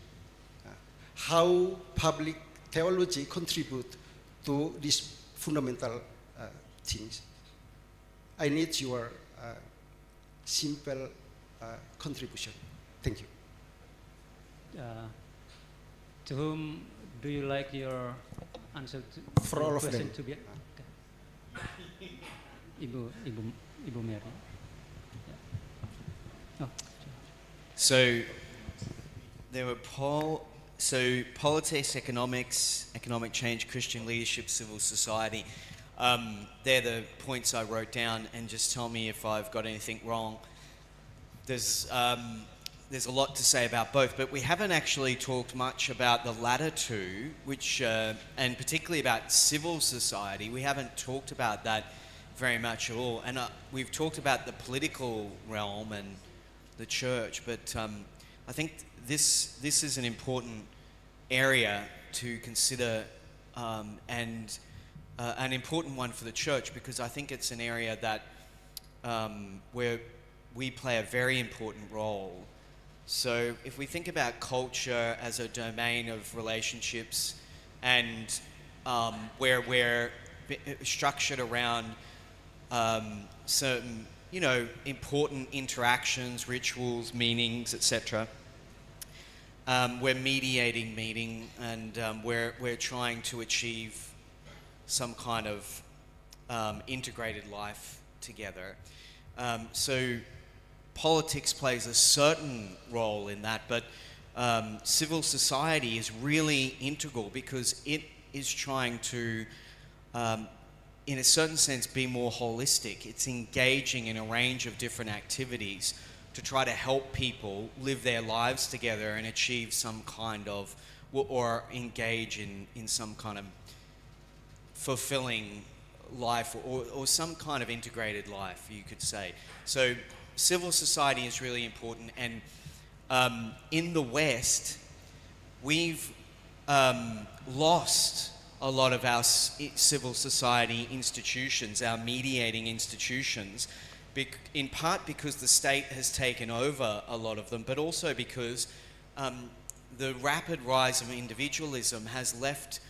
How public theology contribute to these fundamental things. I need your simple contribution. Thank you. To whom do you like your answer to For your all of question them. to be? Okay. Ibu Mary. Yeah. Oh. So there were politics, economics, economic change, Christian leadership, civil society. They're the points I wrote down, and just tell me if I've got anything wrong. There's a lot to say about both, but we haven't actually talked much about the latter two, which, and particularly about civil society. We haven't talked about that very much at all. And we've talked about the political realm and the church, but I think this is an important area to consider, and an important one for the church, because I think it's an area that where we play a very important role. So if we think about culture as a domain of relationships, and where we're structured around certain, important interactions, rituals, meanings, etc. We're mediating meaning, and we're trying to achieve some kind of integrated life together. So politics plays a certain role in that, but civil society is really integral, because it is trying to, in a certain sense, be more holistic. It's engaging in a range of different activities to try to help people live their lives together and achieve some kind of, or engage in some kind of fulfilling life, or some kind of integrated life, you could say. So civil society is really important, and in the West, we've lost a lot of our civil society institutions, our mediating institutions, in part because the state has taken over a lot of them, but also because the rapid rise of individualism has left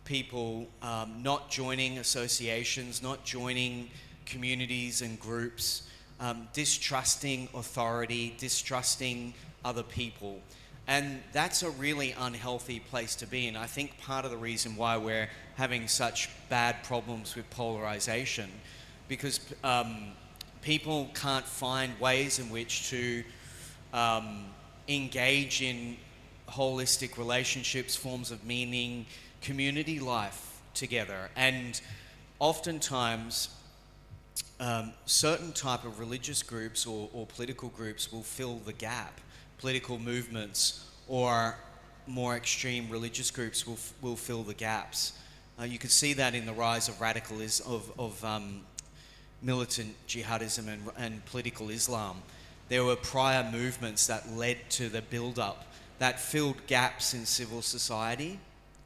people not joining associations, not joining communities and groups, distrusting authority, distrusting other people. And that's a really unhealthy place to be. And I think part of the reason why we're having such bad problems with polarization, because people can't find ways in which to engage in holistic relationships, forms of meaning, community life together. And oftentimes, certain type of religious groups or political groups will fill the gap. Political movements or more extreme religious groups will fill the gaps. You could see that in the rise of radicalism, of militant jihadism and political Islam. There were prior movements that led to the build-up that filled gaps in civil society.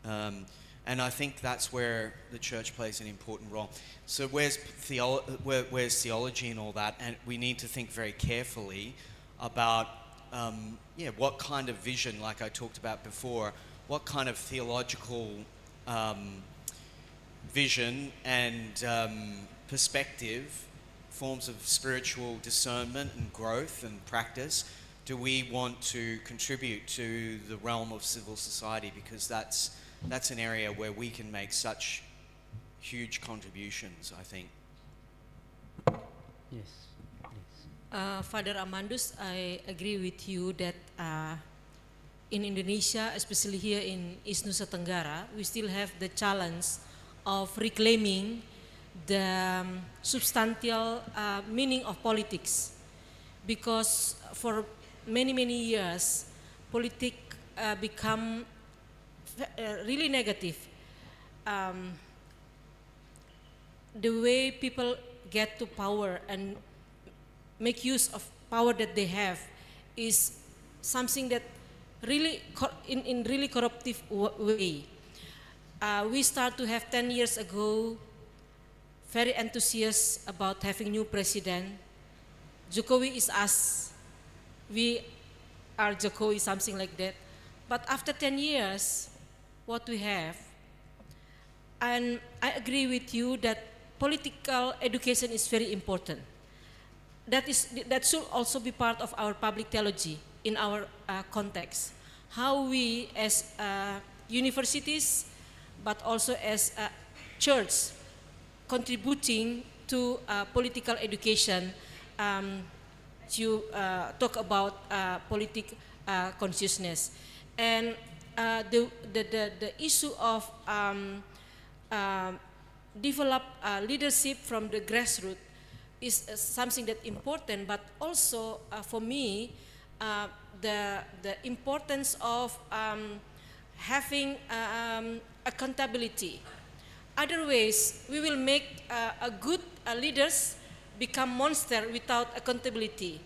And I think that's where the church plays an important role. So where's theology and all that? And we need to think very carefully about what kind of vision, like I talked about before, what kind of theological vision and perspective, forms of spiritual discernment and growth and practice do we want to contribute to the realm of civil society, because that's an area where we can make such huge contributions, I think. Yes. Father Amandus, I agree with you that in Indonesia, especially here in East Nusa Tenggara, we still have the challenge of reclaiming the substantial meaning of politics, because for many years politics become really negative. The way people get to power and make use of power that they have is something that really in really corruptive way. We start to have 10 years ago very enthusiastic about having new president. Jokowi is us, we are Jokowi, something like that. But after 10 years, what we have, and I agree with you that political education is very important. That should also be part of our public theology in our context. How we as universities, but also as church, contributing to political education to talk about politic consciousness. And the issue of develop leadership from the grassroots is something that important, but also for me, the importance of having accountability. Otherwise, we will make a good leaders become monster without accountability.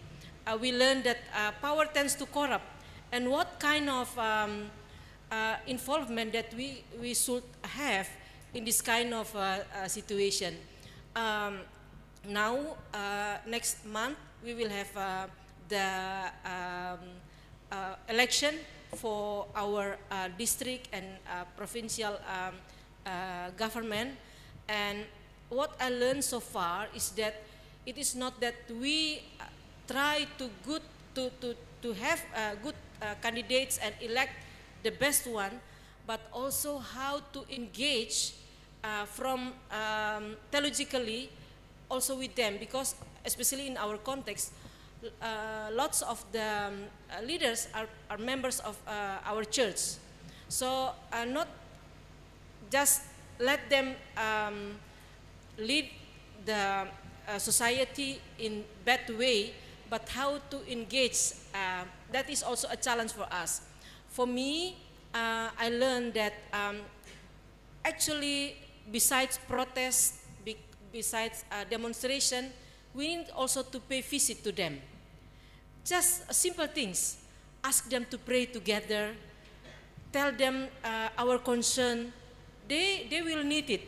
We learn that power tends to corrupt, and what kind of involvement that we should have in this kind of situation. Now, next month, we will have the election for our district and provincial government. And what I learned so far is that it is not that we try to have good candidates and elect the best one, but also how to engage from theologically also with them, because especially in our context, lots of the leaders are members of our church. So not just let them lead the society in bad way, but how to engage, that is also a challenge for us. For me, I learned that actually besides protest, besides demonstration, we need also to pay visit to them. Just simple things. Ask them to pray together. Tell them our concern. They will need it.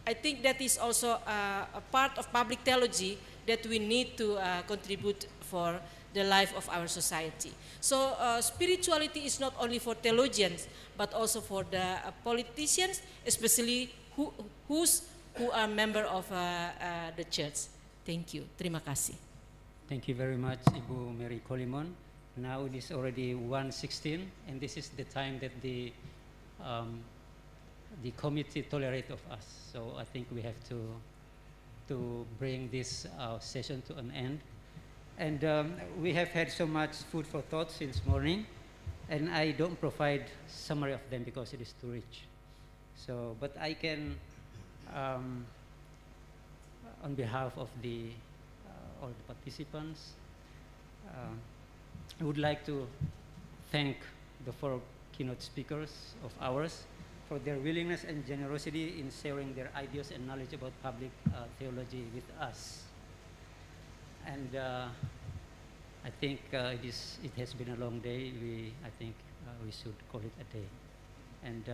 I think that is also a part of public theology that we need to contribute for the life of our society. So spirituality is not only for theologians, but also for the politicians, especially who are member of the church. Thank you. Terima kasih. Thank you very much, Ibu Mary Kolimon. Now it is already 1:16, and this is the time that the committee tolerate of us. So I think we have to bring this session to an end. And we have had so much food for thought since morning, and I don't provide summary of them because it is too rich. So, but I can, on behalf of all the participants, I would like to thank the 4 keynote speakers of ours for their willingness and generosity in sharing their ideas and knowledge about public theology with us. And I think it has been a long day. I think we should call it a day. And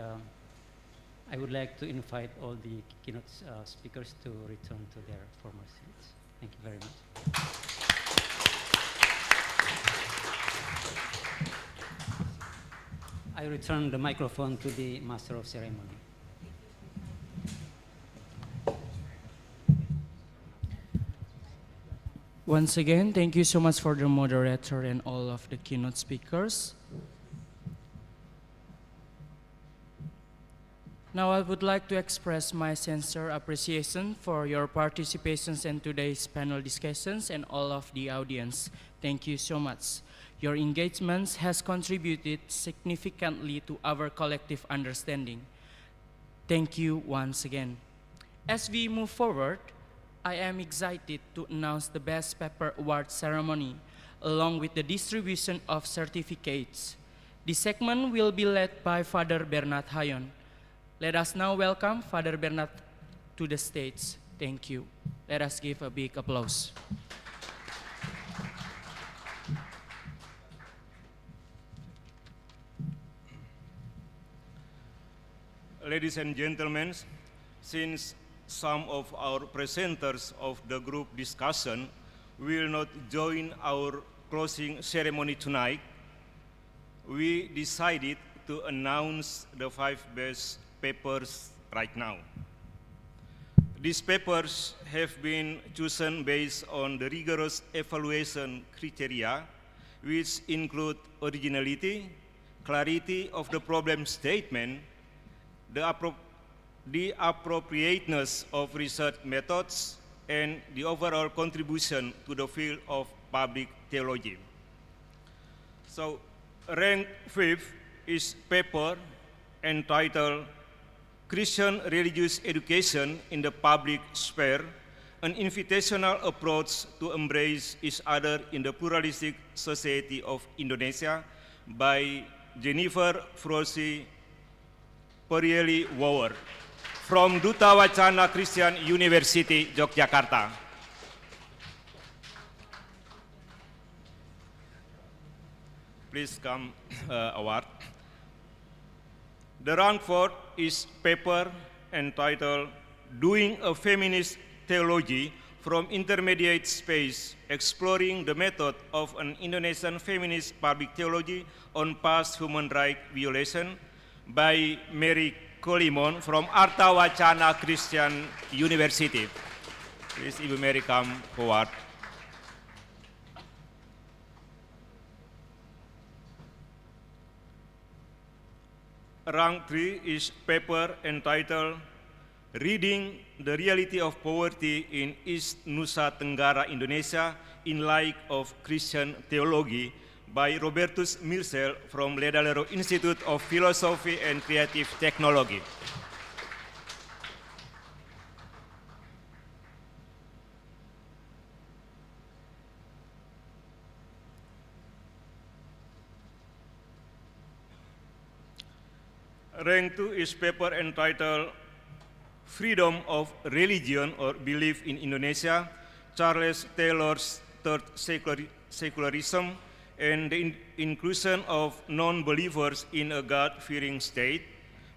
I would like to invite all the keynote speakers to return to their former seats. Thank you very much. I return the microphone to the Master of Ceremony. Once again, thank you so much for the moderator and all of the keynote speakers. Now I would like to express my sincere appreciation for your participations in today's panel discussions and all of the audience. Thank you so much. Your engagements has contributed significantly to our collective understanding. Thank you once again. As we move forward, I am excited to announce the Best Paper Award ceremony, along with the distribution of certificates. This segment will be led by Father Bernard Hayon. Let us now welcome Father Bernard to the stage. Thank you. Let us give a big applause. Ladies and gentlemen, since some of our presenters of the group discussion will not join our closing ceremony tonight, we decided to announce the 5 best papers right now. These papers have been chosen based on the rigorous evaluation criteria, which include originality, clarity of the problem statement, the appropriateness of research methods, and the overall contribution to the field of public theology. So, ranked 5th is paper entitled Christian Religious Education in the Public Sphere, an invitational approach to embrace each other in the pluralistic society of Indonesia by Jennifer Frosi Perieli Wower from Duta Wacana Christian University, Yogyakarta. Please come award. The rank 4 is paper entitled Doing a Feminist Theology from Intermediate Space, Exploring the Method of an Indonesian Feminist Public Theology on Past Human Rights Violation by Mary Kolimon from Arta Wacana Christian University. Please, Ibu Mary, come forward. Rank 3 is paper entitled Reading the Reality of Poverty in East Nusa Tenggara, Indonesia in Light of Christian Theology by Robertus Mirsel from Ledalero Institut of Philosophy and Creative Technology. Rank 2 is paper entitled Freedom of Religion or Belief in Indonesia, Charles Taylor's Third Secularism, and the Inclusion of Non-Believers in a God-Fearing State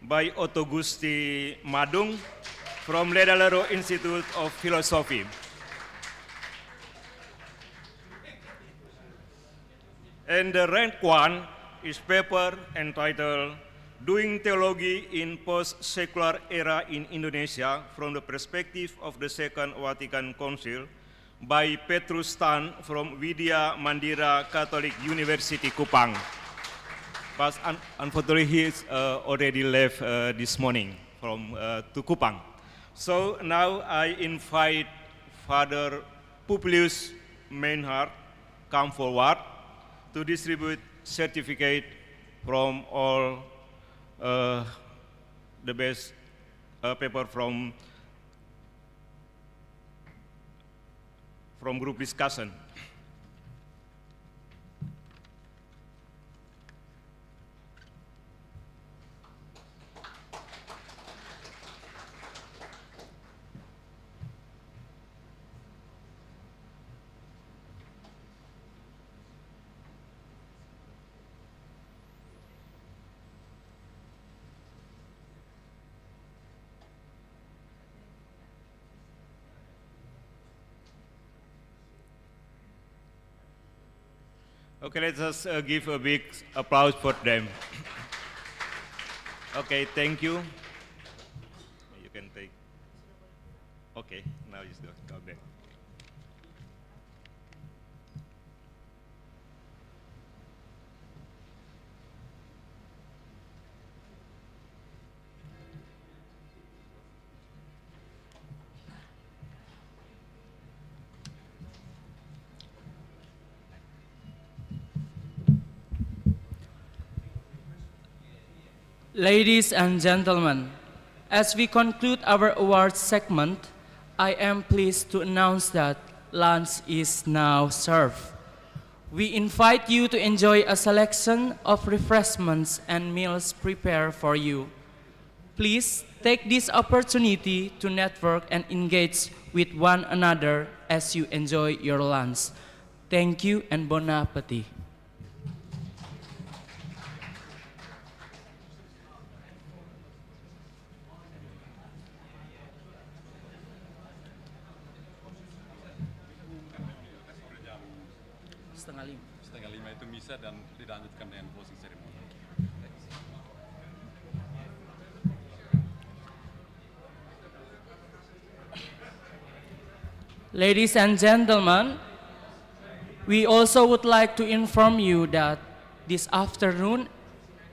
by Otto Gusti Madung from Ledalero Institute of Philosophy. And the rank 1 is paper entitled Doing Theology in Post-Secular Era in Indonesia from the Perspective of the Second Vatican Council by Petrus Tan from Widya Mandira Catholic University, Kupang. But unfortunately, he already left this morning to Kupang. So now I invite Father Publius Meinhardt come forward to distribute certificate from all the best paper from group discussion. Okay, let us give a big applause for them. Okay, thank you. You can take. Okay, now you go back. Ladies and gentlemen, as we conclude our awards segment, I am pleased to announce that lunch is now served. We invite you to enjoy a selection of refreshments and meals prepared for you. Please take this opportunity to network and engage with one another as you enjoy your lunch. Thank you and bon appetit. Setengah lima itu misa dan dilanjutkan dengan closing ceremony. Ladies and gentlemen, we also would like to inform you that this afternoon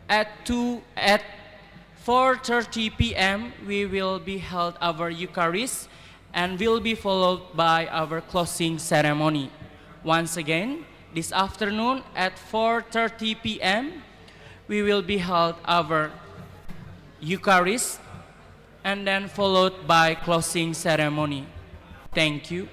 at 4:30 p.m. we will be held our Eucharist and will be followed by our closing ceremony. Once again, this afternoon at 4:30 p.m. we will be held our Eucharist and then followed by closing ceremony. Thank you.